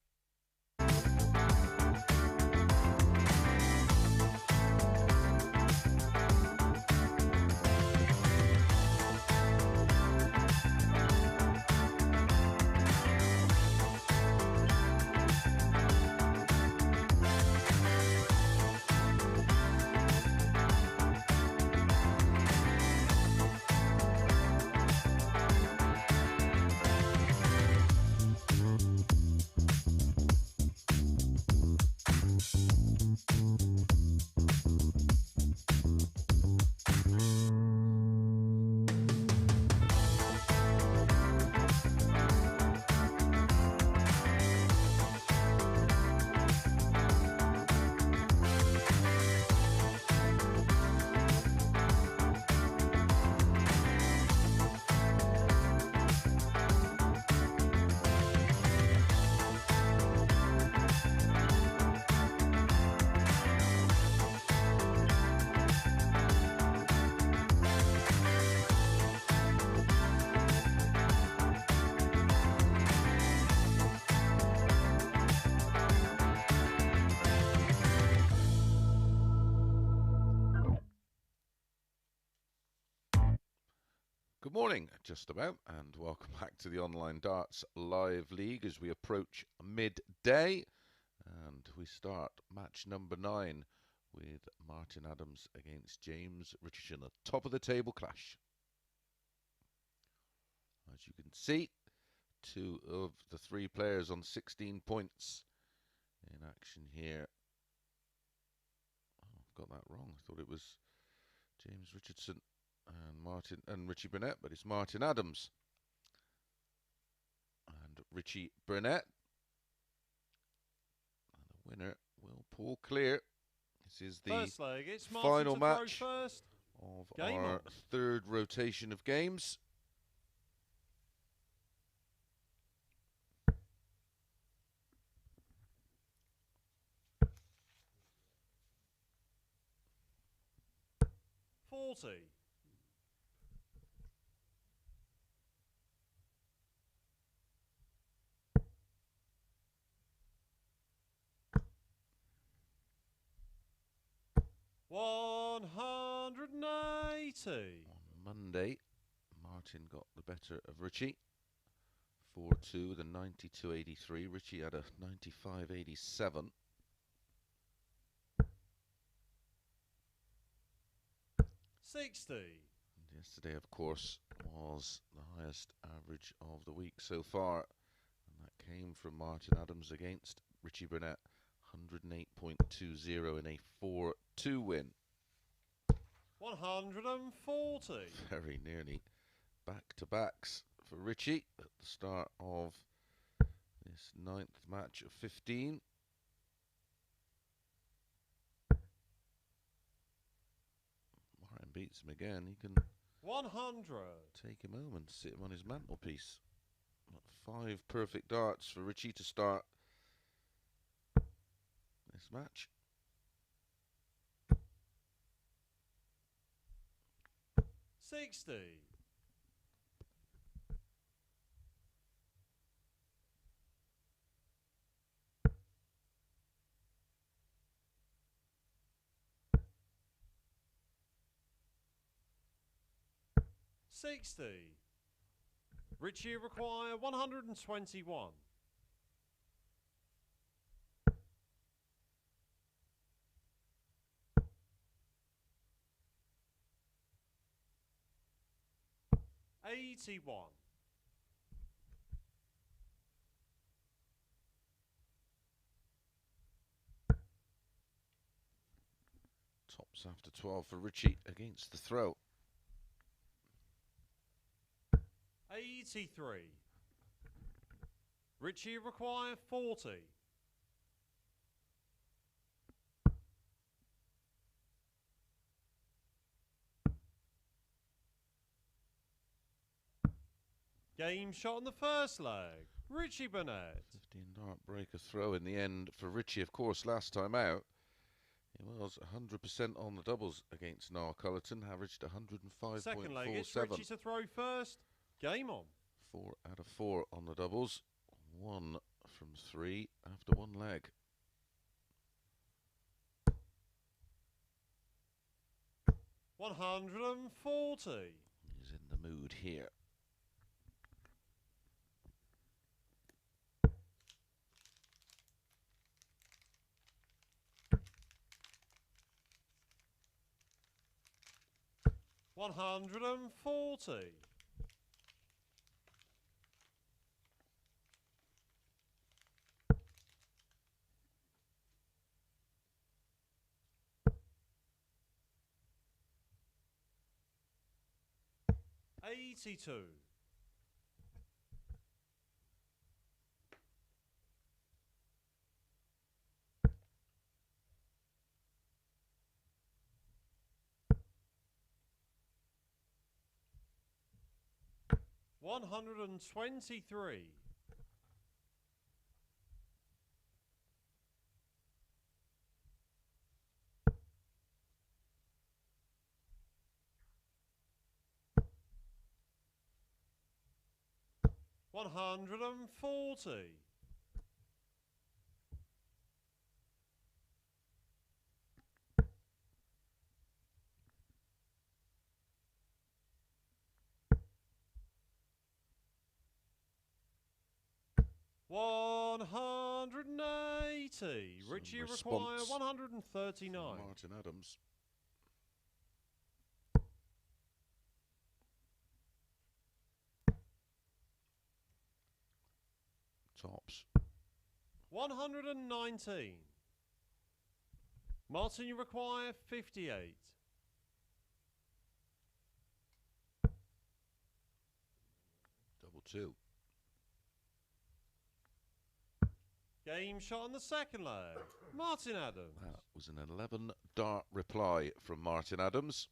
Speaker 1: Good morning, just about, and welcome back to the Online Darts Live League as we approach midday. And we start match number 9 with Martin Adams against James Richardson, a top of the table clash. As you can see, 2 of the 3 players on 16 points in action here. Oh, I've got that wrong. I thought it was James Richardson and Richie Burnett, but it's Martin Adams and Richie Burnett. And the winner will pull clear. This is the
Speaker 2: First leg, it's
Speaker 1: final match
Speaker 2: first.
Speaker 1: of
Speaker 2: Game
Speaker 1: our
Speaker 2: on.
Speaker 1: 3rd rotation of games.
Speaker 2: $40. 180.
Speaker 1: On Monday, Martin got the better of Richie. 4-2 with a 92.83. Richie had a 95.87.
Speaker 2: 60.
Speaker 1: And yesterday, of course, was the highest average of the week so far. And that came from Martin Adams against Richie Burnett. 108.20 in a 4-2 win.
Speaker 2: 140.
Speaker 1: Very nearly back-to-backs for Richie at the start of this 9th match of 15. Martin beats him again. He can
Speaker 2: 100.
Speaker 1: take him home and sit him on his mantelpiece. But 5 perfect darts for Richie to start this match.
Speaker 2: $60. 60. Richie require 121. $81.
Speaker 1: Tops after 12 for Richie against the throw.
Speaker 2: 83. Richie require 40. Game shot on the first leg. Richie Burnett.
Speaker 1: 15 dart breaker throw in the end for Richie. Of course, last time out, he was 100% on the doubles against Niall Culleton, averaged 105.47.
Speaker 2: Second leg, it's Richie to throw first. Game on.
Speaker 1: 4 out of 4 on the doubles. 1 from 3 after one leg.
Speaker 2: $140.
Speaker 1: He's in the mood here.
Speaker 2: $140. $82. $123. $140. $180. Richie require 139.
Speaker 1: Martin Adams. Tops.
Speaker 2: 119. Martin, you require 58.
Speaker 1: Double 2.
Speaker 2: Game shot on the second leg. Martin Adams.
Speaker 1: That was an 11 dart reply from Martin Adams.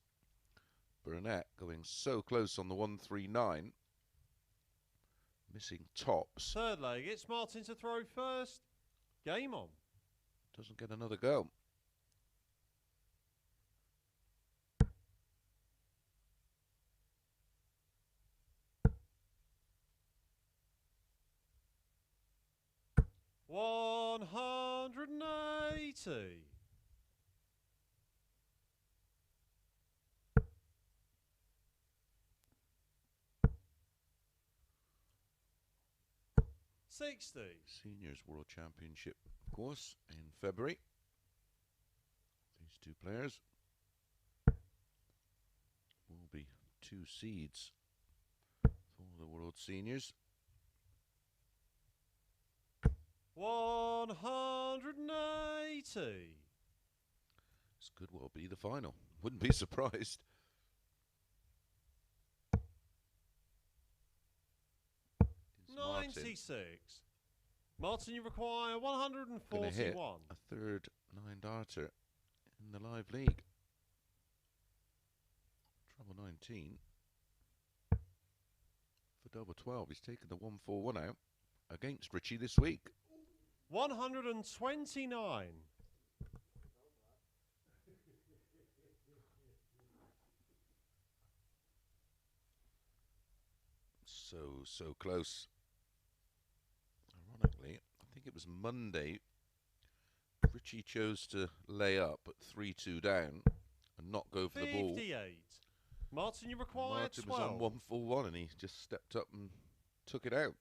Speaker 1: Burnett going so close on the 139. Missing tops.
Speaker 2: Third leg, it's Martin to throw first. Game on.
Speaker 1: Doesn't get another go.
Speaker 2: $180. $60.
Speaker 1: Seniors World Championship, of course, in February. These two players will be 2 seeds for the World Seniors.
Speaker 2: 180.
Speaker 1: This could well be the final. Wouldn't be surprised.
Speaker 2: 96. Martin, you require
Speaker 1: Gonna hit
Speaker 2: 141.
Speaker 1: a third 9-darter in the live league. Treble 19 for double 12. He's taken the 141 out against Richie this week.
Speaker 2: 129.
Speaker 1: So close. Ironically, I think it was Monday. Richie chose to lay up at 3-2 down and not go for
Speaker 2: 58.
Speaker 1: the ball.
Speaker 2: Martin, you required
Speaker 1: Martin
Speaker 2: 12.
Speaker 1: was on 141 and he just stepped up and took it out.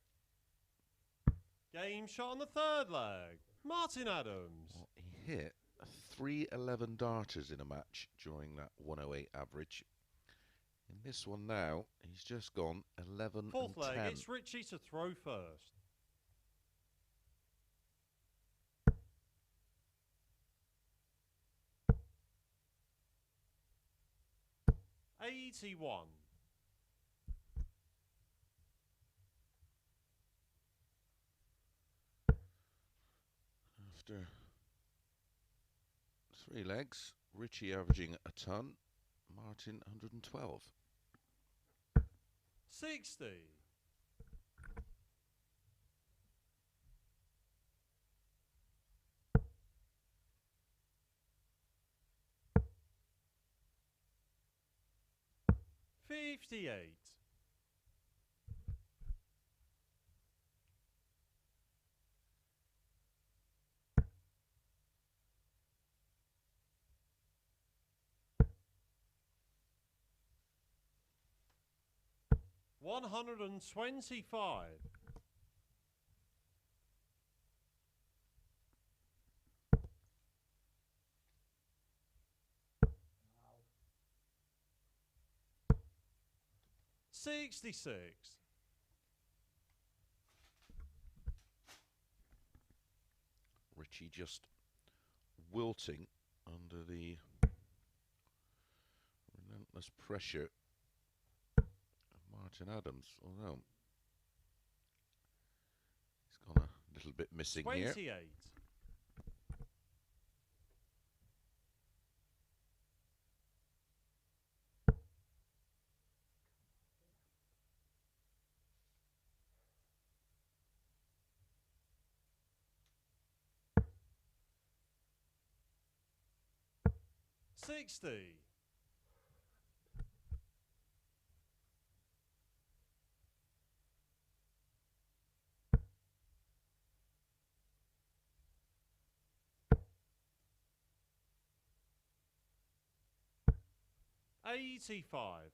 Speaker 2: Game shot on the third leg. Martin Adams.
Speaker 1: Well, he hit 311 darters in a match during that 108 average. In this one now, he's just gone 11
Speaker 2: Fourth
Speaker 1: and 10.
Speaker 2: leg, it's Richie to throw first. $81.
Speaker 1: After 3 legs, Richie averaging a ton, Martin 112.
Speaker 2: 60. $58. $125. $66.
Speaker 1: Richie just wilting under the relentless pressure of Martin Adams, although he's gone a little bit missing
Speaker 2: 28.
Speaker 1: here.
Speaker 2: $60. $85.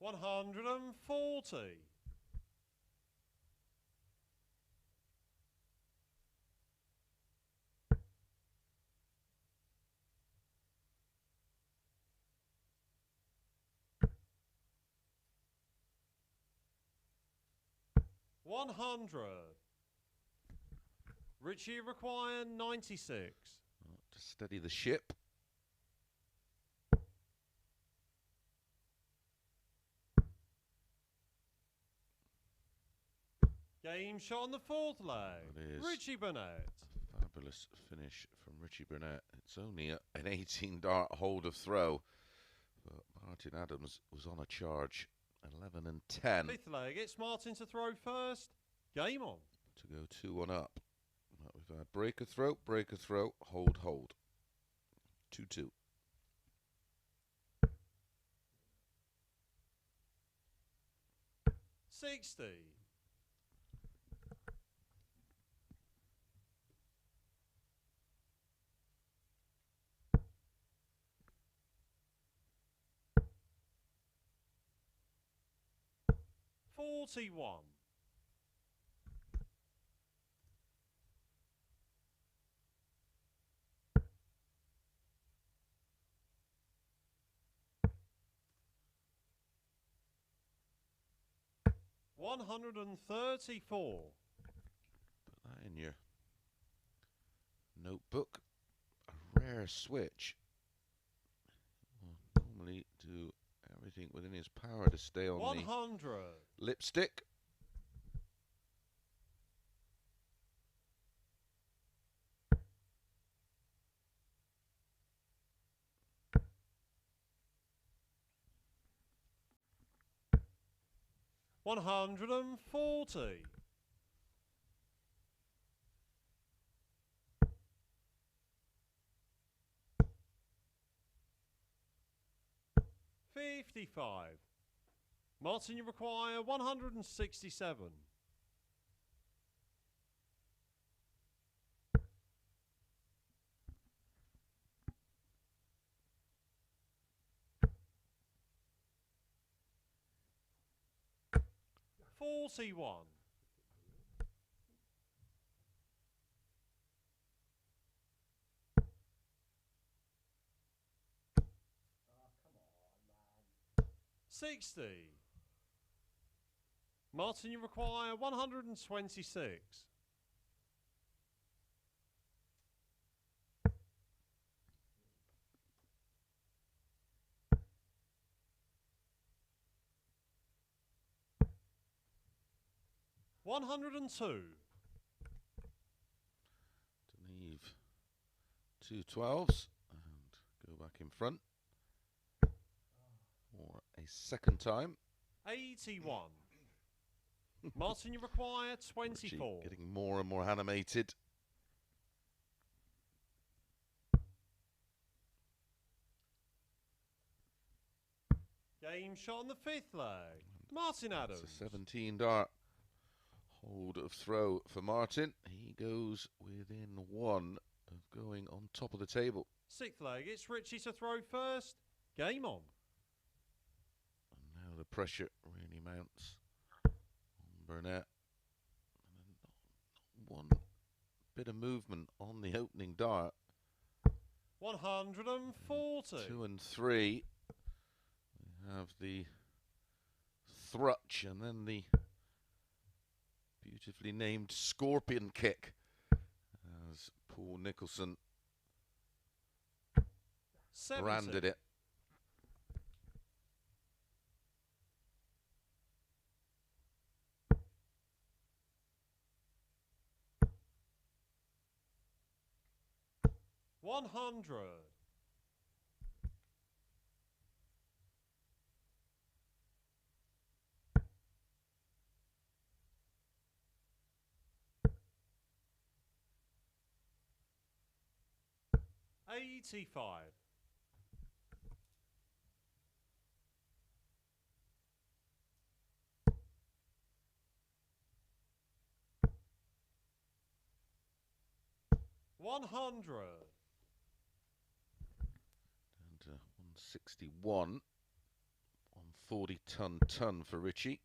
Speaker 2: $140. $100. Richie required 96.
Speaker 1: To steady the ship.
Speaker 2: Game shot on the fourth leg.
Speaker 1: It is.
Speaker 2: Richie Burnett.
Speaker 1: Fabulous finish from Richie Burnett. It's only an 18 dart hold of throw, but Martin Adams was on a charge. 11 and 10
Speaker 2: Fifth leg, it's Martin to throw first. Game on.
Speaker 1: to go 2-1 up. But we've had break a throw, hold, hold. 2-2.
Speaker 2: $60. $41. $134.
Speaker 1: Put that in your notebook. A rare switch. Will normally do everything within his power to stay on
Speaker 2: 100.
Speaker 1: the lipstick.
Speaker 2: 140. 55. Martin, you require 167. 41. 60. Martin, you require 126. 102.
Speaker 1: To leave 2 12s and go back in front for a second time.
Speaker 2: 81. Martin, you require 24.
Speaker 1: Richie getting more and more animated.
Speaker 2: Game shot on the 5th leg. Martin Adams.
Speaker 1: It's a 17 dart hold of throw for Martin. He goes within 1 of going on top of the table.
Speaker 2: 6th leg, it's Richie to throw first. Game on.
Speaker 1: And now the pressure really mounts on Burnett. And not one bit of movement on the opening dart.
Speaker 2: 140.
Speaker 1: 2 and 3. We have the thrutch and then the beautifully named scorpion kick as Paul Nicholson
Speaker 2: 70.
Speaker 1: branded it.
Speaker 2: $100. 85. 100.
Speaker 1: Down to 161 on 40-ton for Richie.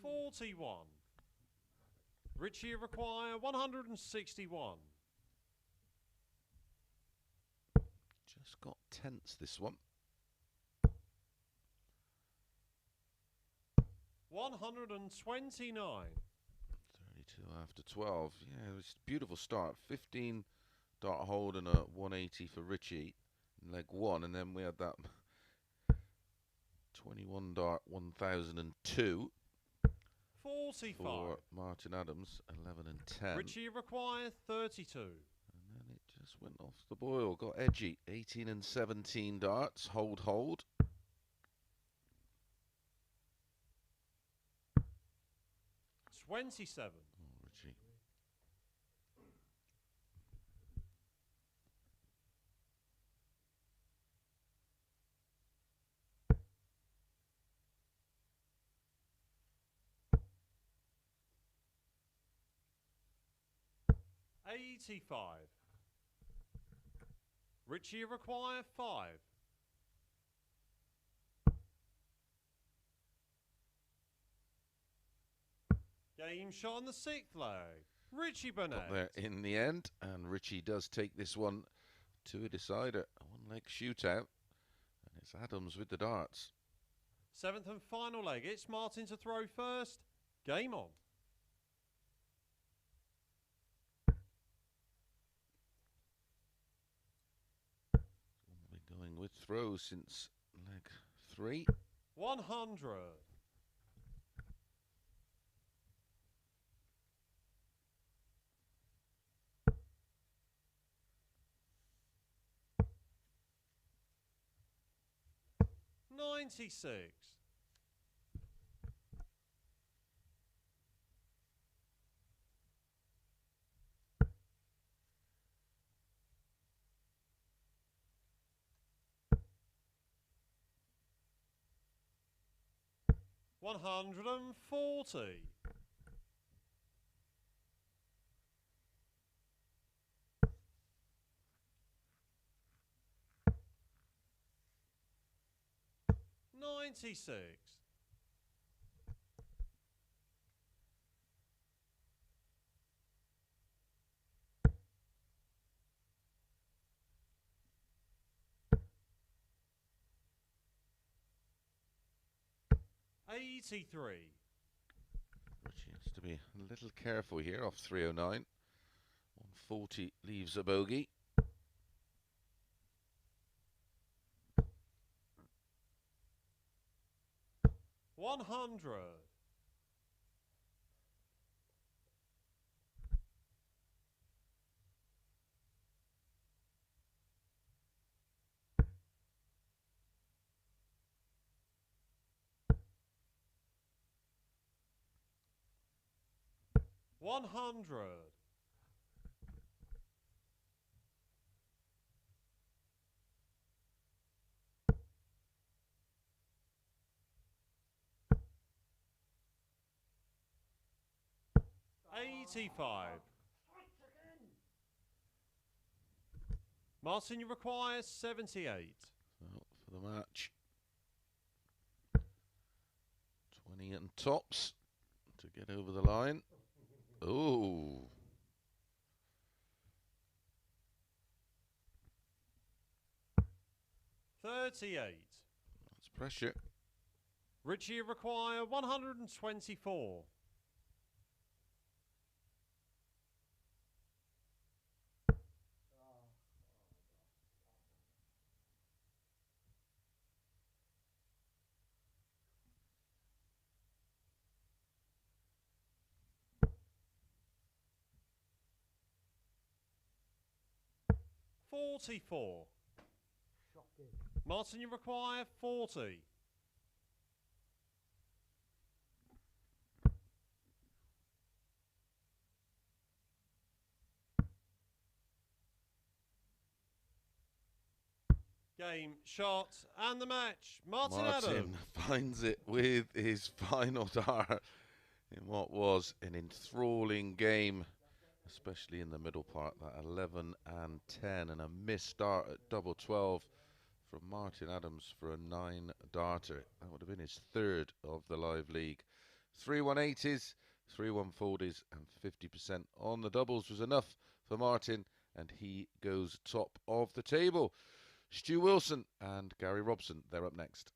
Speaker 2: 41. Richie require 161.
Speaker 1: Just got tense this one.
Speaker 2: 129.
Speaker 1: 32 after 12. Yeah, it was a beautiful start. 15 dart hold and a 180 for Richie in leg 1, and then we had that 21 dart 1002
Speaker 2: 45.
Speaker 1: for Martin Adams, 11 and 10.
Speaker 2: Richie require 32.
Speaker 1: And then it just went off the boil, got edgy. 18 and 17 darts, hold.
Speaker 2: 27.
Speaker 1: Oh, Richie.
Speaker 2: $85. Richie require 5. Game shot on the 6th leg. Richie Burnett.
Speaker 1: Got there in the end, and Richie does take this one to a decider. A one-leg shootout, and it's Adams with the darts.
Speaker 2: 7th and final leg. It's Martin to throw first. Game on.
Speaker 1: We'll be going with throws since leg 3.
Speaker 2: 100. 96. 140. 96. 83.
Speaker 1: Richie has to be a little careful here off 309. 140 leaves a bogey.
Speaker 2: 100. 100. 85. Martin, you require 78.
Speaker 1: So for the match, 20 and tops to get over the line. Oh.
Speaker 2: $38.
Speaker 1: That's pressure.
Speaker 2: Richie, you require 124. 44.
Speaker 3: Shocking.
Speaker 2: Martin, you require 40. Game, shot, and the match. Martin Adams
Speaker 1: finds it with his final dart in what was an enthralling game, especially in the middle part, that 11 and 10, and a missed dart at double 12 from Martin Adams for a 9-darter. That would have been his third of the live league. 3 180s, 3 140s, and 50% on the doubles was enough for Martin, and he goes top of the table. Stu Wilson and Gary Robson, they're up next.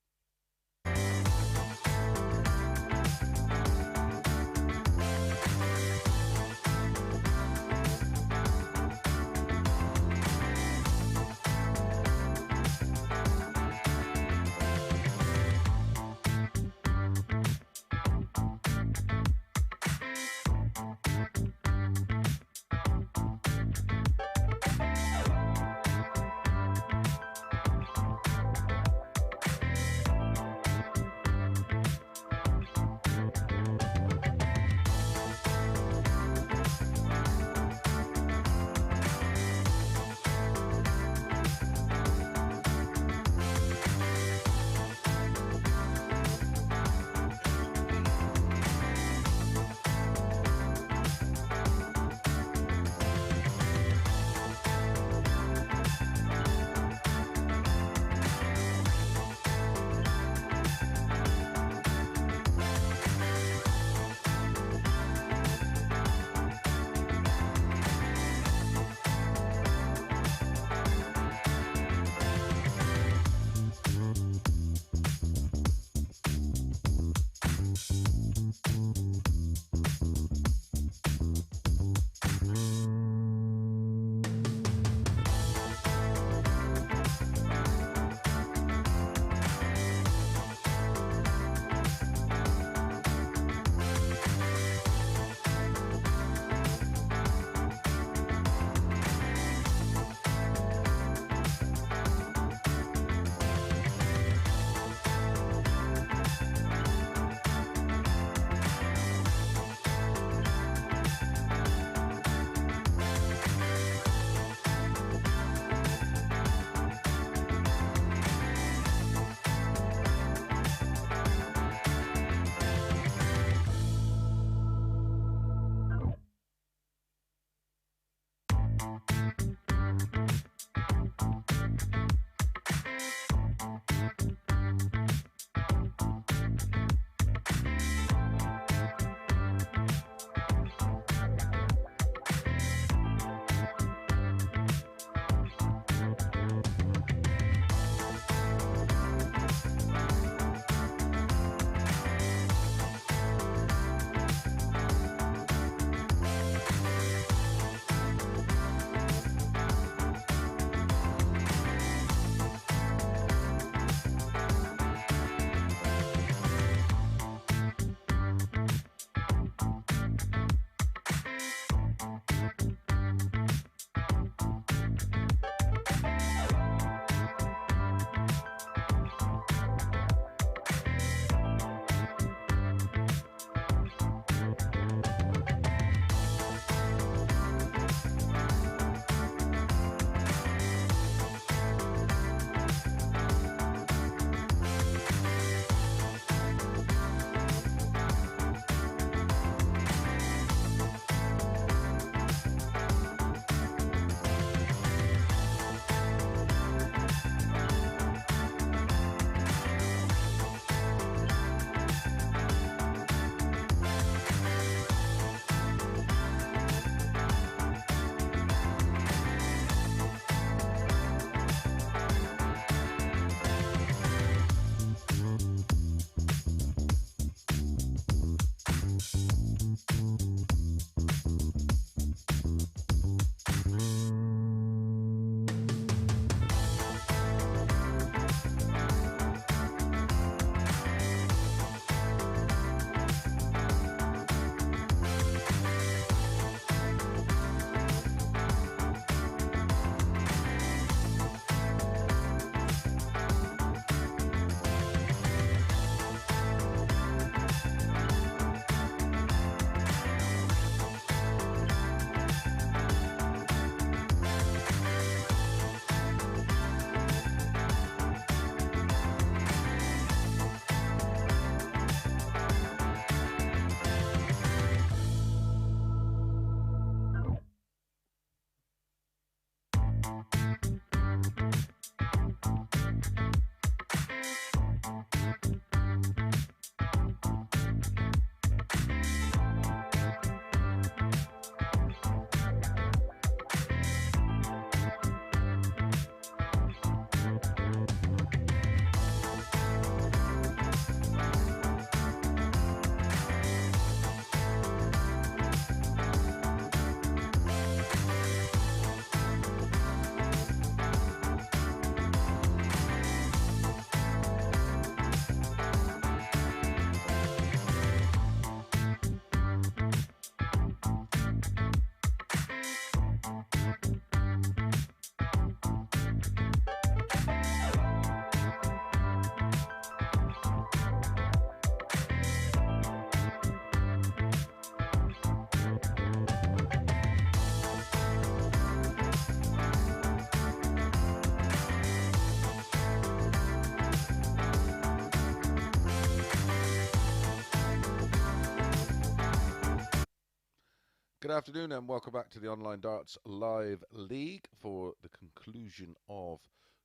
Speaker 1: Good afternoon and welcome back to the Online Darts Live League for the conclusion of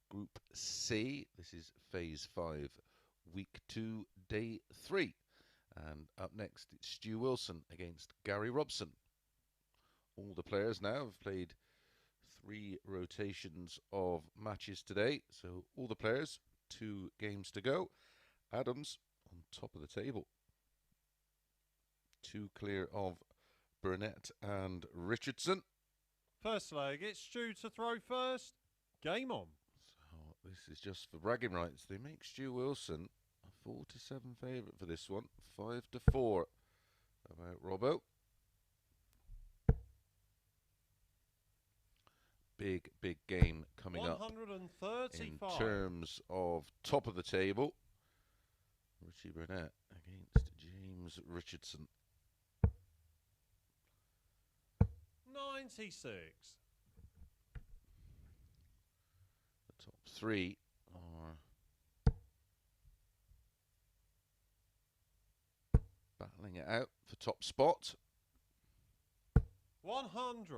Speaker 1: Group C. This is Phase 5, Week 2, Day 3. And up next, it's Stu Wilson against Gary Robson. All the players now have played 3 rotations of matches today. So all the players, 2 games to go. Adams on top of the table. 2 clear of Burnett and Richardson.
Speaker 2: First leg, it's Stu to throw first. Game on.
Speaker 1: So this is just for bragging rights. They make Stu Wilson a 4-7 favourite for this one. 5-4. About Robbo. Big game coming up in terms of top of the table. Richie Burnett against James Richardson.
Speaker 2: 96.
Speaker 1: The top 3 are battling it out for top spot.
Speaker 2: 100.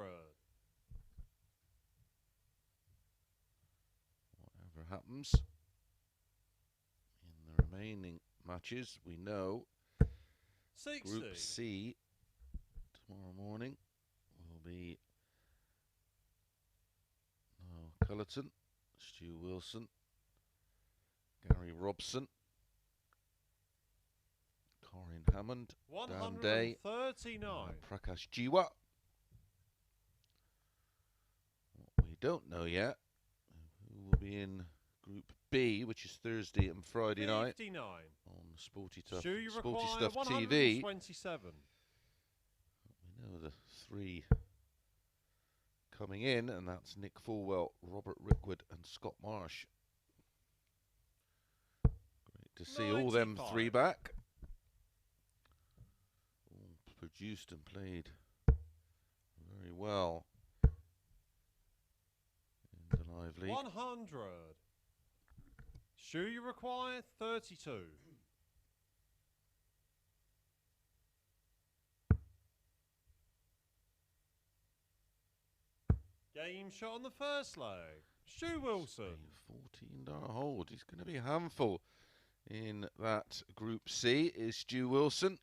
Speaker 1: Whatever happens in the remaining matches, we know
Speaker 2: 60.
Speaker 1: Group C tomorrow morning will be Niall Culleton, Stu Wilson, Gary Robson, Corin Hammond, Dan Day, Prakash Jiwa. What we don't know yet, who will be in Group B, which is Thursday and Friday
Speaker 2: 59.
Speaker 1: night on Sporty Stuff
Speaker 2: TV.
Speaker 1: We know the 3 coming in, and that's Nick Fulwell, Robert Rickwood and Scott Marsh. Great to see
Speaker 2: 95.
Speaker 1: all them 3 back. All produced and played very well in the live league.
Speaker 2: 100. Stu, you require 32. Game shot on the first leg. Stu Wilson.
Speaker 1: $14 hold. He's going to be a handful in that Group C. Is Stu Wilson.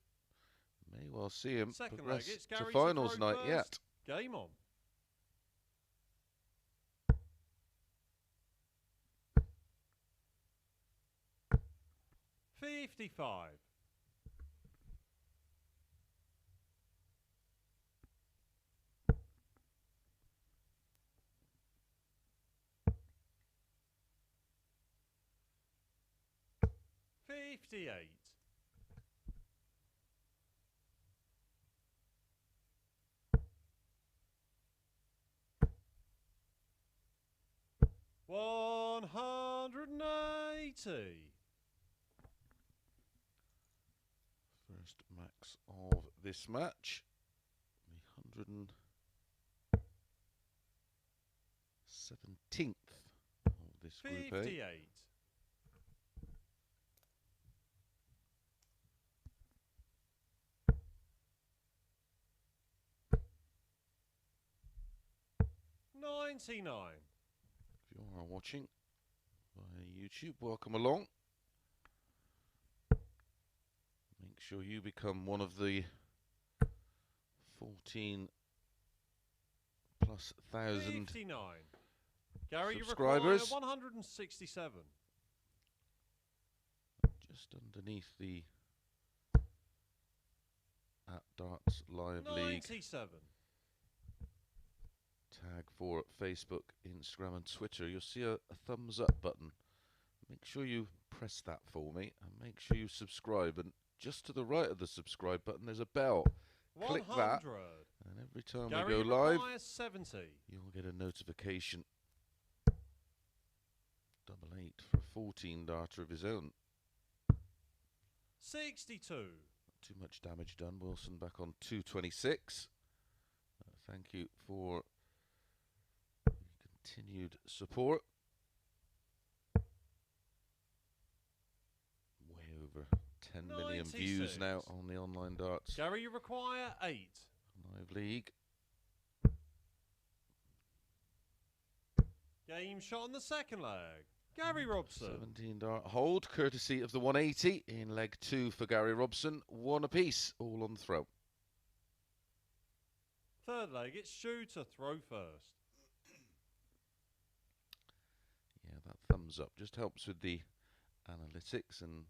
Speaker 1: May well see him
Speaker 2: Second
Speaker 1: progress
Speaker 2: leg, it's
Speaker 1: to
Speaker 2: Gary
Speaker 1: finals
Speaker 2: to
Speaker 1: night
Speaker 2: first.
Speaker 1: yet.
Speaker 2: Game on. 55. 58. 180.
Speaker 1: First max of this match. The 117th of this Group A.
Speaker 2: 58. 99.
Speaker 1: you are watching via YouTube, welcome along. Make sure you become one of the 14 plus thousand
Speaker 2: 59. Gary,
Speaker 1: subscribers.
Speaker 2: you require 167.
Speaker 1: Just underneath the @Darts Live League
Speaker 2: 97.
Speaker 1: tag for Facebook, Instagram and Twitter, you'll see a thumbs up button. Make sure you press that for me and make sure you subscribe, and just to the right of the subscribe button there's a bell.
Speaker 2: 100.
Speaker 1: Click that and every time
Speaker 2: Gary,
Speaker 1: we go live
Speaker 2: 70.
Speaker 1: you'll get a notification. 88 for a 14 darter of his own.
Speaker 2: 62.
Speaker 1: Not too much damage done. Wilson back on 226. Thank you for continued support. Way over 10 million
Speaker 2: 96.
Speaker 1: views now on the online darts
Speaker 2: Gary, you require 8.
Speaker 1: live league.
Speaker 2: Game shot on the second leg. Gary Robson.
Speaker 1: 17 dart hold, courtesy of the 180 in leg 2 for Gary Robson. One apiece, all on throw.
Speaker 2: Third leg, it's Stu to throw first.
Speaker 1: Yeah, that thumbs up just helps with the analytics and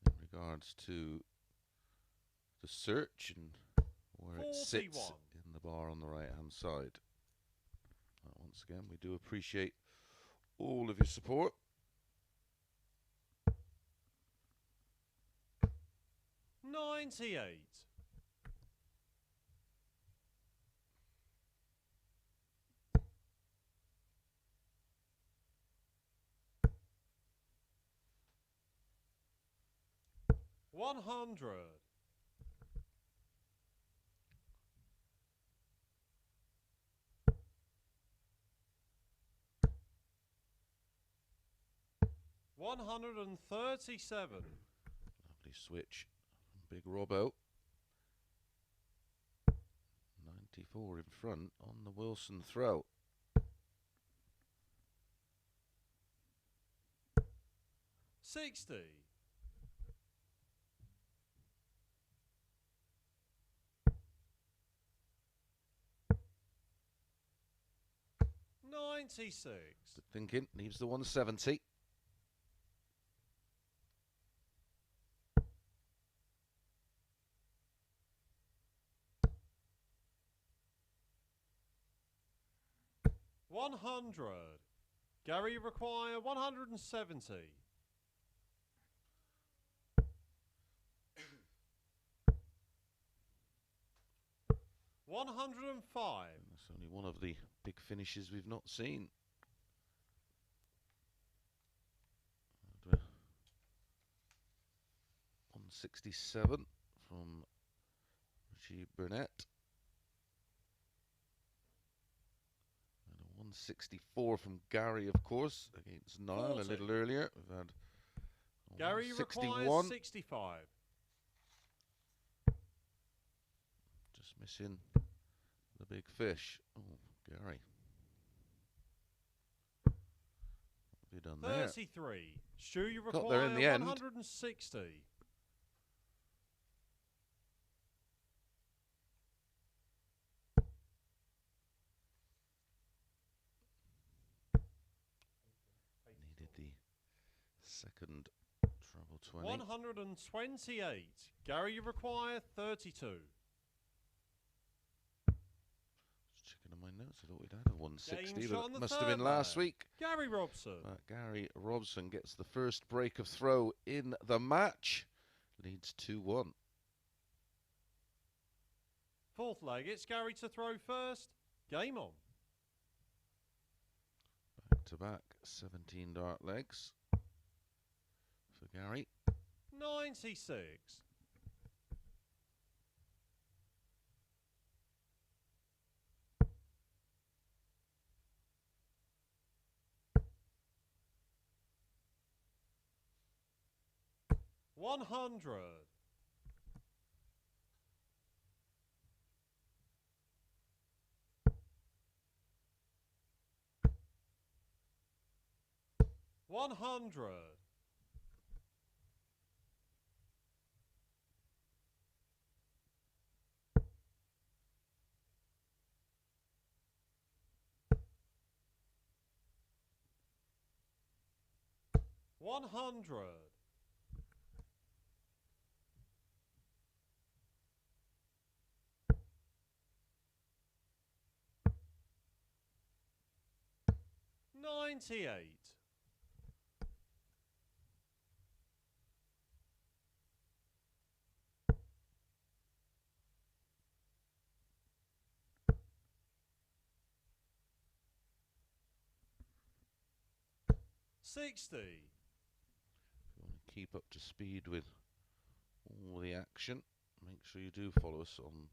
Speaker 1: in regards to the search and where it sits
Speaker 2: 41.
Speaker 1: in the bar on the right hand side. Once again, we do appreciate all of your support.
Speaker 2: $98. 100. 137.
Speaker 1: Lovely switch from Big Robbo. 94 in front on the Wilson throw.
Speaker 2: 60. 96.
Speaker 1: Good thinking, leaves the 170.
Speaker 2: 100. Gary, you require 170. 105.
Speaker 1: That's only one of the big finishes we've not seen. 167 from Richie Burnett. And a 164 from Gary, of course, against Niall
Speaker 2: 40.
Speaker 1: a little earlier. We've had a
Speaker 2: Gary, you require
Speaker 1: 161.
Speaker 2: 65.
Speaker 1: Just missing the big fish. Oh, Gary. What have you done there?
Speaker 2: 33. Stu, you
Speaker 1: Got
Speaker 2: require
Speaker 1: there in the end.
Speaker 2: 160.
Speaker 1: Needed the second treble 20.
Speaker 2: 128. Gary, you require 32.
Speaker 1: Just checking on my notes. I thought we'd had a 160,
Speaker 2: Game shot on
Speaker 1: but
Speaker 2: the
Speaker 1: it must have been
Speaker 2: third
Speaker 1: last
Speaker 2: leg.
Speaker 1: week.
Speaker 2: Gary Robson.
Speaker 1: Gary Robson gets the first break of throw in the match. Leads 2-1.
Speaker 2: Fourth leg, it's Gary to throw first. Game on.
Speaker 1: Back to back 17 dart legs for Gary.
Speaker 2: 96. 100. 100. 100. 98. 60.
Speaker 1: If you want to keep up to speed with all the action, make sure you do follow us on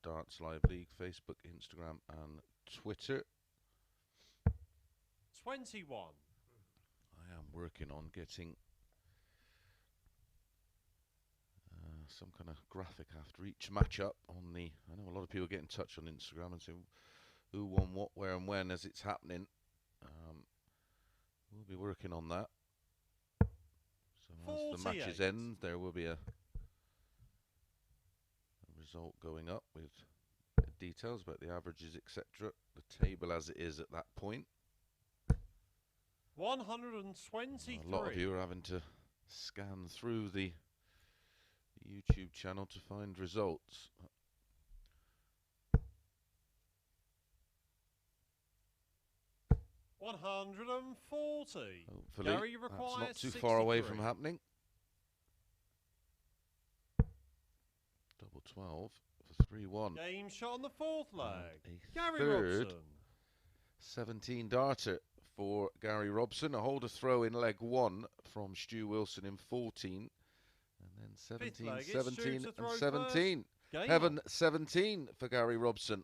Speaker 1: @Darts Live League, Facebook, Instagram and Twitter.
Speaker 2: 21.
Speaker 1: I am working on getting some kind of graphic after each matchup on the... I know a lot of people get in touch on Instagram and say who won what, where and when as it's happening. We'll be working on that. So as the matches end, there will be a result going up with details about the averages, etc. The table as it is at that point.
Speaker 2: 123.
Speaker 1: A lot of you are having to scan through the YouTube channel to find results.
Speaker 2: $140.
Speaker 1: Hopefully
Speaker 2: Gary
Speaker 1: that's
Speaker 2: requires
Speaker 1: not too
Speaker 2: 63.
Speaker 1: far away from happening. Double 12 for 3-1.
Speaker 2: Game shot on the fourth leg.
Speaker 1: A
Speaker 2: Gary
Speaker 1: third
Speaker 2: Robson.
Speaker 1: 17 darter for Gary Robson. A holder throw in leg 1 from Stu Wilson in 14. And then 17,
Speaker 2: leg,
Speaker 1: 17
Speaker 2: and
Speaker 1: and 17.
Speaker 2: Game
Speaker 1: Heaven
Speaker 2: on.
Speaker 1: 17 for Gary Robson.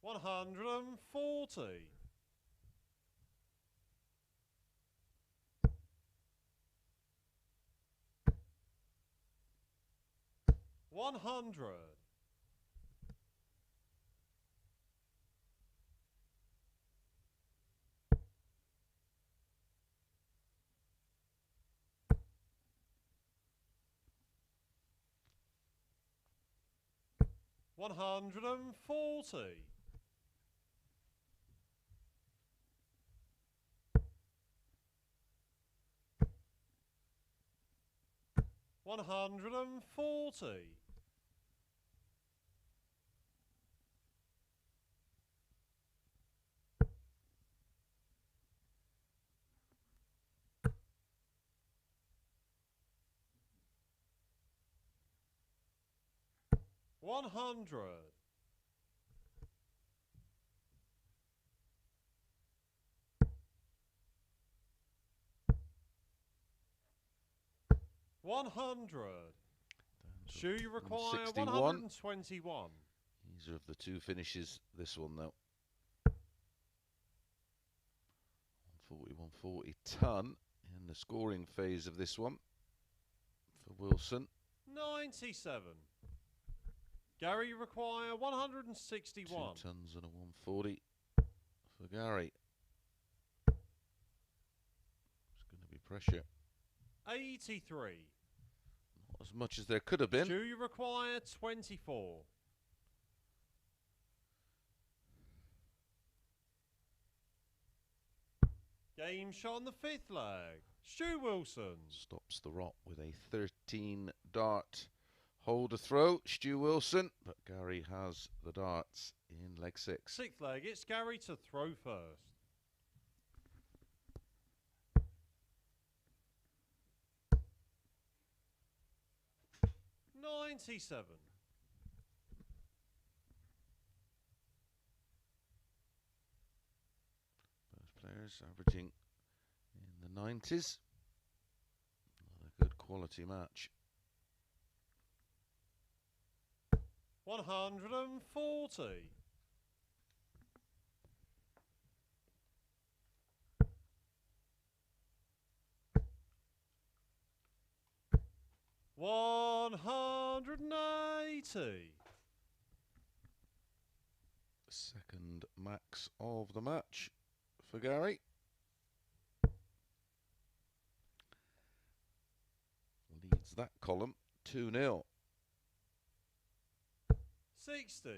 Speaker 2: 140. 100. 140. 140. 100. 100. Shoe you require
Speaker 1: 61.
Speaker 2: 121.
Speaker 1: These are of the two finishes. This one though. 140 ton in the scoring phase of this one for Wilson.
Speaker 2: 97. Gary you require 161.
Speaker 1: 2 tons and a 140 for Gary. It's going to be pressure.
Speaker 2: 83.
Speaker 1: Not as much as there could have been.
Speaker 2: Do you require 24? Game shot on the fifth leg. Stu Wilson.
Speaker 1: Stops the rot with a 13 dart holder throw. Stu Wilson, but Gary has the darts in leg 6.
Speaker 2: Sixth leg, it's Gary to throw first. 97.
Speaker 1: Both players averaging in the 90s. Another good quality match.
Speaker 2: 140. 190. 80.
Speaker 1: Second max of the match for Gary. Leads that column 2-0.
Speaker 2: 60.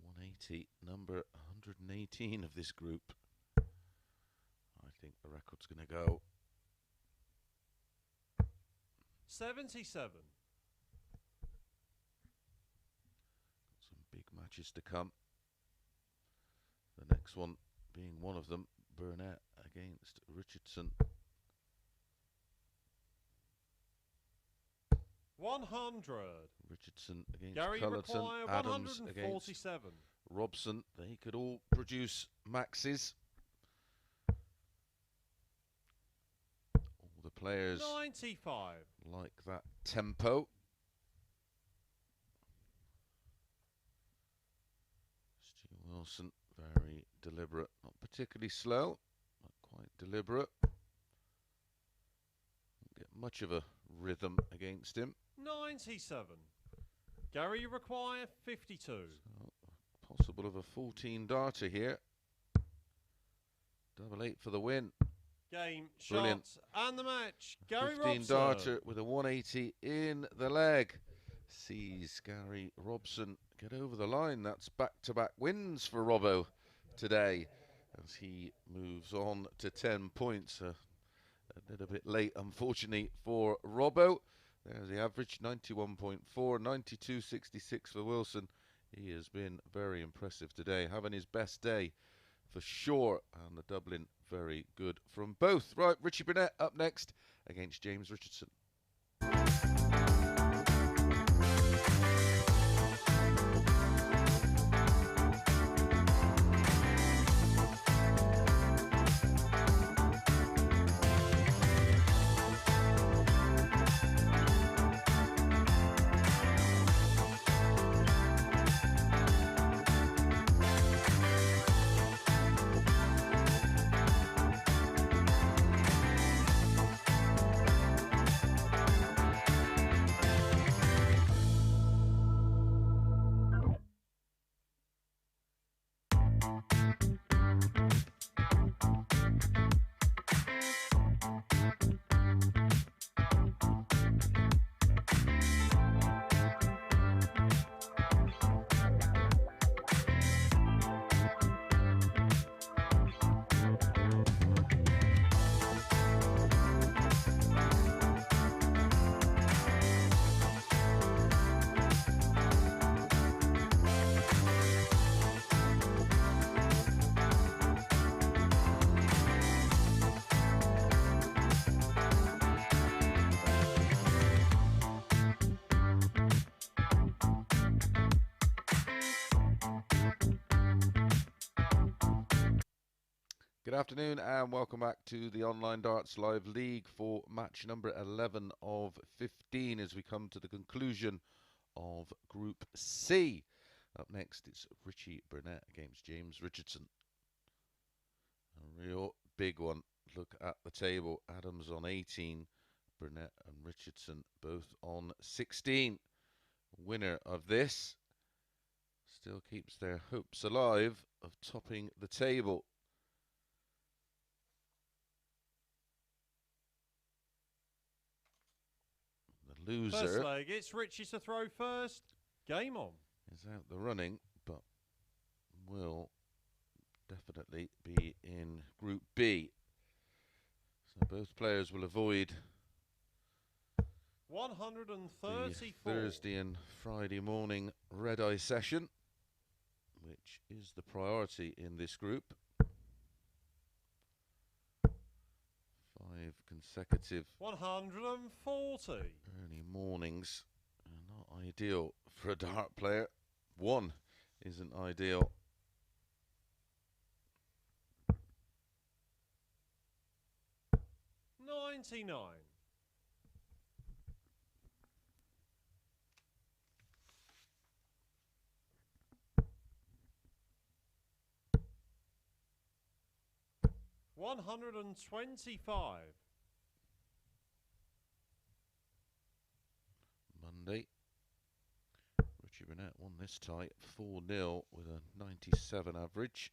Speaker 1: 180, number 118 of this group. I think the record's going to go.
Speaker 2: 77.
Speaker 1: Some big matches to come. The next one being one of them, Burnett against Richardson.
Speaker 2: 100.
Speaker 1: Richardson against
Speaker 2: Gary
Speaker 1: Culleton.
Speaker 2: require
Speaker 1: Adams
Speaker 2: 147.
Speaker 1: against Robson. They could all produce maxes. All the players
Speaker 2: 95.
Speaker 1: like that tempo. Stu Wilson, very deliberate, not particularly slow, but quite deliberate. Won't get much of a rhythm against him.
Speaker 2: 97. Gary, you require 52.
Speaker 1: So, possible of a 14 darter here. Double 8 for the win.
Speaker 2: Game,
Speaker 1: Brilliant.
Speaker 2: shots, and the match. Gary
Speaker 1: 15
Speaker 2: Robson.
Speaker 1: darter with a 180 in the leg. Sees Gary Robson get over the line. That's back-to-back wins for Robbo today as he moves on to 10 points. A little bit late, unfortunately, for Robbo. There's the average, 91.4, 92.66 for Wilson. He has been very impressive today, having his best day for sure. And the Dublin, very good from both. Right, Richie Burnett up next against James Richardson. Good afternoon and welcome back to the Online Darts Live League for match number 11 of 15 as we come to the conclusion of Group C. Up next it's Richie Burnett against James Richardson. A real big one. Look at the table. Adams on 18, Burnett and Richardson both on 16. Winner of this still keeps their hopes alive of topping the table. Loser
Speaker 2: First leg, it's Richie to throw first. Game on.
Speaker 1: Is out the running, but will definitely be in Group B. So both players will avoid
Speaker 2: 134.
Speaker 1: the Thursday and Friday morning red-eye session, which is the priority in this group. 5 consecutive
Speaker 2: 140.
Speaker 1: early mornings are not ideal for a dart player. One isn't ideal.
Speaker 2: $99. $125.
Speaker 1: Monday, Burnett won this tight 4-0 with a 97 average.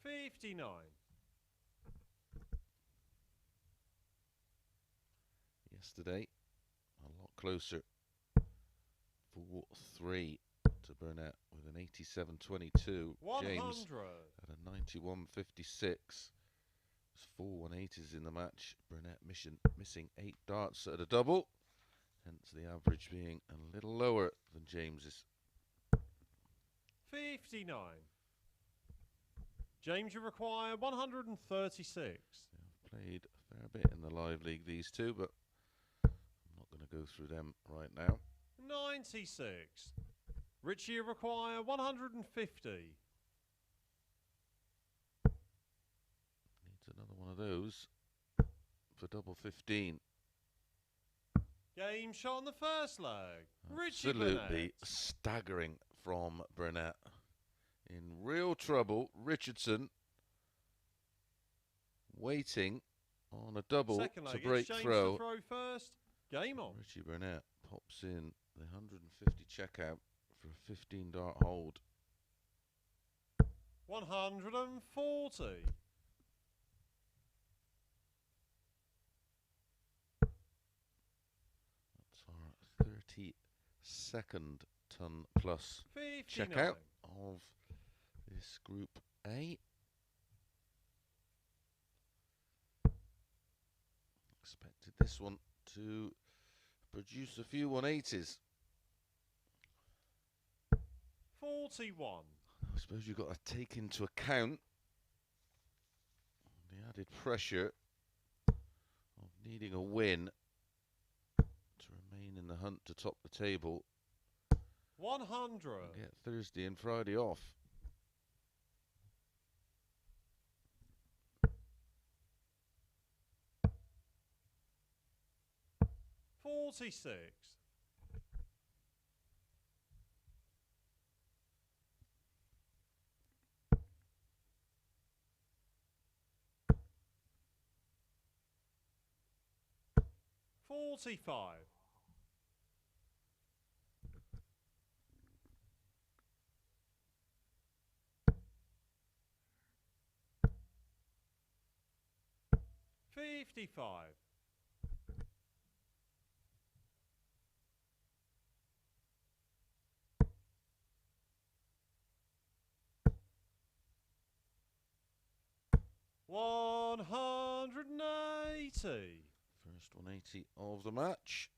Speaker 2: 59.
Speaker 1: Yesterday, a lot closer. 4-3 to Burnett with an 87.22.
Speaker 2: 100.
Speaker 1: James at a 91.56. 4 180s in the match. Burnett missing 8 darts at a double, hence the average being a little lower than James's.
Speaker 2: 59. James, you require 136.
Speaker 1: They've played a fair bit in the live league, these two, but I'm not going to go through them right now.
Speaker 2: 96. Richie, you require 150.
Speaker 1: Needs another one of those for double 15.
Speaker 2: Game shot on the first leg. Richie
Speaker 1: Absolutely
Speaker 2: Burnett.
Speaker 1: staggering from Burnett. In real trouble. Richardson waiting on a double
Speaker 2: Second leg,
Speaker 1: to break
Speaker 2: James
Speaker 1: throw.
Speaker 2: to throw first. Game on.
Speaker 1: Richie Burnett pops in the 150 checkout for a 15 dart hold.
Speaker 2: 140.
Speaker 1: That's our 32nd ton plus
Speaker 2: 59.
Speaker 1: checkout of this Group A. Expected this one to produce a few 180s.
Speaker 2: 41.
Speaker 1: I suppose you've got to take into account the added pressure of needing a win to remain in the hunt to top the table.
Speaker 2: 100.
Speaker 1: Get Thursday and Friday off.
Speaker 2: 46. 45. 55. 180.
Speaker 1: First 180 of the match.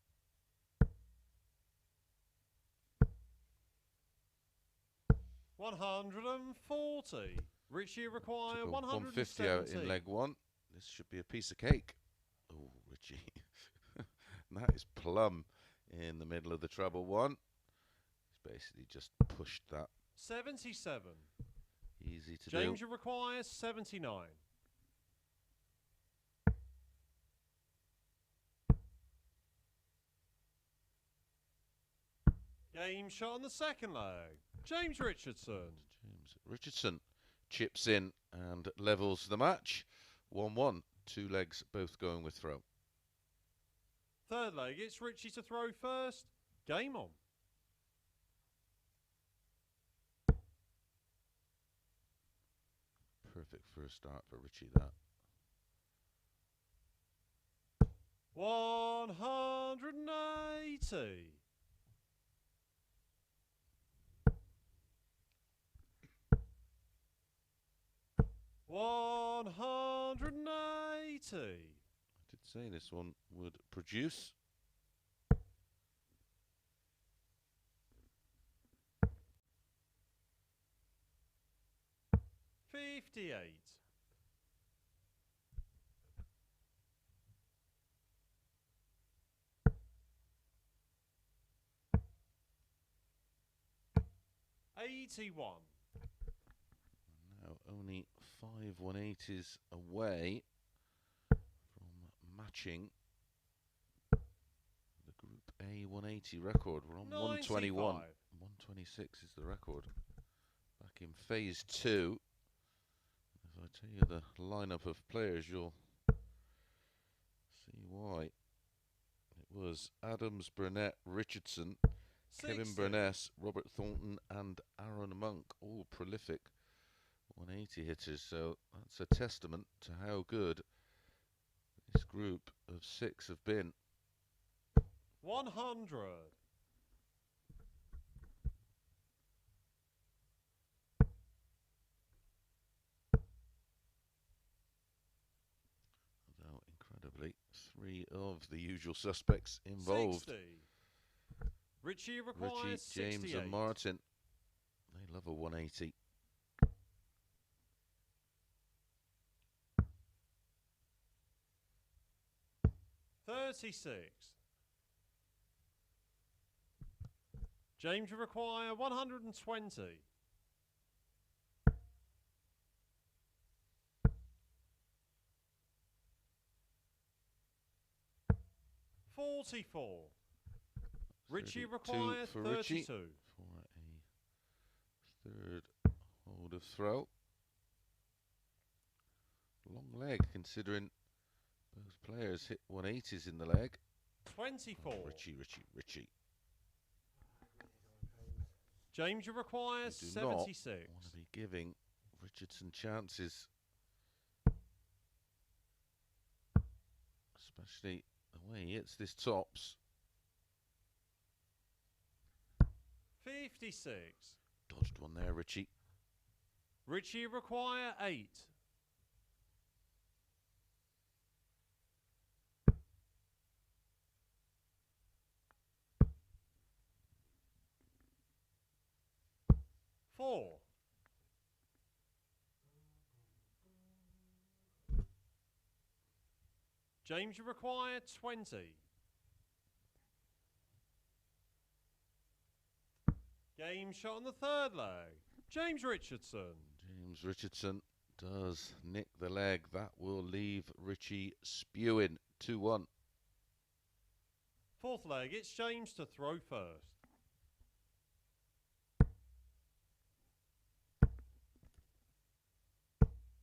Speaker 2: $140. Richie require
Speaker 1: Took a
Speaker 2: 150
Speaker 1: 150 out in leg one. This should be a piece of cake. Oh, Richie. That is plumb in the middle of the treble one. He's basically just pushed that.
Speaker 2: 77.
Speaker 1: Easy to
Speaker 2: James,
Speaker 1: do.
Speaker 2: you require 79. Game shot on the second leg. James Richardson.
Speaker 1: James Richardson chips in and levels the match. 1-1. 2 legs both going with throw.
Speaker 2: Third leg, it's Richie to throw first. Game on.
Speaker 1: Perfect first start for Richie, that.
Speaker 2: 180. 180.
Speaker 1: I did say this one would produce.
Speaker 2: 58. 81.
Speaker 1: Now only 5 180s away from matching the Group A 180 record. We're on 121. 126 is the record. Back in phase 2. If I tell you the lineup of players, you'll see why. It was Adams, Burnett, Richardson, Kevin
Speaker 2: 60.
Speaker 1: Burness, Robert Thornton, and Aaron Monk, all prolific 180 hitters. So that's a testament to how good this group of 6 have been.
Speaker 2: 100.
Speaker 1: Although, incredibly, 3 of the usual suspects involved.
Speaker 2: 60. Richie requires
Speaker 1: Richie, James
Speaker 2: 68.
Speaker 1: and Martin. They love a 180.
Speaker 2: 36. James will require 120. 44. Richie requires 32.
Speaker 1: Richie for a third hold of throw. Long leg, considering both players hit 180s in the leg.
Speaker 2: 24.
Speaker 1: Richie.
Speaker 2: James will require 76.
Speaker 1: Do not want to be giving Richardson chances, especially the way he hits this tops.
Speaker 2: 56.
Speaker 1: Dodged one there, Richie.
Speaker 2: Richie require 8. 4. James, you require 20. Game shot on the third leg. James Richardson.
Speaker 1: James Richardson does nick the leg. That will leave Richie spewing. 2-1.
Speaker 2: Fourth leg, it's James to throw first.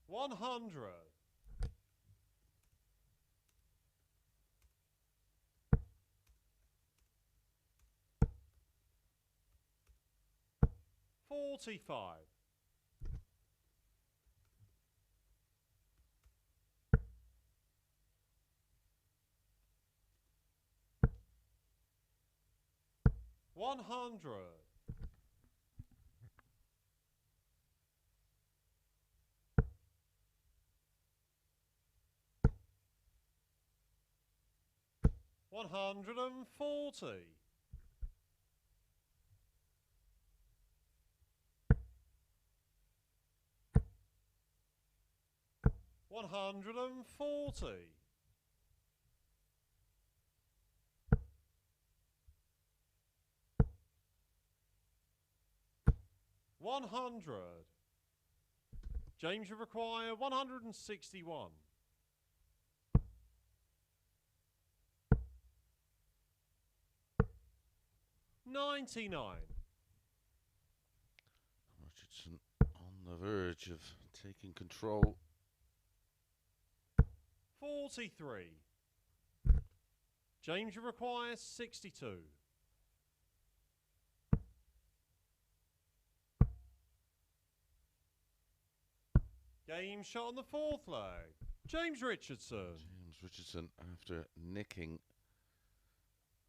Speaker 2: $100. $45. $100. $140. $140. $100. James, you require 161. $99.
Speaker 1: Richardson on the verge of taking control.
Speaker 2: 43. James, you require 62. Game shot on the fourth leg. James Richardson.
Speaker 1: James Richardson, after nicking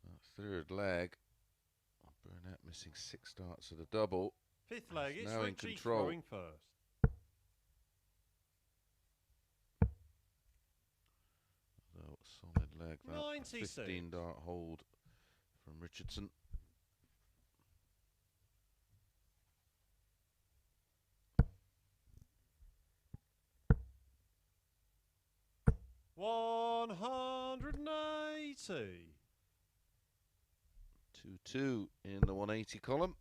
Speaker 1: that third leg. Burnett missing 6 starts at a double.
Speaker 2: Fifth leg, it's
Speaker 1: now in
Speaker 2: Richie
Speaker 1: control.
Speaker 2: throwing first.
Speaker 1: So solid leg, that
Speaker 2: 96.
Speaker 1: 15 dart hold from Richardson. $180. 2-2 in the 180 column.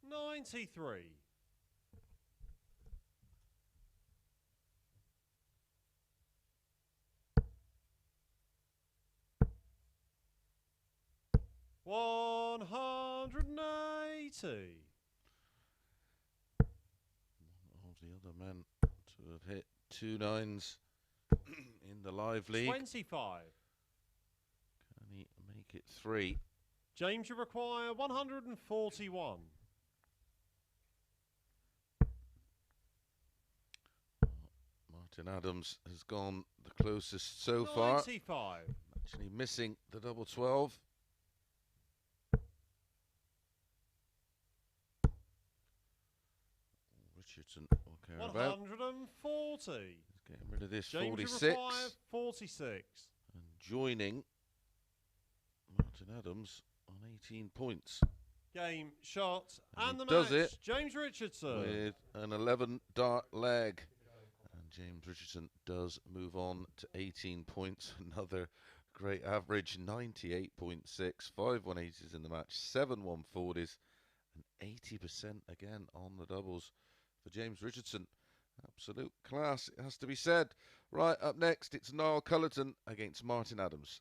Speaker 2: 93. $180.
Speaker 1: One of the other men to have hit 2 9s in the live league.
Speaker 2: 25.
Speaker 1: Can he make it 3?
Speaker 2: James, you require 141.
Speaker 1: Martin Adams has gone the closest so far.
Speaker 2: 95.
Speaker 1: Actually missing the double 12. Richardson will care about.
Speaker 2: 140.
Speaker 1: He's getting rid of this.
Speaker 2: James,
Speaker 1: 46.
Speaker 2: you require 46.
Speaker 1: And joining Martin Adams on 18 points.
Speaker 2: Game, shot, and the
Speaker 1: does
Speaker 2: match.
Speaker 1: it
Speaker 2: James Richardson.
Speaker 1: with an 11 dart leg. And James Richardson does move on to 18 points. Another great average, 98.6. 5 180s in the match, 7 140s, and 80% again on the doubles for James Richardson. Absolute class, it has to be said. Right, up next, it's Niall Culleton against Martin Adams.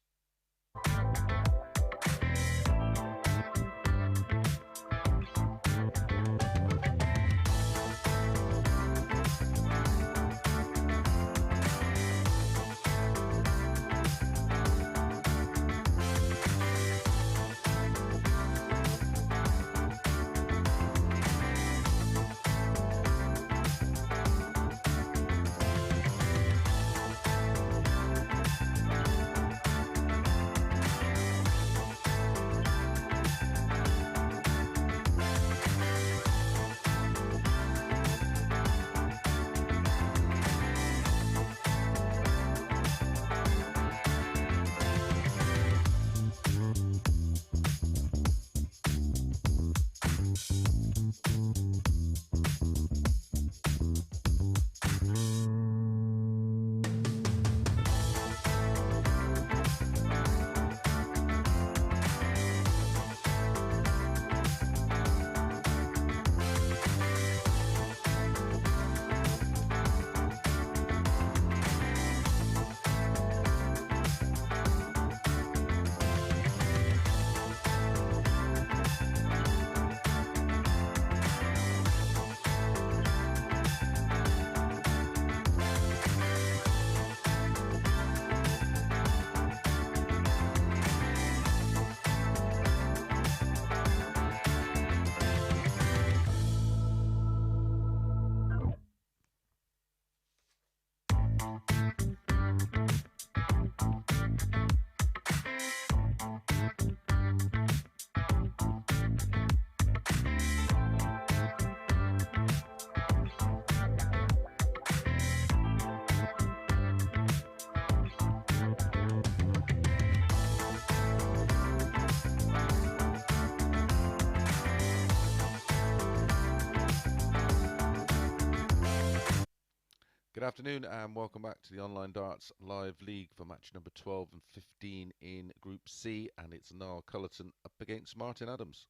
Speaker 1: Good afternoon and welcome back to the Online Darts Live League for match number 12 and 15 in Group C, and it's Niall Culleton up against Martin Adams.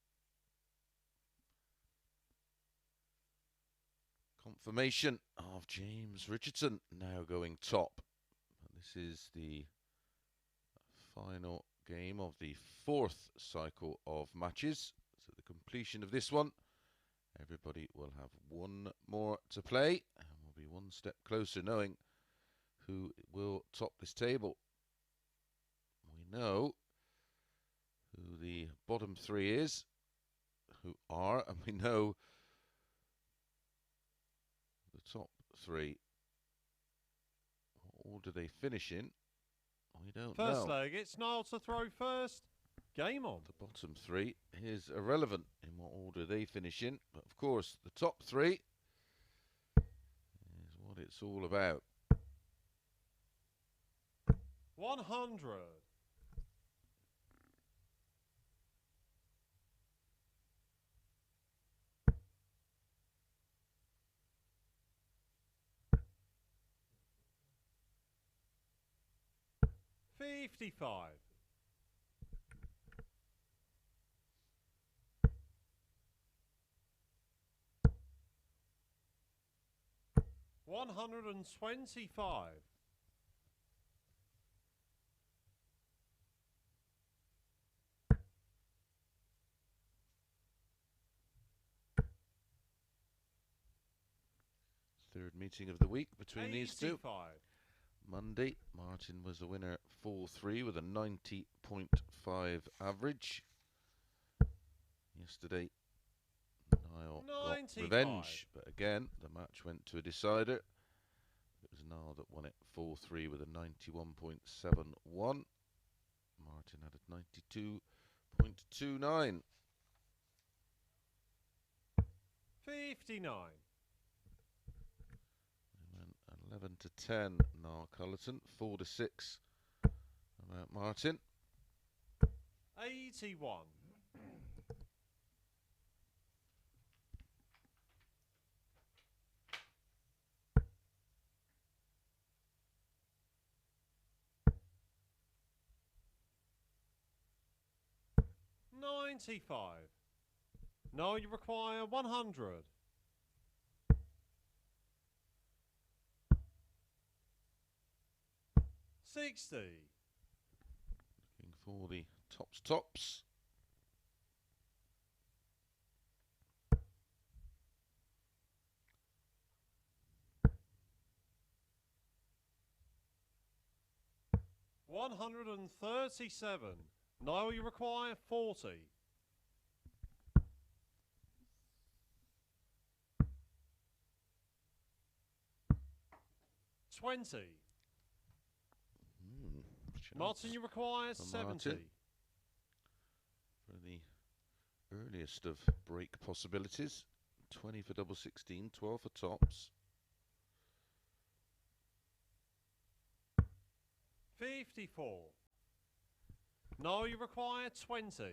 Speaker 1: Confirmation of James Richardson now going top. This is the final game of the 4th cycle of matches. So the completion of this one, everybody will have one more to play. Be one step closer knowing who will top this table. We know who the bottom 3 is, and we know the top 3. What order they finish in, we don't know.
Speaker 2: First leg, it's Niall to throw first. Game on.
Speaker 1: The bottom 3 is irrelevant in what order they finish in, but of course the top 3 what it's all about.
Speaker 2: 100. 55. 125.
Speaker 1: 3rd meeting of the week between these two.
Speaker 2: 85.
Speaker 1: Monday. Martin was the winner 4-3 with a 90.5 average. Yesterday, Niall got
Speaker 2: 95.
Speaker 1: revenge, but again, the match went to a decider. It was Niall that won it 4-3 with a 91.71. Martin had a 92.29.
Speaker 2: 59.
Speaker 1: They went 11-10. Niall Culleton, 4-6. About Martin.
Speaker 2: 81. $95. No, you require 100. $60.
Speaker 1: Looking for the tops.
Speaker 2: $137. Now you require 40. $20. Martin, you require 70.
Speaker 1: Martin. For the earliest of break possibilities. 20 for double 16, 12 for tops.
Speaker 2: 54. No, you require 20.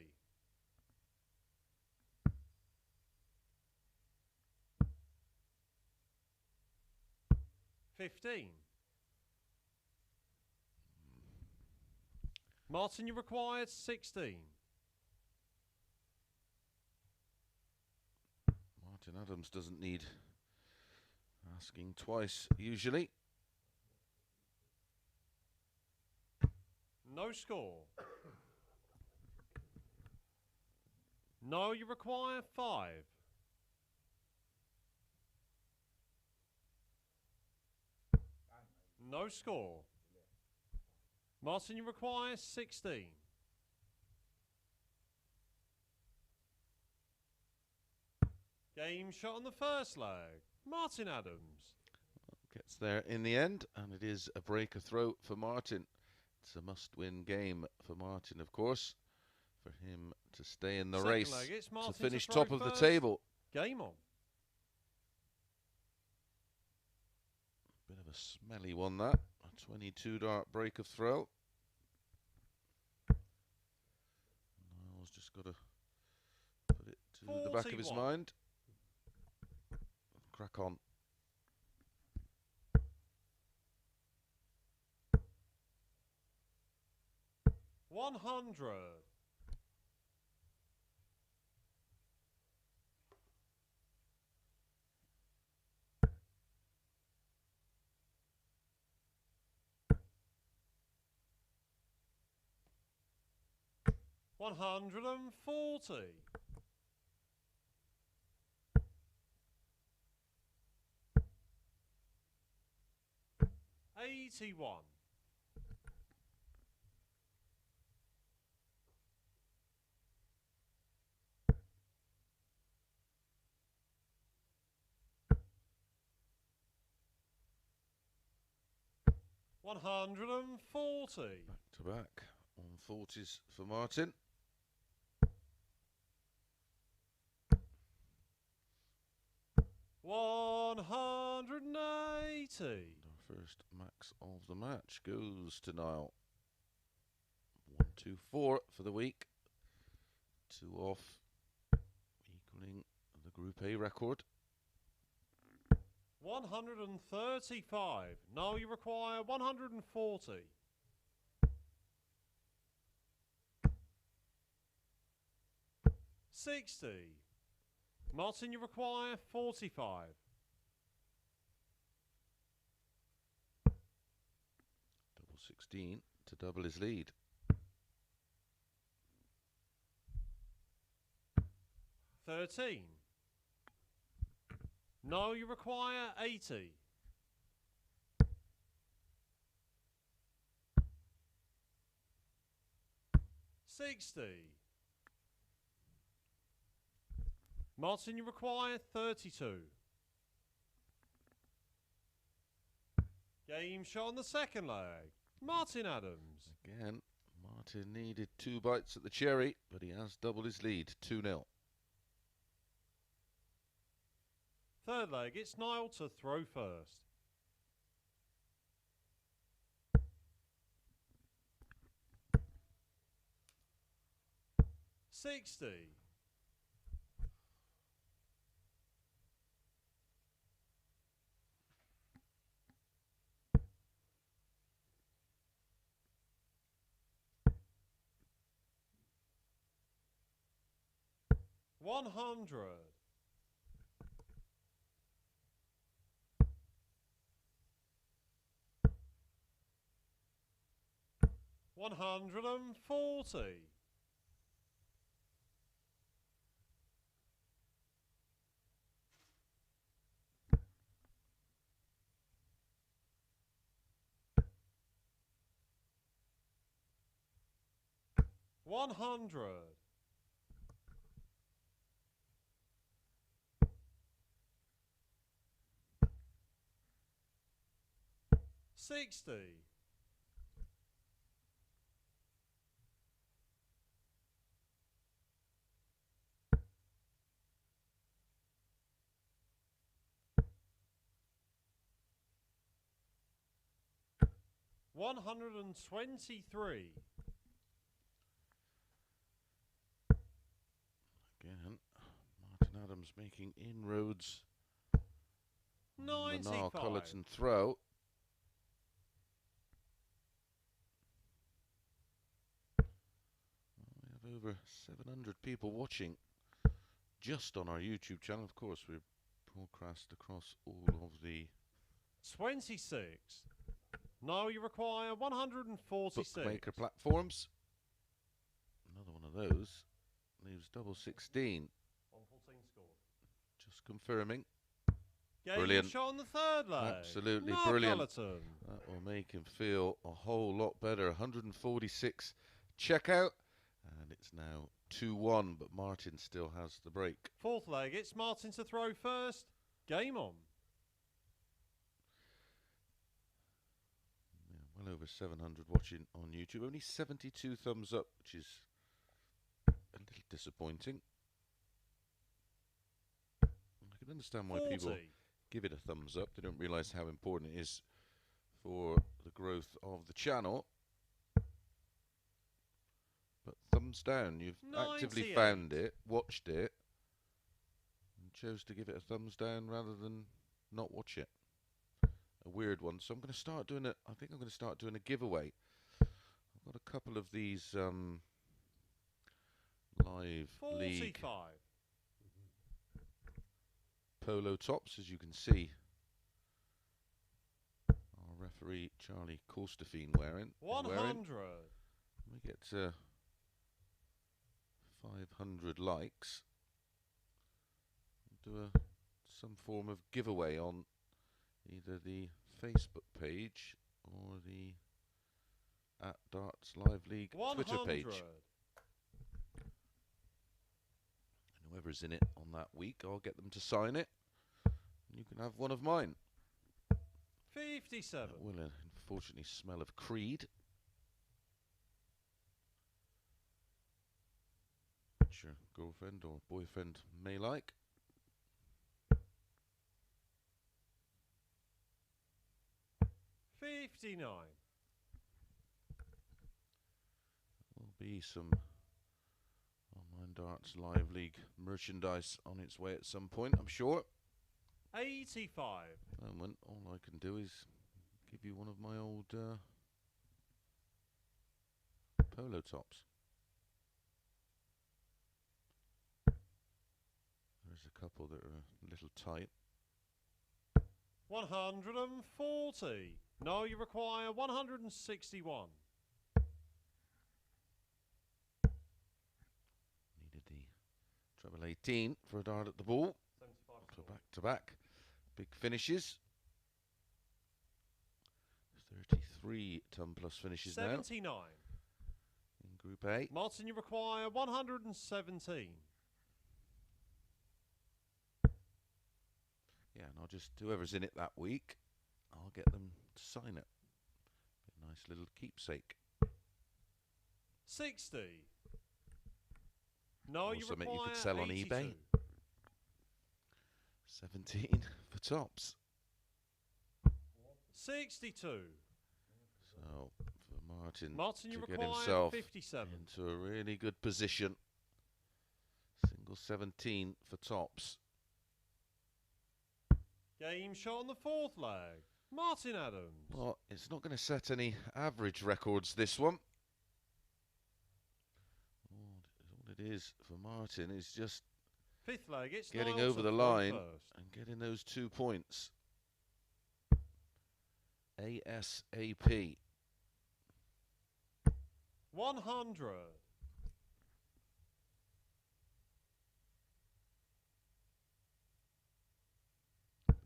Speaker 2: $15. Martin, you required 16.
Speaker 1: Martin Adams doesn't need asking twice usually.
Speaker 2: No score. No, you require 5. No score. Martin, you require 16. Game shot on the first leg. Martin Adams.
Speaker 1: Gets there in the end, and it is a breaker throw for Martin. It's a must-win game for Martin, of course, for him to stay in the
Speaker 2: Second
Speaker 1: race
Speaker 2: leg, it's
Speaker 1: to
Speaker 2: Martin
Speaker 1: finish
Speaker 2: to throw
Speaker 1: top of the
Speaker 2: first.
Speaker 1: table.
Speaker 2: Game on.
Speaker 1: Bit of a smelly one, that. A 22 dart break of throw. Niall's just got to put it to the back of his
Speaker 2: 41.
Speaker 1: mind. Crack on.
Speaker 2: $100. $140. $81. $140.
Speaker 1: Back to back on 40s for Martin.
Speaker 2: $180.
Speaker 1: Our first max of the match goes to Niall. 1-2-4 for the week. 2 off, equaling the Group A record.
Speaker 2: 135. Now you require 140. $60. Martin, you require 45.
Speaker 1: Double 16 to double his lead.
Speaker 2: $13. No, you require 80. 60. Martin, you require 32. Game shot on the second leg. Martin Adams.
Speaker 1: Again, Martin needed 2 bites at the cherry, but he has doubled his lead, 2-0.
Speaker 2: Third leg, it's Niall to throw first. $60. $100. $140. $100. $60. $123.
Speaker 1: Again, Martin Adams making inroads on the Niall
Speaker 2: 95.
Speaker 1: Culleton throw. We have over 700 people watching just on our YouTube channel. Of course, we're broadcast across all of the
Speaker 2: 26. Now you require 146.
Speaker 1: bookmaker platforms. Another one of those leaves double 16.
Speaker 2: 114 scored.
Speaker 1: Just confirming.
Speaker 2: Game
Speaker 1: Brilliant.
Speaker 2: shot on the third leg.
Speaker 1: Absolutely
Speaker 2: Niall
Speaker 1: brilliant.
Speaker 2: Culleton.
Speaker 1: That will make him feel a whole lot better. 146 checkout, and it's now 2-1, but Martin still has the break.
Speaker 2: Fourth leg, it's Martin to throw first. Game on.
Speaker 1: Yeah, well over 700 watching on YouTube. Only 72 thumbs up, which is a little disappointing. I can understand why
Speaker 2: 40.
Speaker 1: people give it a thumbs up. They don't realise how important it is for the growth of the channel. But thumbs down. You've actively
Speaker 2: 98.
Speaker 1: found it, watched it, and chose to give it a thumbs down rather than not watch it. A weird one. So I'm going to start doing it. I think I'm going to start doing a giveaway. I've got a couple of these live
Speaker 2: 45.
Speaker 1: league polo tops, as you can see. Our referee Charlie Colstefine wearing.
Speaker 2: 100.
Speaker 1: We get to 500 likes. We'll do some form of giveaway on either the Facebook page or the @Darts Live League
Speaker 2: 100.
Speaker 1: Twitter page. And whoever's in it on that week, I'll get them to sign it. And you can have one of mine.
Speaker 2: 57.
Speaker 1: That will unfortunately smell of Creed, which your girlfriend or boyfriend may like.
Speaker 2: $59.
Speaker 1: Will be some Online Darts Live League merchandise on its way at some point, I'm sure.
Speaker 2: 85.
Speaker 1: Moment, all I can do is give you one of my old polo tops. There's a couple that are a little tight.
Speaker 2: 140. No, you require 161.
Speaker 1: Needed the treble 18 for a dart at the ball.
Speaker 2: 75
Speaker 1: So back to back. Big finishes. 33 ton plus finishes
Speaker 2: 79.
Speaker 1: now. Group A.
Speaker 2: Martin, you require 117.
Speaker 1: Yeah, and I'll just, whoever's in it that week, I'll get them to sign it. A nice little keepsake.
Speaker 2: 60. No, you
Speaker 1: something
Speaker 2: require
Speaker 1: you could sell on
Speaker 2: 82.
Speaker 1: eBay. 17 for tops.
Speaker 2: 62.
Speaker 1: So for Martin
Speaker 2: You
Speaker 1: to get
Speaker 2: require
Speaker 1: himself
Speaker 2: 57.
Speaker 1: into a really good position. Single 17 for tops.
Speaker 2: Game shot on the fourth leg. Martin Adams.
Speaker 1: Well, it's not going to set any average records, this one. All it is for Martin is just
Speaker 2: Fifth leg, it's
Speaker 1: getting
Speaker 2: Niall
Speaker 1: over the
Speaker 2: to
Speaker 1: line
Speaker 2: first.
Speaker 1: and getting those 2 points. ASAP.
Speaker 2: 100.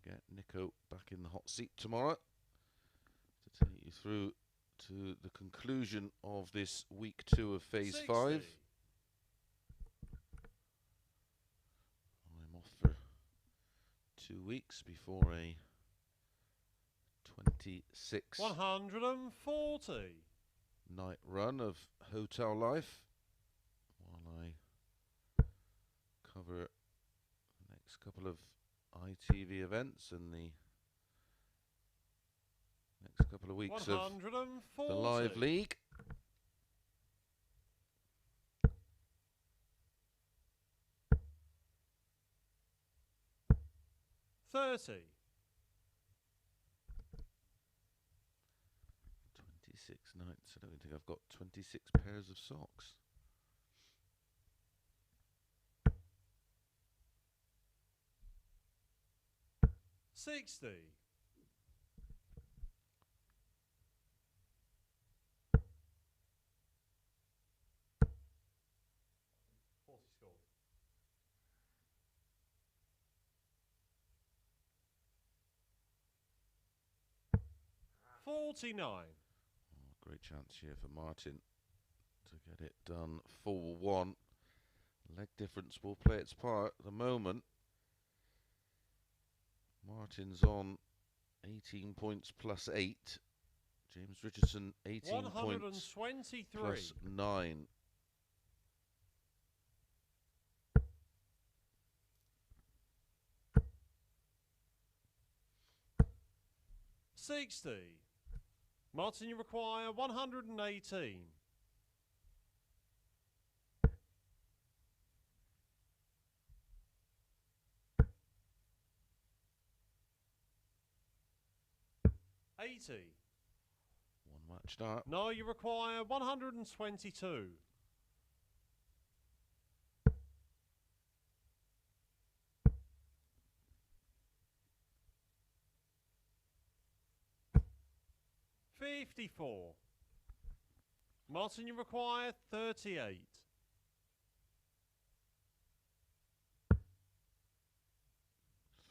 Speaker 1: Get Nico back in the hot seat tomorrow to take you through to the conclusion of this week 2 of phase
Speaker 2: 60.
Speaker 1: 5. I'm off for 2 weeks before a 26
Speaker 2: 140.
Speaker 1: night run of hotel life while I cover the next couple of ITV events and the next couple of weeks of
Speaker 2: 140.
Speaker 1: the live league.
Speaker 2: $30.
Speaker 1: 26 nights. I don't think I've got 26 pairs of socks.
Speaker 2: 60. 40 score. 49.
Speaker 1: Oh, great chance here for Martin to get it done. 4-1. Leg difference will play its part at the moment. Martin's on 18 points plus 8. James Richardson 18 points
Speaker 2: 123.
Speaker 1: plus 9.
Speaker 2: $60. Martin, you require 118. $80.
Speaker 1: One match start.
Speaker 2: No, you require 122. $54. Martin, you require 38.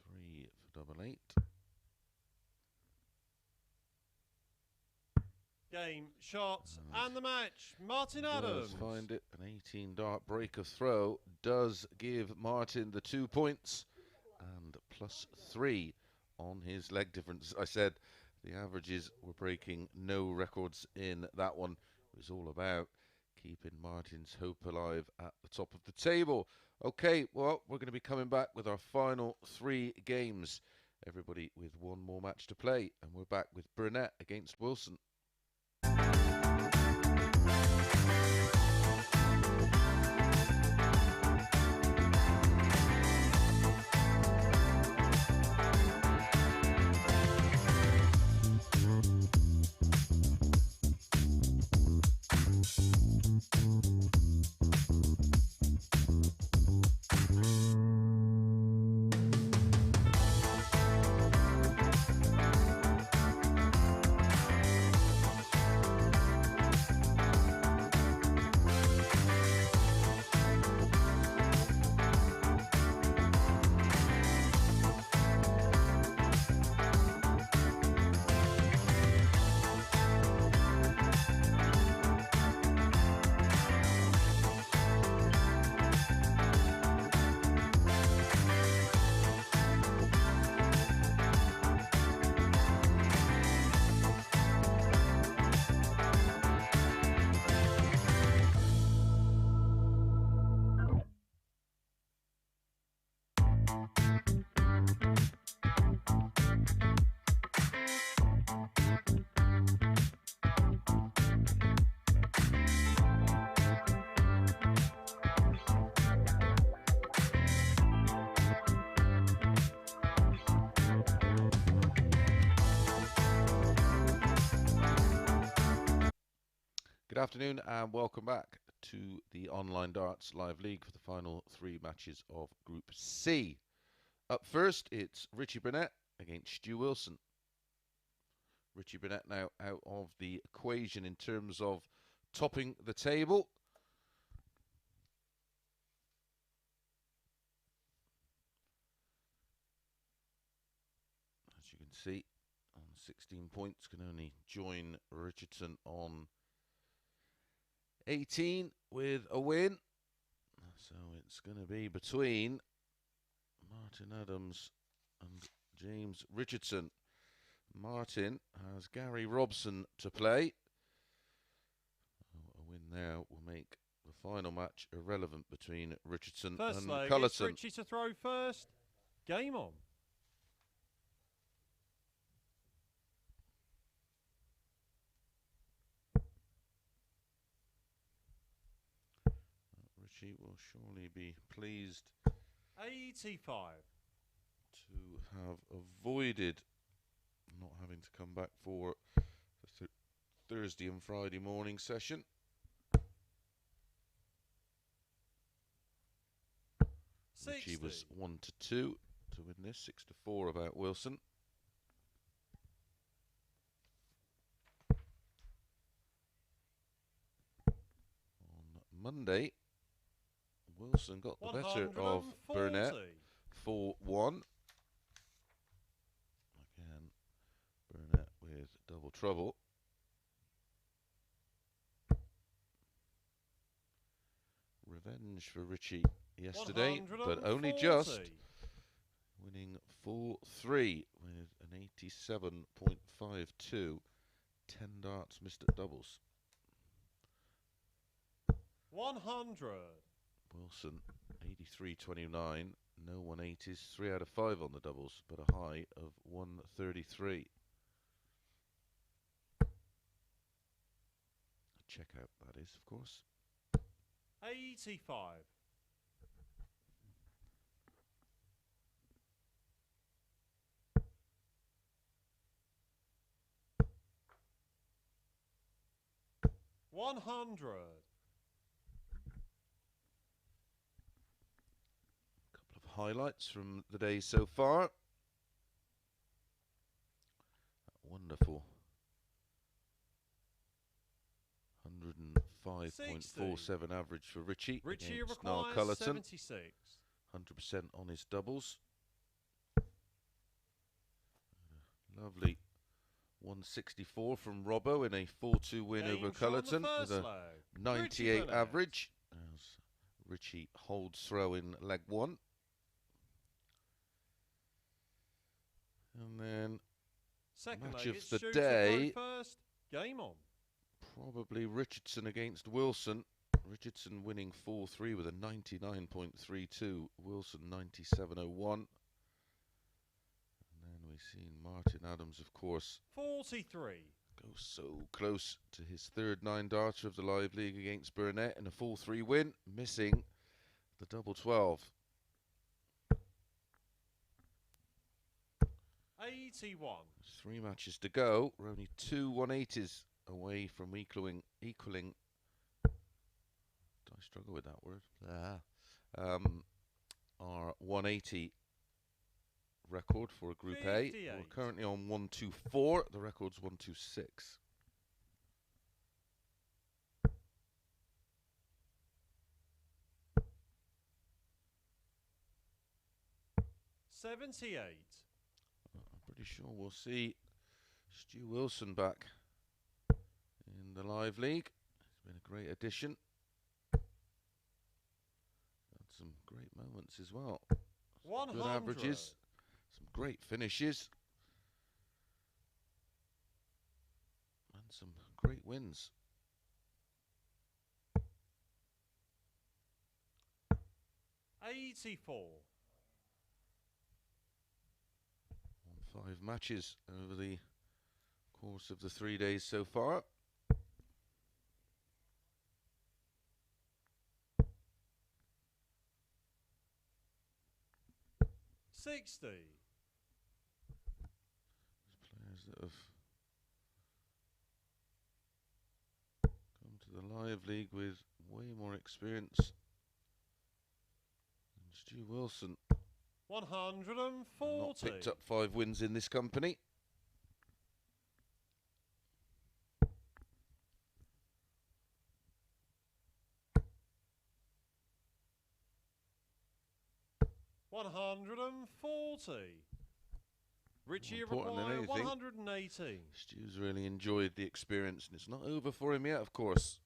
Speaker 1: Three for double 8.
Speaker 2: Game, shots, and the match. Martin Adams.
Speaker 1: Does find it. An 18 dart break of throw does give Martin the 2 points and plus 3 on his leg difference. I said the averages were breaking no records in that one. It was all about keeping Martin's hope alive at the top of the table. Okay, well, we're going to be coming back with our final 3 games. Everybody with one more match to play. And we're back with Burnett against Wilson. Good afternoon and welcome back to the Online Darts Live League for the final 3 matches of Group C. Up first, it's Richie Burnett against Stu Wilson. Richie Burnett now out of the equation in terms of topping the table. As you can see, on 16 points, can only join Richardson on 18 with a win. So it's going to be between Martin Adams and James Richardson. Martin has Gary Robson to play. A win there will make the final match irrelevant between Richardson
Speaker 2: First
Speaker 1: and
Speaker 2: leg,
Speaker 1: Culleton.
Speaker 2: it's Richie to throw first. Game on.
Speaker 1: Richie will surely be pleased
Speaker 2: 85
Speaker 1: to have avoided not having to come back for the Thursday and Friday morning session. Richie was 1-2 to win this, 6-4 about Wilson. On Monday, Wilson got the better of Burnett, 4-1. Again, Burnett with double trouble. Revenge for Richie yesterday, but only just, winning 4-3 with an 87.52. 10 darts missed at doubles.
Speaker 2: 100.
Speaker 1: Wilson, 83.29, no 180s, 3 out of 5 on the doubles, but a high of 133. Check out, that is, of course.
Speaker 2: 85. $100.
Speaker 1: Couple of highlights from the day so far. Wonderful 105.47 average for Richie.
Speaker 2: Richie
Speaker 1: against Niall
Speaker 2: requires
Speaker 1: Culleton.
Speaker 2: 76.
Speaker 1: 100% on his doubles. Lovely 164 from Robbo in a 4-2 win over Culleton with a 98 average. As Richie holds throw in leg 1. And then
Speaker 2: Second
Speaker 1: match
Speaker 2: leg,
Speaker 1: of
Speaker 2: it's
Speaker 1: the
Speaker 2: Stu to
Speaker 1: day.
Speaker 2: throw first. Game on.
Speaker 1: Probably Richardson against Wilson. Richardson winning 4-3 with a 99.32. Wilson 97.01. And then we've seen Martin Adams, of course,
Speaker 2: 43.
Speaker 1: go so close to his third 9-darter of the Live League against Burnett in a 4-3 win, missing the double 12.
Speaker 2: 81.
Speaker 1: 3 matches to go. We're only 2 180s away from equaling. Did I struggle with that word? Our 180 record for Group
Speaker 2: 58.
Speaker 1: A. We're currently on 124. The record's 126.
Speaker 2: $78.
Speaker 1: I'm pretty sure we'll see Stu Wilson back in the Live League. It's been a great addition. Had some great moments as well.
Speaker 2: 100.
Speaker 1: Good averages, some great finishes, and some great wins.
Speaker 2: 84.
Speaker 1: 5 matches over the course of the 3 days so far.
Speaker 2: $60.
Speaker 1: Players that have come to the live league with way more experience than Stu Wilson.
Speaker 2: 140.
Speaker 1: Not picked up 5 wins in this company.
Speaker 2: $140. Richie
Speaker 1: Important than
Speaker 2: require
Speaker 1: anything.
Speaker 2: 180.
Speaker 1: Stu's really enjoyed the experience, and it's not over for him yet, of course.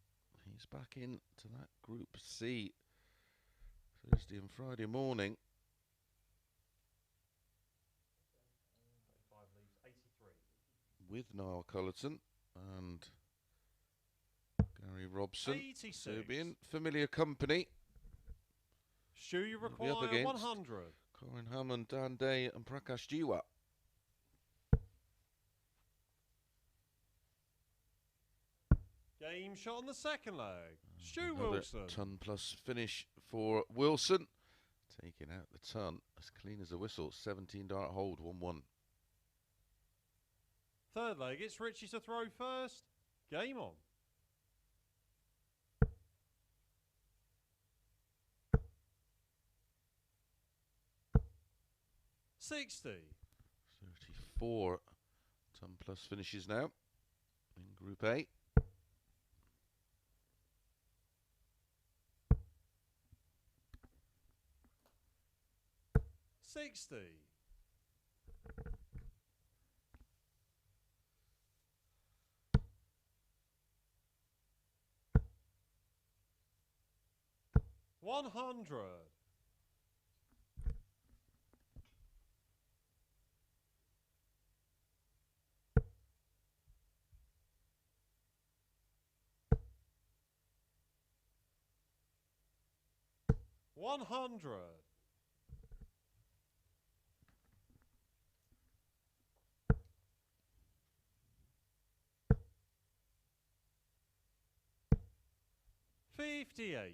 Speaker 1: He's back into that Group C Thursday and Friday morning. With Niall Culleton and Gary Robson.
Speaker 2: 86.
Speaker 1: So he'll be in familiar company.
Speaker 2: Stu, you
Speaker 1: He'll be
Speaker 2: require
Speaker 1: up against
Speaker 2: 100.
Speaker 1: Corin Hammond, Dan Day and Prakash Jiwa.
Speaker 2: Game shot on the second leg. Stu
Speaker 1: Another
Speaker 2: Wilson.
Speaker 1: ton plus finish for Wilson. Taking out the ton as clean as a whistle. 17 dart hold, 1-1.
Speaker 2: Third leg, it's Richie to throw first. Game on. $60.
Speaker 1: 34 ton plus finishes now in Group A.
Speaker 2: $60. $100. $100. $58.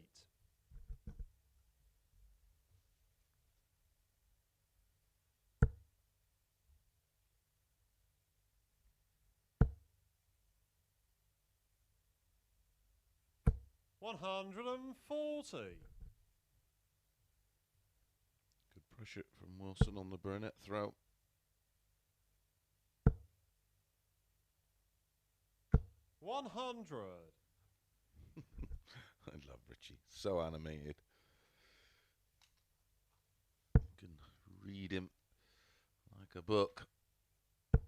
Speaker 2: $140.
Speaker 1: Good pressure from Wilson on the Burnett throw.
Speaker 2: $100.
Speaker 1: I love Richie. So animated. You can read him like a book. I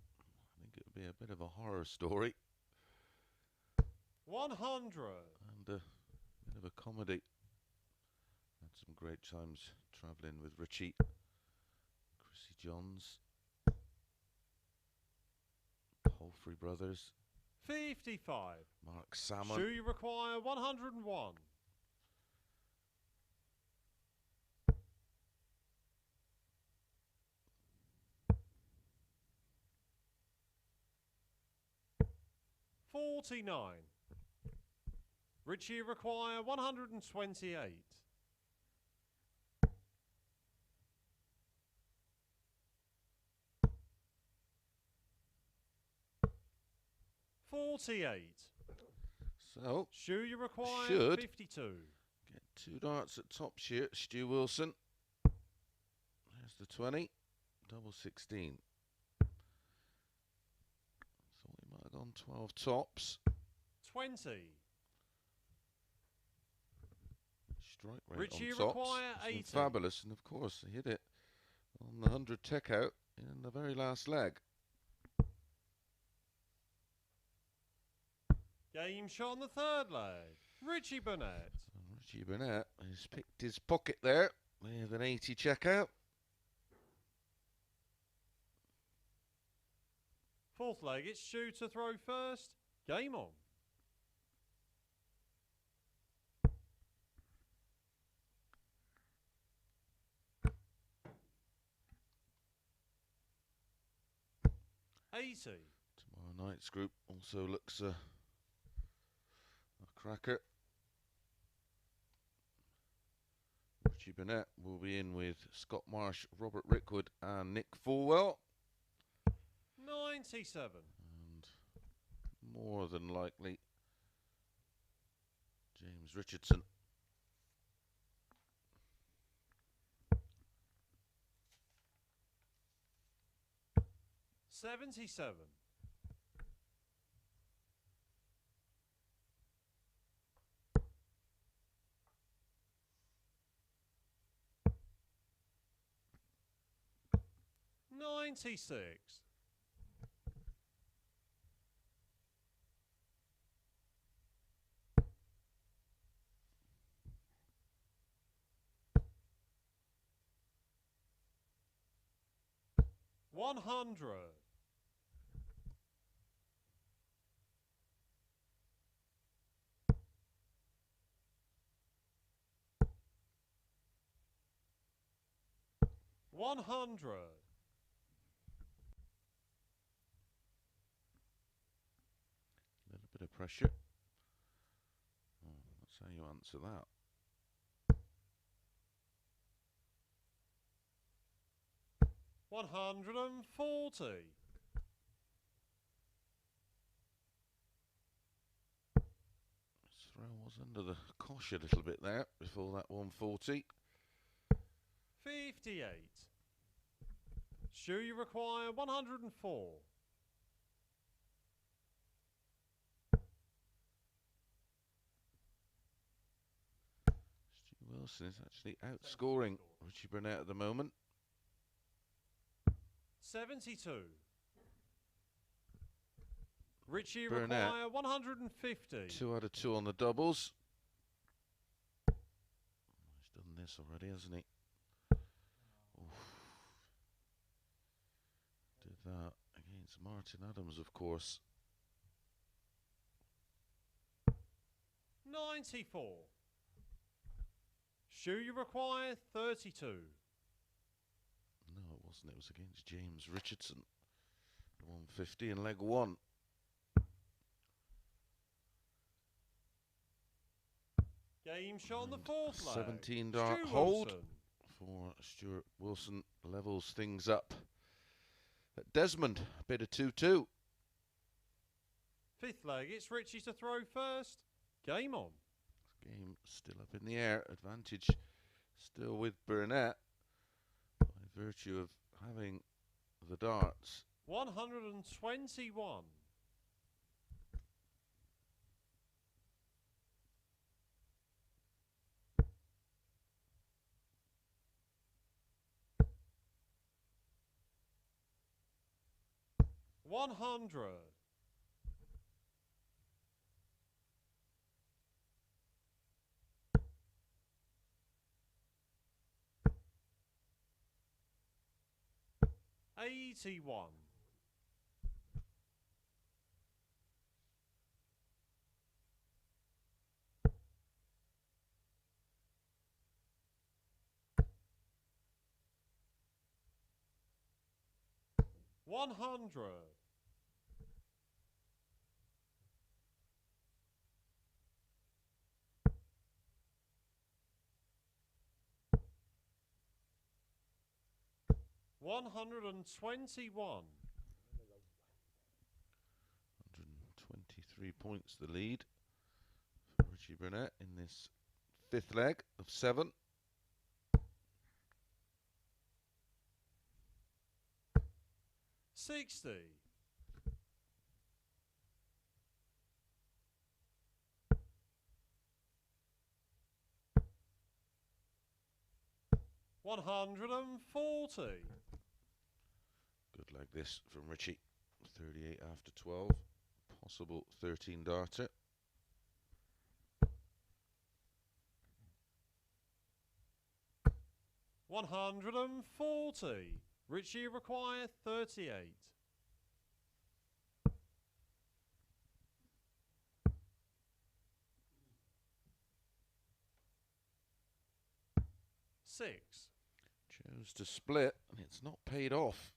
Speaker 1: think it would be a bit of a horror story.
Speaker 2: 100.
Speaker 1: And a bit of a comedy. Had some great times travelling with Richie. Chrissy Johns. Palfrey Brothers.
Speaker 2: 55.
Speaker 1: Mark Salmon.
Speaker 2: Stu, you require 101. $49. Richie require 128. $48.
Speaker 1: So,
Speaker 2: Stu, you require
Speaker 1: should
Speaker 2: 52.
Speaker 1: get 2 darts at top sheet. Stu Wilson. There's the 20. Double 16. Thought he might have gone 12 tops.
Speaker 2: 20.
Speaker 1: Strike rate
Speaker 2: Richie
Speaker 1: on tops.
Speaker 2: require
Speaker 1: It's been
Speaker 2: 80.
Speaker 1: fabulous, and of course he hit it on the 100 tech out in the very last leg.
Speaker 2: Game shot on the third leg. Richie Burnett.
Speaker 1: And Richie Burnett has picked his pocket there with an 80 check out.
Speaker 2: Fourth leg, it's Stu to throw first. Game on. 80.
Speaker 1: Tomorrow night's group also looks a cracker. Richie Burnett will be in with Scott Marsh, Robert Rickwood and Nick Fulwell.
Speaker 2: 97.
Speaker 1: And more than likely James Richardson.
Speaker 2: 77. 96. 100. 100.
Speaker 1: A little bit of pressure. Oh, that's how you answer that.
Speaker 2: 140.
Speaker 1: This throw was under the cosh a little bit there before that 140.
Speaker 2: 58. Shoe you require 104.
Speaker 1: Stu Wilson is actually outscoring Richie Burnett at the moment.
Speaker 2: 72. Richie
Speaker 1: Burnett,
Speaker 2: require 150.
Speaker 1: 2 out of 2 on the doubles. He's done this already, hasn't he? Oof. Did that against Martin Adams, of course.
Speaker 2: 94. Shoe you require 32.
Speaker 1: No, it wasn't. It was against James Richardson. 150 in leg 1.
Speaker 2: Game shot on the fourth leg.
Speaker 1: 17 dart
Speaker 2: Stu
Speaker 1: hold
Speaker 2: Wilson.
Speaker 1: for Stuart Wilson. Levels things up at Desmond. A bit of 2-2.
Speaker 2: Fifth leg, it's Richie to throw first. Game on.
Speaker 1: Game still up in the air. Advantage still with Burnett by virtue of having the darts.
Speaker 2: 121. 100. 81. 100. 121.
Speaker 1: 123 points the lead for Richie Burnett in this fifth leg of 7.
Speaker 2: 60. 140.
Speaker 1: Good leg this from Richie. 38 after 12. Possible 13 darter.
Speaker 2: 140. Richie require 38. 6.
Speaker 1: Chose to split, and it's not paid off.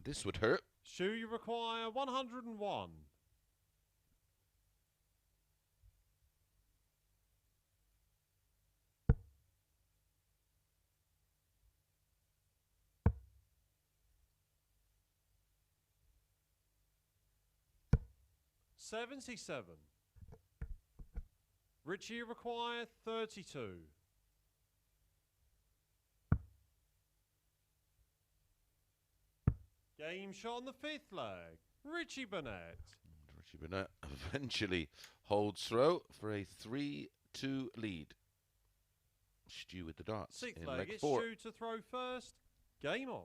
Speaker 1: This would hurt.
Speaker 2: Stu, you require 101. $77. Richie, you require 32. Game shot on the 5th leg. Richie Burnett.
Speaker 1: Richie Burnett eventually holds throw for a 3-2 lead. Stu with the darts
Speaker 2: 6th
Speaker 1: in
Speaker 2: leg,
Speaker 1: leg
Speaker 2: it's
Speaker 1: 4.
Speaker 2: Stu to throw first. Game on.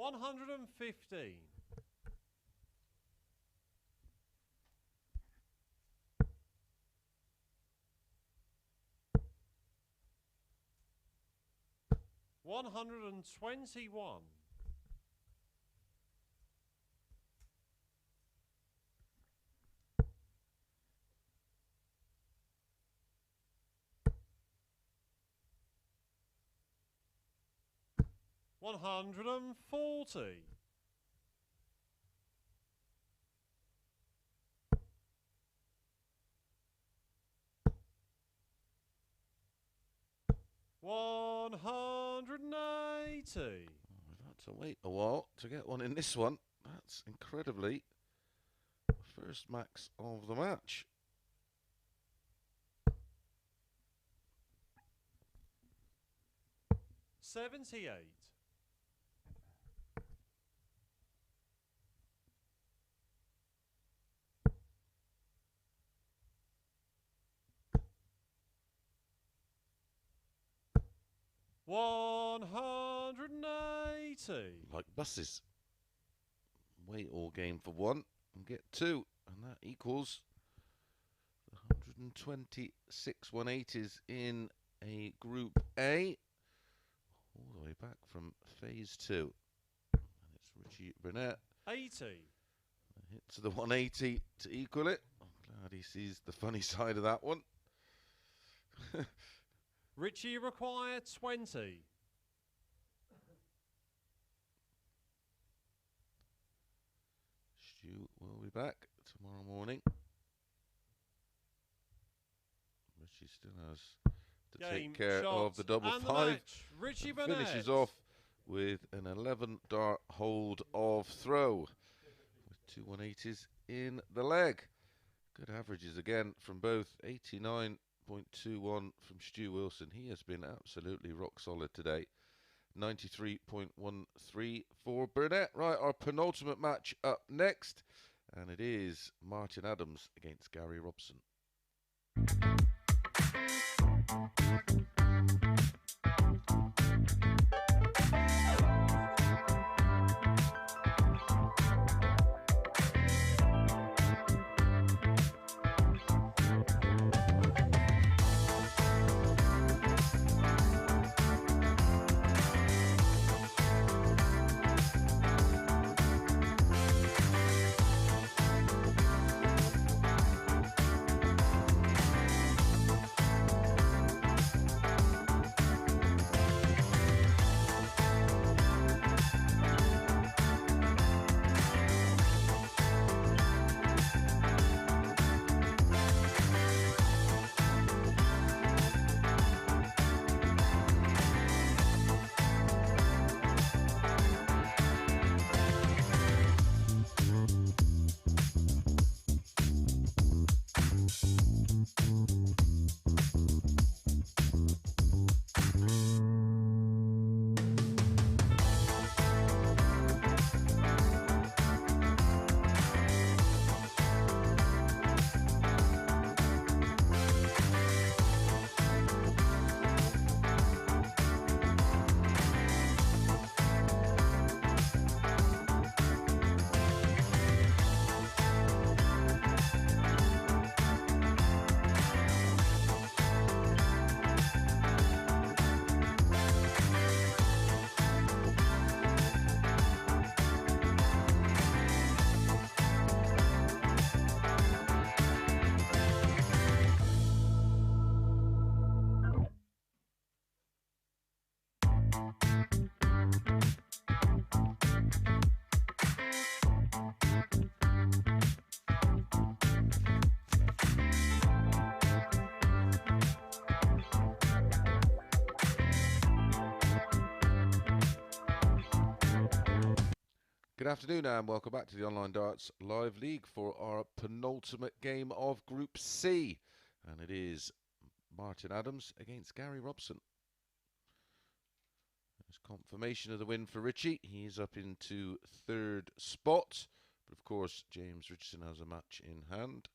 Speaker 2: $115. $121. $140. $180.
Speaker 1: We've had to wait a while to get one in this one. That's incredibly the first max of the match.
Speaker 2: $78. $180.
Speaker 1: Like buses. Wait all game for one and get two, and that equals the 126 180s in a Group A, all the way back from Phase 2. And it's Richie Burnett.
Speaker 2: 80.
Speaker 1: Hit to the 180 to equal it. I'm glad he sees the funny side of that one.
Speaker 2: Richie, you require 20.
Speaker 1: Stu will be back tomorrow morning. Richie still has to take care of the double
Speaker 2: and
Speaker 1: 5.
Speaker 2: The match. Richie Burnett
Speaker 1: Finishes off with an 11 dart hold of throw with 2 180s in the leg. Good averages again from both. 89.21 from Stu Wilson. He has been absolutely rock solid today. 93.13 for Burnett. Right, our penultimate match up next, and it is Martin Adams against Gary Robson. Good afternoon and welcome back to the Online Darts Live League for our penultimate game of Group C. And it is Martin Adams against Gary Robson. There's confirmation of the win for Richie. He's up into third spot. But of course, James Richardson has a match in hand.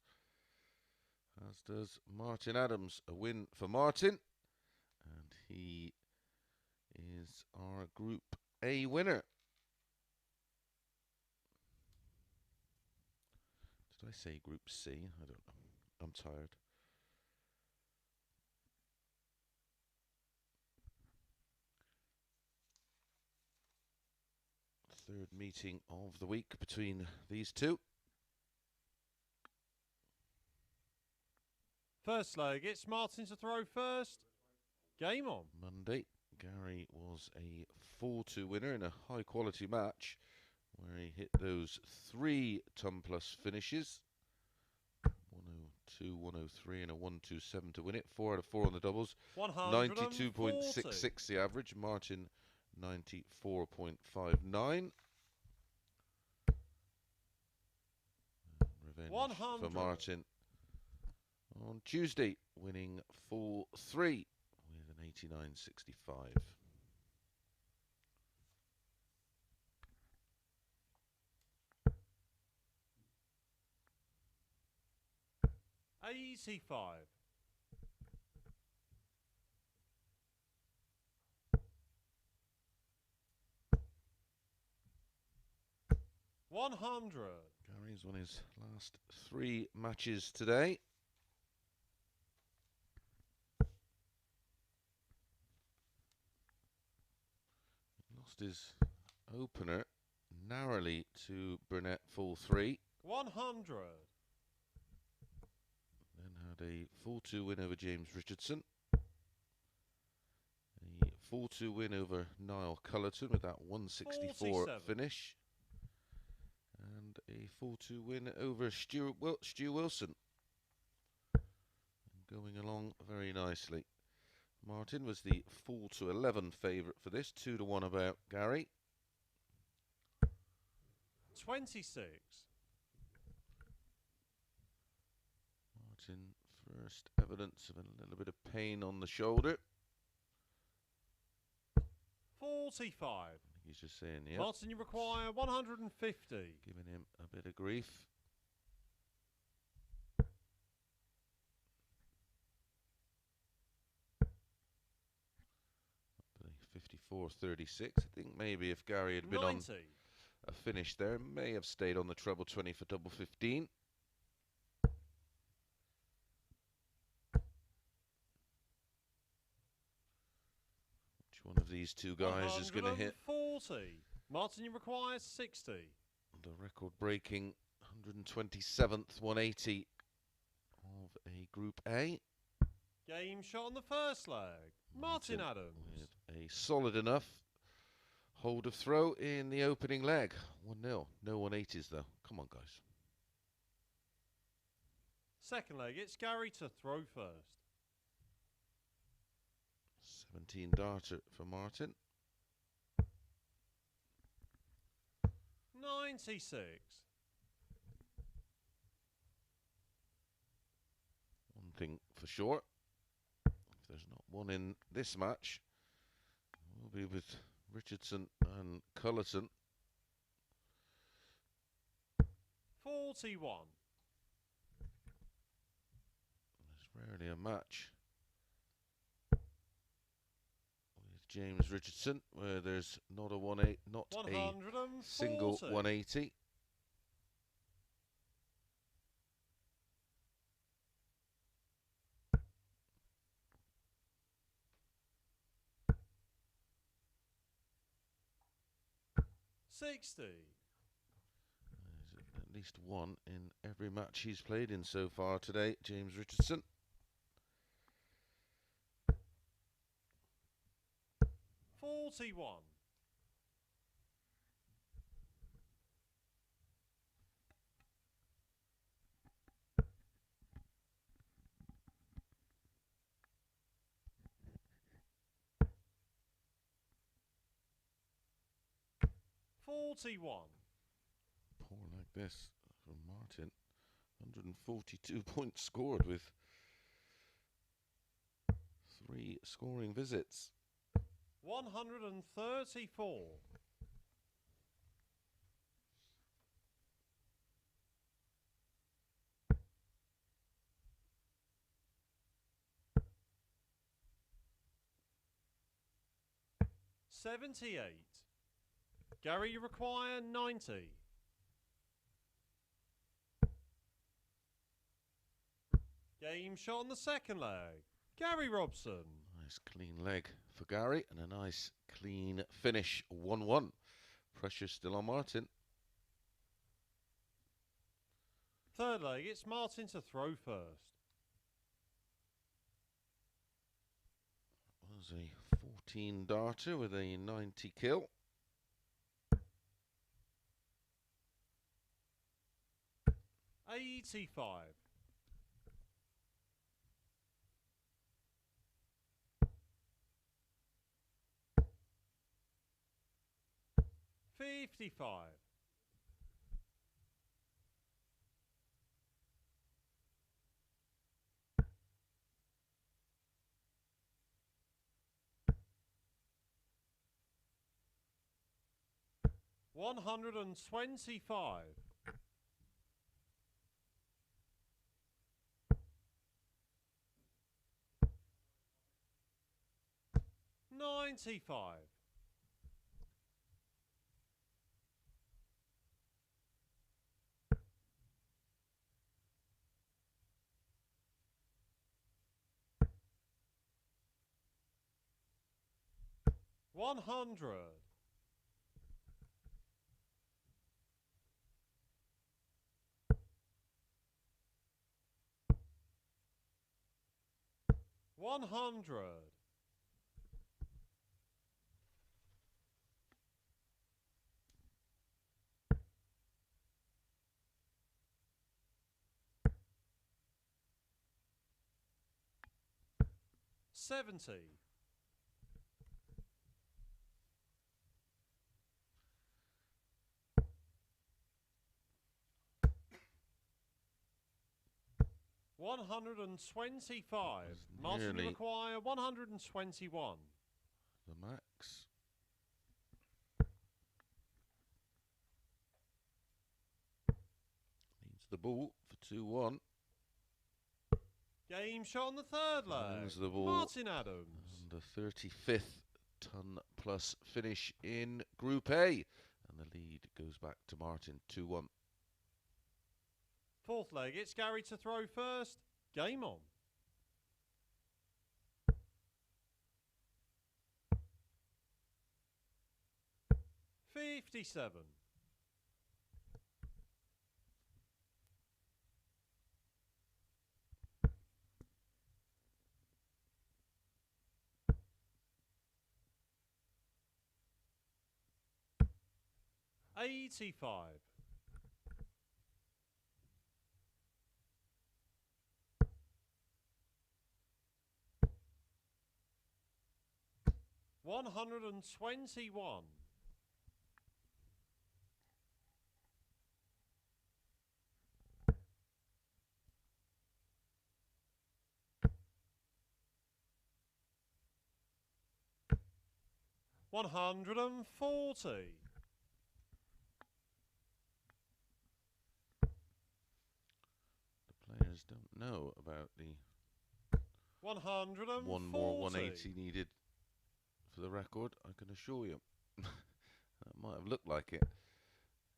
Speaker 1: As does Martin Adams. A win for Martin. And he is our Group A winner. Did I say Group C? I don't know. I'm tired. Third meeting of the week between these two.
Speaker 2: First leg, it's Martin to throw first. Game on.
Speaker 1: Monday, Gary was a 4-2 winner in a high quality match where he hit those 3 ton plus finishes. 102, 103 and a 127 to win it. 4 out of 4 on the doubles. 92.66 the average. Martin 94.59. Revenge
Speaker 2: 100.
Speaker 1: for Martin on Tuesday, winning full 3 with an 89.65.
Speaker 2: Easy 5. 100.
Speaker 1: Gary's won his last 3 matches today. Lost his opener narrowly to Burnett full 3.
Speaker 2: 100.
Speaker 1: Then had a full 2 win over James Richardson. A full 2 win over Niall Culleton with that 164
Speaker 2: 47.
Speaker 1: finish. And a full 2 win over Stu Wilson. And going along very nicely. Martin was the 4-11 favourite for this, 2-1 about Gary.
Speaker 2: 26.
Speaker 1: Martin, first evidence of a little bit of pain on the shoulder.
Speaker 2: 45.
Speaker 1: He's just saying, yeah.
Speaker 2: Martin, you require 150.
Speaker 1: Giving him a bit of grief. 54.36. I think maybe if Gary had been
Speaker 2: 90.
Speaker 1: on a finish there, may have stayed on the treble 20 for double 15. Which one of these two guys is going to hit?
Speaker 2: 40. Martin, you require 60.
Speaker 1: The record-breaking 127th 180 of a Group A.
Speaker 2: Game shot on the first leg. Martin Adams.
Speaker 1: With a solid enough hold of throw in the opening leg. 1-0. No 180s though. Come on, guys.
Speaker 2: Second leg, it's Gary to throw first.
Speaker 1: 17 darter for Martin.
Speaker 2: 96.
Speaker 1: One thing for sure, if there's not one in this match, we'll be with Richardson and Culleton.
Speaker 2: 41.
Speaker 1: There's rarely a match with James Richardson where there's not a 1-8, not a single 180.
Speaker 2: 60.
Speaker 1: There's at least one in every match he's played in so far today, James Richardson.
Speaker 2: 41. 41.
Speaker 1: this from Martin. 142 points scored with 3 scoring visits.
Speaker 2: 134. $78. Gary, you require 90. Game shot on the second leg. Gary Robson.
Speaker 1: Nice clean leg for Gary and a nice clean finish. 1-1. Pressure still on Martin.
Speaker 2: Third leg, it's Martin to throw first.
Speaker 1: Was a 14 darter with a 90 kill.
Speaker 2: $85. $55. $125. $95. $100. $100. $70. $125. Martin, you
Speaker 1: nearly
Speaker 2: require 121.
Speaker 1: the max. Needs the ball for 2-1.
Speaker 2: Game shot on the third leg.
Speaker 1: Wins the ball.
Speaker 2: Martin Adams.
Speaker 1: And the 35th ton plus finish in Group A. And the lead goes back to Martin, 2-1.
Speaker 2: Fourth leg, it's Gary to throw first. Game on. $57. $85. $121. $140.
Speaker 1: The players don't know about the
Speaker 2: 140.
Speaker 1: one more 180 needed for the record, I can assure you. That might have looked like it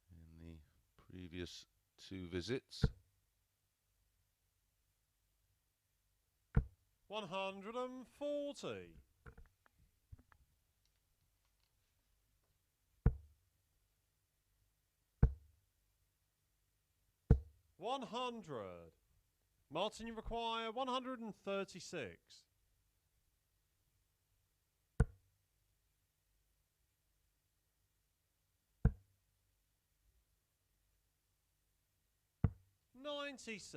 Speaker 1: in the previous 2 visits.
Speaker 2: 140. $100. Martin, you require 136. $96.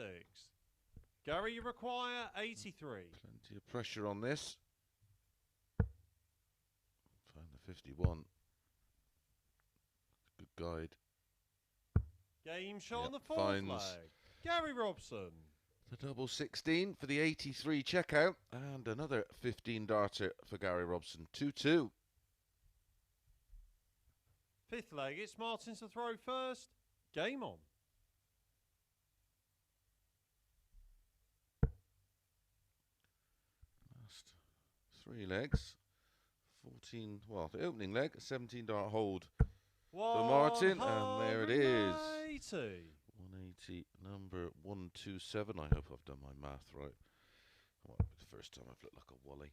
Speaker 2: Gary, you require 83.
Speaker 1: Plenty of pressure on this. Find the 51. Good guide.
Speaker 2: Game shot on
Speaker 1: Yep,
Speaker 2: the fourth
Speaker 1: finds
Speaker 2: leg. Gary Robson.
Speaker 1: the double 16 for the 83 checkout, and another 15 darter for Gary Robson. 2-2.
Speaker 2: Fifth leg, it's Martin to throw first. Game on.
Speaker 1: Last 3 legs. 14, well, the opening leg, a 17 dart hold for Martin, and there it is. 180, number 127. I hope I've done my math right. Well, the first time I've looked like a wally.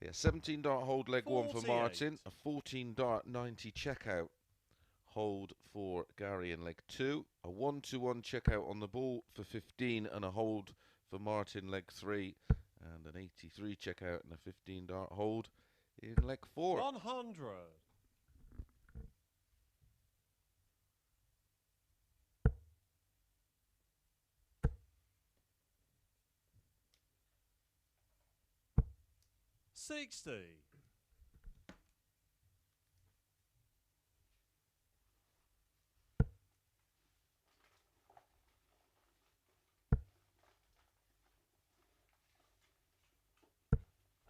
Speaker 1: Yeah, 17 dart hold leg 1 for Martin, a 14 dart 90 checkout hold for Gary in leg 2, a 1-2-1 checkout on the ball for 15 and a hold for Martin leg 3, and an 83 checkout and a 15 dart hold in leg 4.
Speaker 2: 100. $60.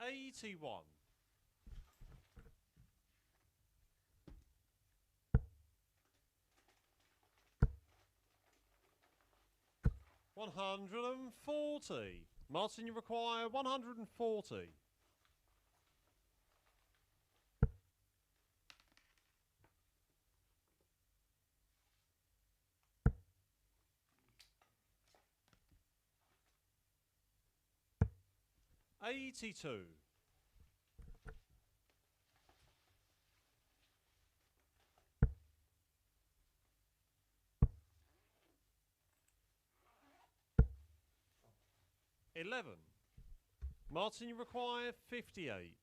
Speaker 2: 81. 140. Martin, you require 140. 82. 11. Martin, you require 58.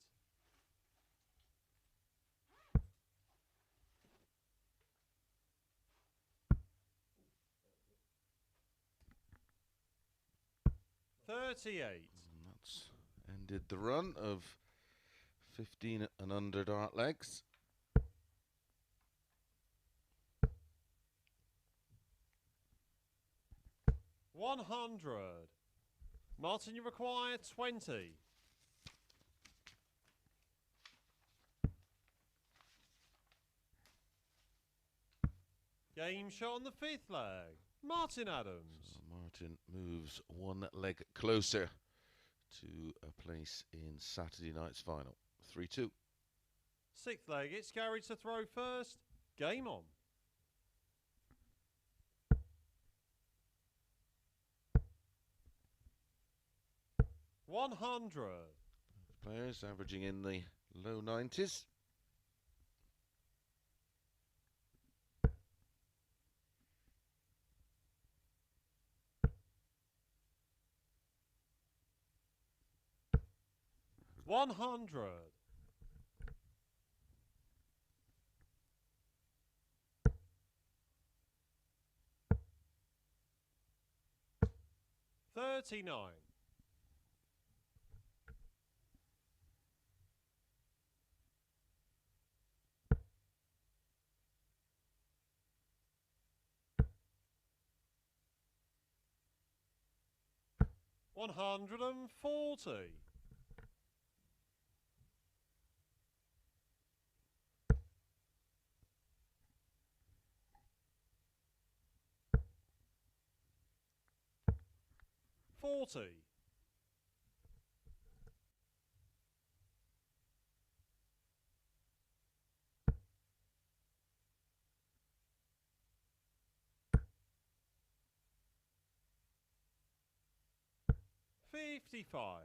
Speaker 2: 38.
Speaker 1: And that's ended the run of 15 and under dart legs.
Speaker 2: $100. Martin, you require 20. Game shot on the fifth leg. Martin Adams.
Speaker 1: So Martin moves one leg closer to a place in Saturday night's final. 3-2.
Speaker 2: Sixth leg, it's Gary to throw first. Game on. $100.
Speaker 1: Players averaging in the low 90s.
Speaker 2: $100. 39. 140. 40. 55.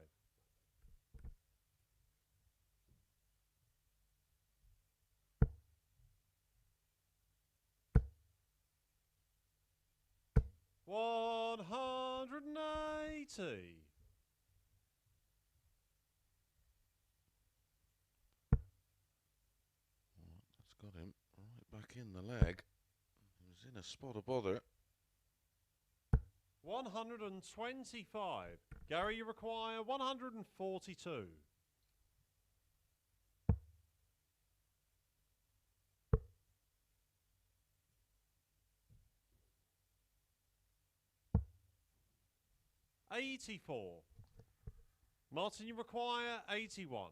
Speaker 2: 180.
Speaker 1: That's got him right back in the leg. He was in a spot of bother.
Speaker 2: 125. Gary, you require 142. 84. Martin, you require 81.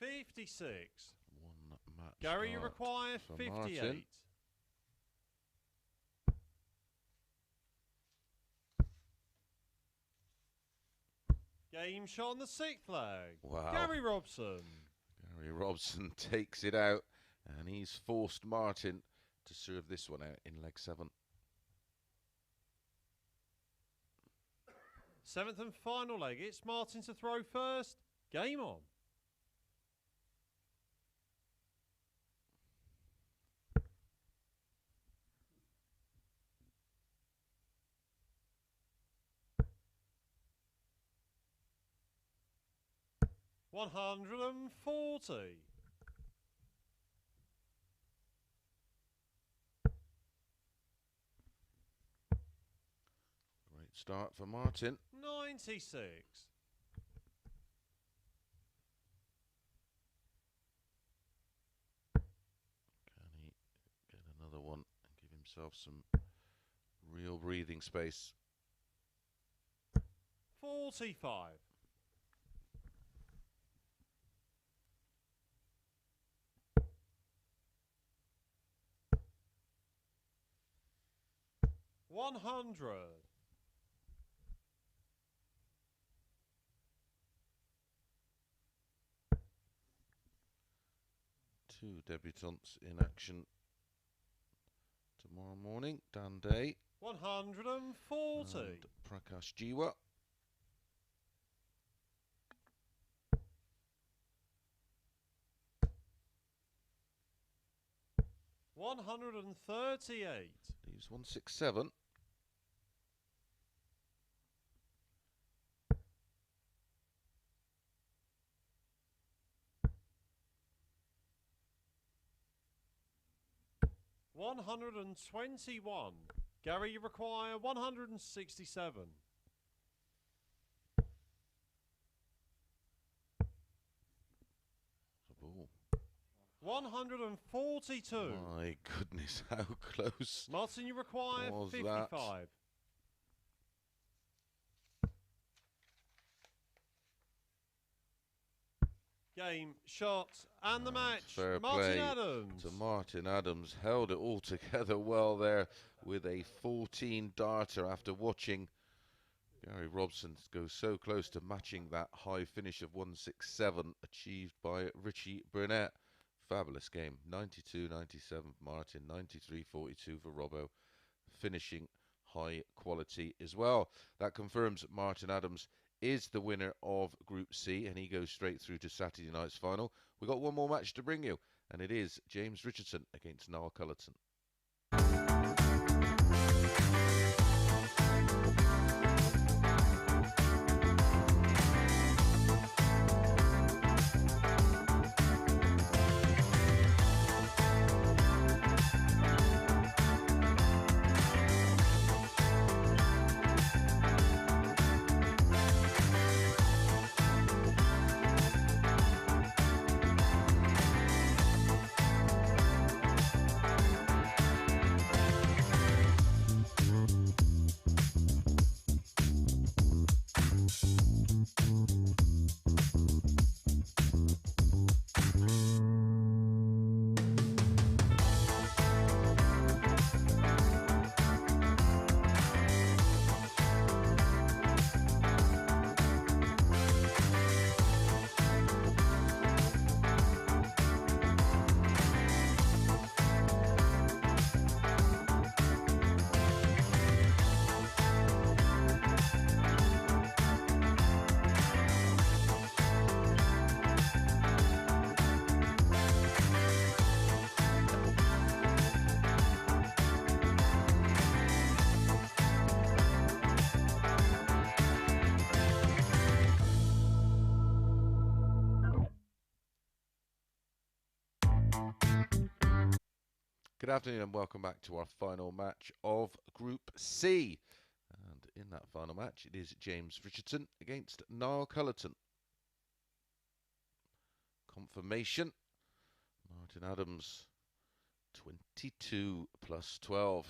Speaker 2: $56.
Speaker 1: One match.
Speaker 2: Gary, you require 58.
Speaker 1: Martin.
Speaker 2: Game shot on the 6th leg.
Speaker 1: Wow.
Speaker 2: Gary Robson.
Speaker 1: Gary Robson takes it out, and he's forced Martin to serve this one out in leg 7.
Speaker 2: 7th and final leg. It's Martin to throw first. Game on. $140.
Speaker 1: Great start for Martin.
Speaker 2: 96.
Speaker 1: Can he get another one and give himself some real breathing space?
Speaker 2: 45. $100.
Speaker 1: Two debutants in action tomorrow morning. Dan Day
Speaker 2: 140.
Speaker 1: and Prakash Jiwa.
Speaker 2: $138.
Speaker 1: Leaves 167.
Speaker 2: $121. Gary, you require 167.
Speaker 1: Ball.
Speaker 2: 142.
Speaker 1: My goodness, how close.
Speaker 2: Martin, you require
Speaker 1: was
Speaker 2: 55.
Speaker 1: that?
Speaker 2: Game, shot, and the match.
Speaker 1: Fair
Speaker 2: Martin
Speaker 1: play
Speaker 2: Adams.
Speaker 1: to Martin Adams. Held it all together well there with a 14 darter after watching Gary Robson go so close to matching that high finish of 167 achieved by Richie Burnett. Fabulous game. 92-97 for Martin, 93-42 for Robbo. Finishing high quality as well. That confirms Martin Adams is the winner of Group C, and he goes straight through to Saturday night's final. We've got one more match to bring you, and it is James Richardson against Niall Culleton. Good afternoon and welcome back to our final match of Group C. And in that final match, it is James Richardson against Niall Culleton. confirmation. Martin Adams, 22 plus 12.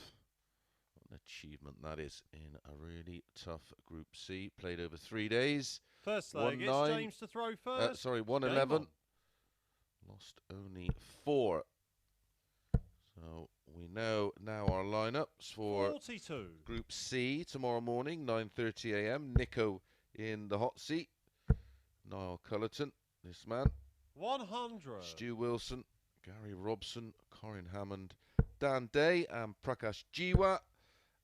Speaker 1: What an achievement that is in a really tough Group C. Played over 3 days.
Speaker 2: First leg, it's
Speaker 1: 1-9.
Speaker 2: James to throw first.
Speaker 1: Sorry, 1-11. Lost only 4. So we know now our lineups for
Speaker 2: 42.
Speaker 1: Group C tomorrow morning, 9:30 a.m. Nico in the hot seat. Niall Culleton, this man.
Speaker 2: 100.
Speaker 1: Stu Wilson, Gary Robson, Corin Hammond, Dan Day and Prakash Jiwa.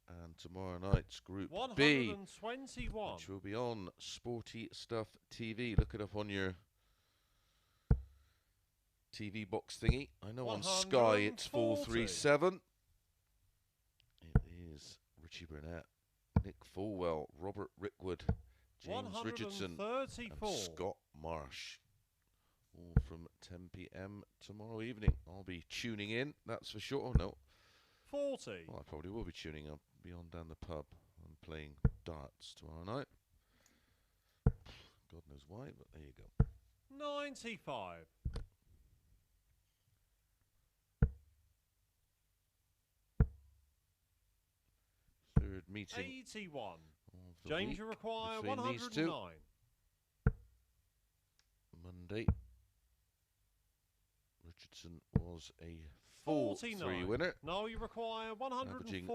Speaker 1: And tomorrow night's Group B,
Speaker 2: 121.
Speaker 1: which will be on Sporty Stuff TV. Look it up on your TV box thingy. I know on Sky it's 437. It is Richie Burnett, Nick Fulwell, Robert Rickwood, James Richardson and Scott Marsh. All from 10 p.m. tomorrow evening. I'll be tuning in, that's for sure. Oh, no.
Speaker 2: 40.
Speaker 1: Well, I probably will be tuning up. Be on down the pub and playing darts tomorrow night. God knows why, but there you go.
Speaker 2: 95.
Speaker 1: Third meeting.
Speaker 2: 81. James, you require 109.
Speaker 1: Monday. Richardson was a full 3 winner.
Speaker 2: No, you require 140.
Speaker 1: Averaging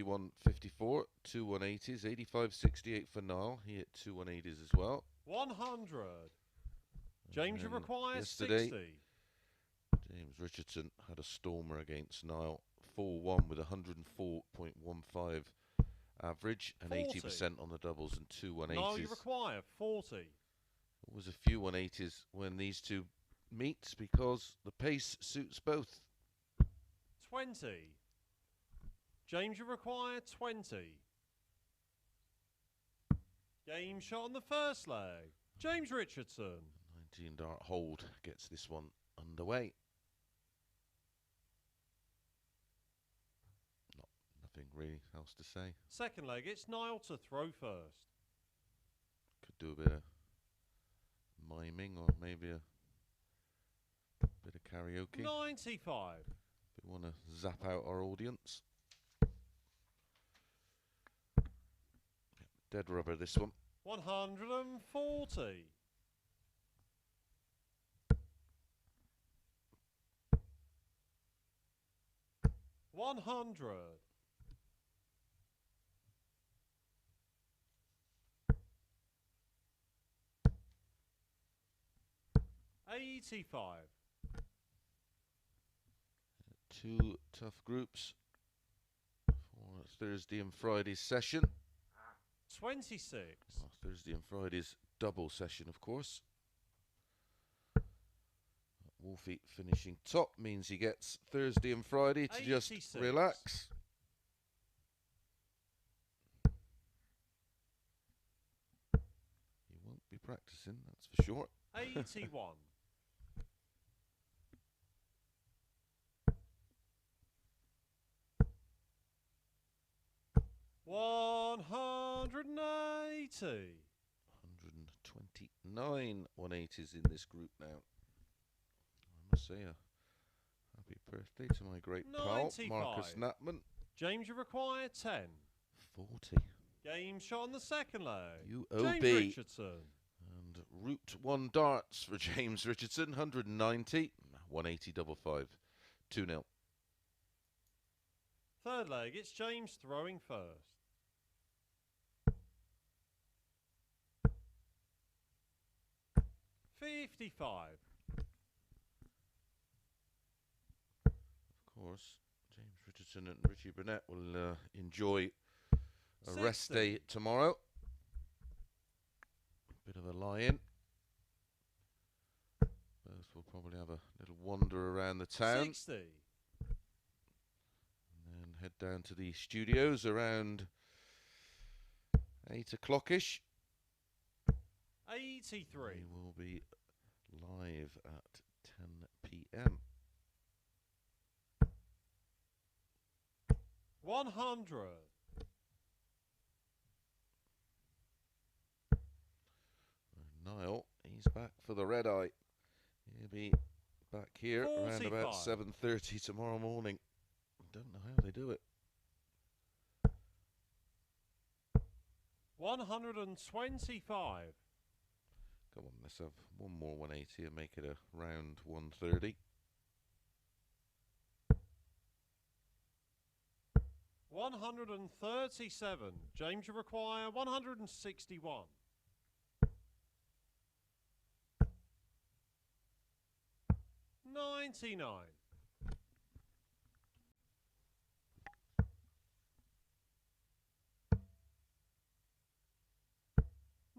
Speaker 1: 91.54, 2 180s, 85.68 for Niall. He hit 2 180s as well.
Speaker 2: 100. James, you require
Speaker 1: yesterday,
Speaker 2: 60.
Speaker 1: James Richardson had a stormer against Niall. 4-1 with 104.15 average and 80% on the doubles and 2 180s.
Speaker 2: No, you require 40.
Speaker 1: There was a few 180s when these two meet because the pace suits both.
Speaker 2: 20. James, you require 20. Game shot on the first leg. James Richardson.
Speaker 1: 19 dart hold gets this one underway. Nothing really else to say.
Speaker 2: Second leg, it's Niall to throw first.
Speaker 1: Could do a bit of miming or maybe a bit of karaoke.
Speaker 2: 95.
Speaker 1: If we want to zap out our audience. Dead rubber this one.
Speaker 2: 140. 100. 85.
Speaker 1: Two tough groups for Thursday and Friday's session.
Speaker 2: 26.
Speaker 1: Well, Thursday and Friday's double session, of course. Wolfie finishing top means he gets Thursday and Friday to
Speaker 2: 86.
Speaker 1: just relax. He won't be practicing, that's for sure.
Speaker 2: 81. 180.
Speaker 1: 129 180s in this group now. I must say a happy birthday to my great
Speaker 2: 95.
Speaker 1: pal, Marcus Natman.
Speaker 2: James, you require 10.
Speaker 1: 40.
Speaker 2: Game shot on the second leg.
Speaker 1: UOB.
Speaker 2: James Richardson.
Speaker 1: And Route 1 darts for James Richardson. 190. 180 double 5. 2-0.
Speaker 2: Third leg, it's James throwing first. 55.
Speaker 1: Of course, James Richardson and Richie Burnett will enjoy a rest day tomorrow. Bit of a lie-in. Both will probably have a little wander around the town.
Speaker 2: 60.
Speaker 1: And then head down to the studios around 8 o'clock-ish.
Speaker 2: 83.
Speaker 1: We will be live at 10 p.m.
Speaker 2: 100.
Speaker 1: Niall, he's back for the red eye. He'll be back here around about
Speaker 2: 45.
Speaker 1: 7:30 tomorrow morning. Don't know how they do it.
Speaker 2: 125.
Speaker 1: Come on, let's have one more 180 and make it a round 130.
Speaker 2: 137. James, you require 161. 99.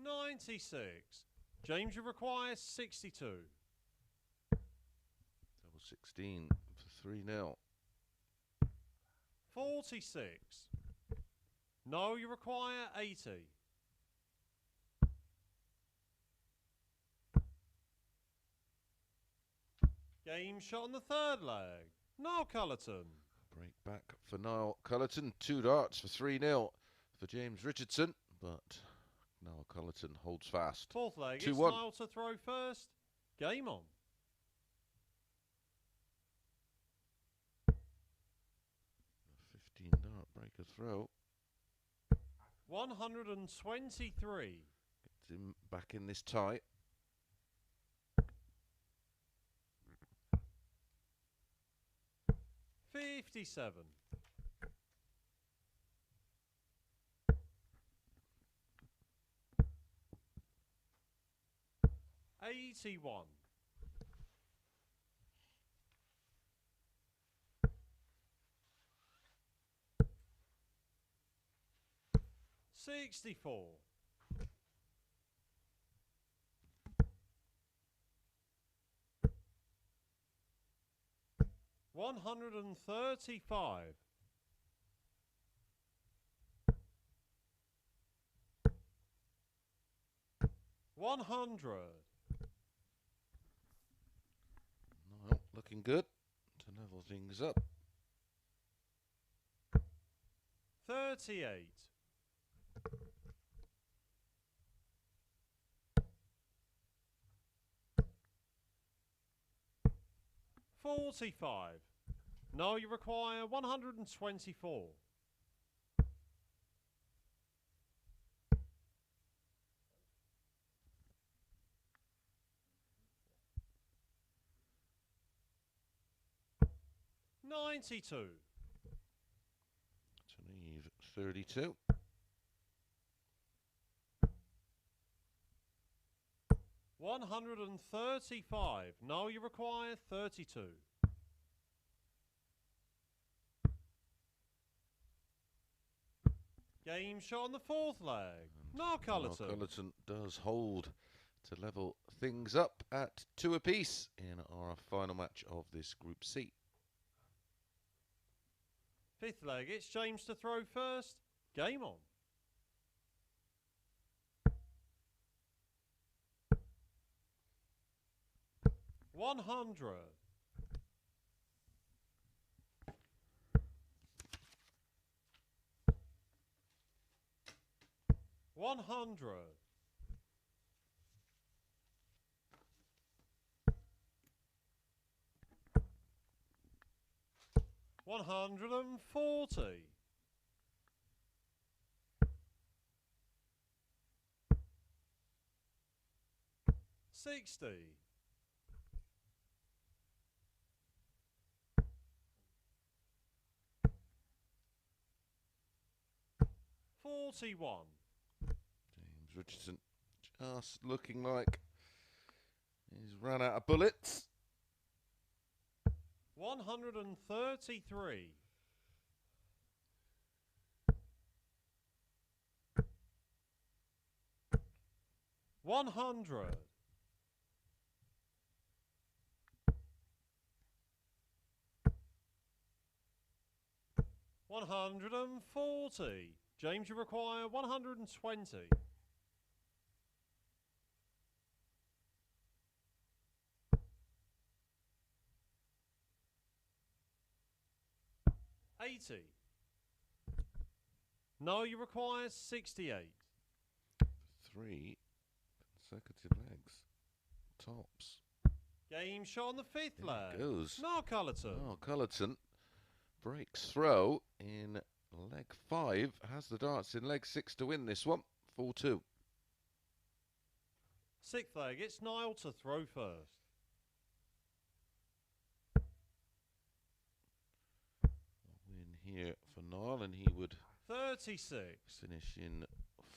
Speaker 2: 96. James, you require 62.
Speaker 1: Double 16 for 3-0.
Speaker 2: 46. No, you require 80. Game shot on the third leg. Niall Culleton.
Speaker 1: Break back for Niall Culleton. 2 darts for 3-0 for James Richardson, but Niall Culleton holds fast.
Speaker 2: Fourth leg, it's
Speaker 1: 2-1.
Speaker 2: Niall to throw first. Game on.
Speaker 1: 15 dart breaker throw.
Speaker 2: 123.
Speaker 1: Gets him back in this tie.
Speaker 2: 57. 81. 64. 135. 100.
Speaker 1: Niall looking good to level things up.
Speaker 2: 38. 45. No, you require 124. 92.
Speaker 1: To leave 32.
Speaker 2: 135. No, you require 32. 'Game shot on the fourth leg. Niall Culleton.
Speaker 1: Niall Culleton does hold to level things up at 2 apiece in our final match of this Group C.
Speaker 2: Fifth leg, it's James to throw first. Game on. 100. 100. 140. 60. 41.
Speaker 1: James Richardson just looking like he's run out of bullets.
Speaker 2: 133. 100. 140. James, you require 120. 80. No, you require 68.
Speaker 1: 3 consecutive legs. Tops.
Speaker 2: Game shot on the fifth
Speaker 1: There
Speaker 2: leg.
Speaker 1: it goes.
Speaker 2: Niall Culleton.
Speaker 1: Niall Culleton breaks throw in leg 5. Has the darts in leg 6 to win this one. 4-2.
Speaker 2: Sixth leg, it's Niall to throw first.
Speaker 1: Win here for Niall, and he would
Speaker 2: 36.
Speaker 1: finish in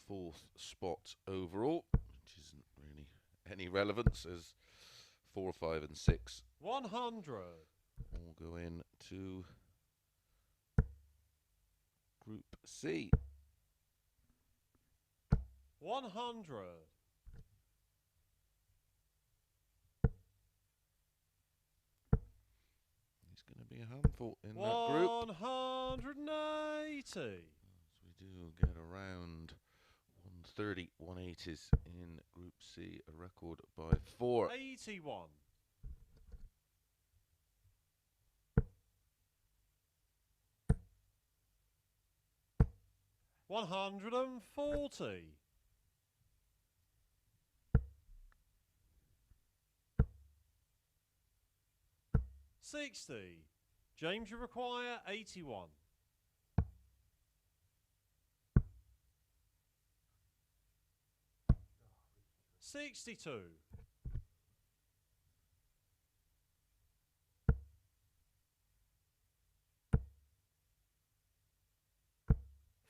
Speaker 1: 4th spot overall, which isn't really any relevance as 4, 5 and 6
Speaker 2: 100.
Speaker 1: all go in to Group C.
Speaker 2: 100.
Speaker 1: He's going to be a handful in that group.
Speaker 2: 180.
Speaker 1: As we do get around 130, 180s in Group C, a record by 4.
Speaker 2: 81. 140. 60. James, you require 81. 62.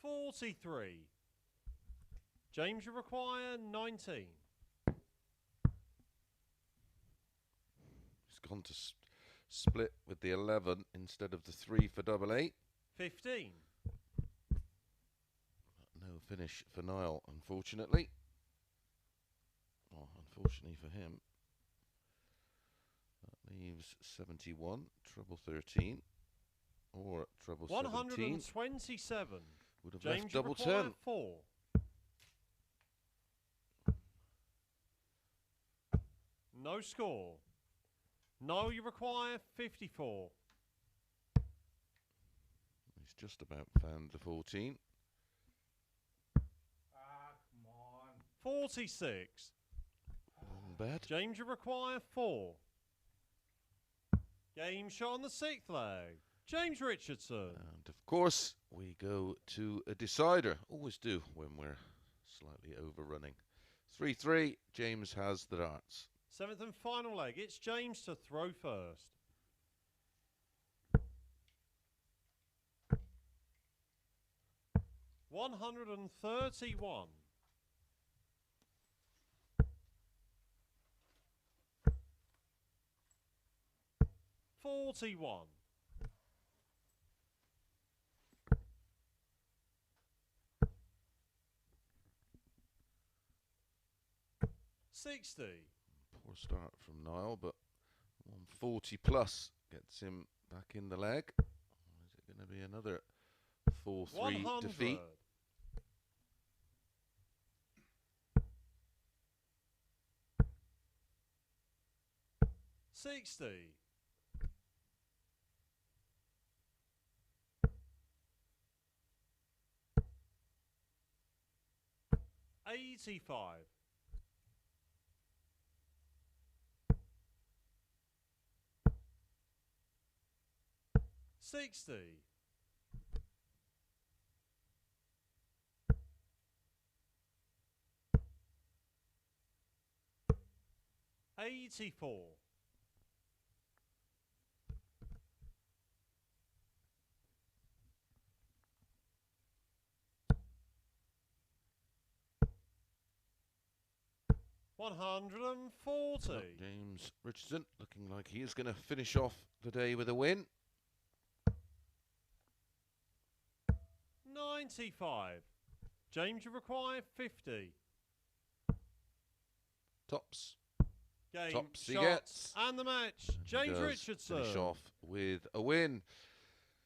Speaker 2: 43. James, you require 19.
Speaker 1: He's gone to split with the 11 instead of the 3 for double 8.
Speaker 2: 15.
Speaker 1: No finish for Niall, unfortunately. Well, unfortunately for him. That leaves 71, treble 13, or treble 17.
Speaker 2: 127.
Speaker 1: Would have
Speaker 2: James,
Speaker 1: left
Speaker 2: you
Speaker 1: double
Speaker 2: require
Speaker 1: 10.
Speaker 2: 4. No score. No, you require 54.
Speaker 1: He's just about found the 14.
Speaker 3: Come on.
Speaker 2: 46.
Speaker 1: Long bad.
Speaker 2: James, you require 4. Game shot on the sixth leg. James Richardson.
Speaker 1: And of course, we go to a decider. Always do when we're slightly overrunning. 3-3. James has the darts.
Speaker 2: Seventh and final leg. It's James to throw first. $131. 41. 60.
Speaker 1: Poor start from Niall, but 140 plus gets him back in the leg. Or is it going to be another 4-3
Speaker 2: 100.
Speaker 1: defeat?
Speaker 2: 60. 85. 60. 84. 140.
Speaker 1: James Richardson looking like he is going to finish off the day with a win.
Speaker 2: 95. James, you require 50.
Speaker 1: Tops.
Speaker 2: Game,
Speaker 1: Tops he
Speaker 2: shots,
Speaker 1: gets.
Speaker 2: and the match.
Speaker 1: And he
Speaker 2: James
Speaker 1: does
Speaker 2: Richardson.
Speaker 1: finish off with a win.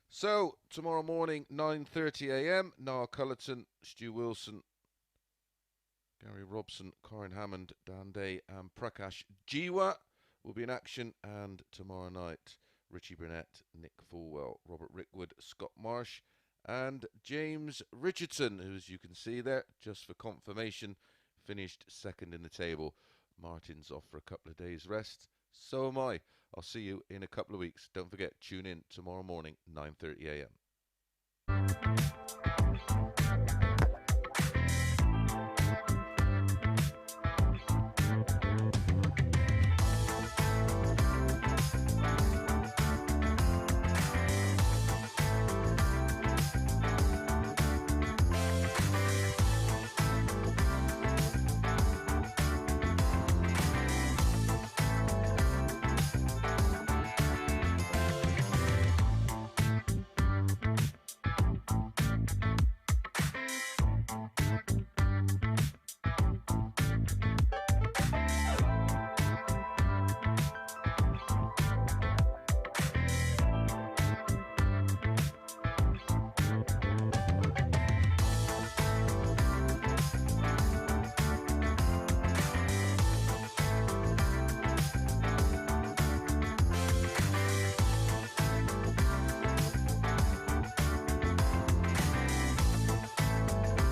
Speaker 1: So, tomorrow morning, 9:30 a.m, Niall Culleton, Stu Wilson, Gary Robson, Corin Hammond, Dan Day and Prakash Jiwa will be in action. And tomorrow night, Richie Burnett, Nick Fulwell, Robert Rickwood, Scott Marsh and James Richardson, who, as you can see there, just for confirmation, finished second in the table. Martin's off for a couple of days rest. So am I. I'll see you in a couple of weeks. Don't forget, tune in tomorrow morning, 9:30 a.m.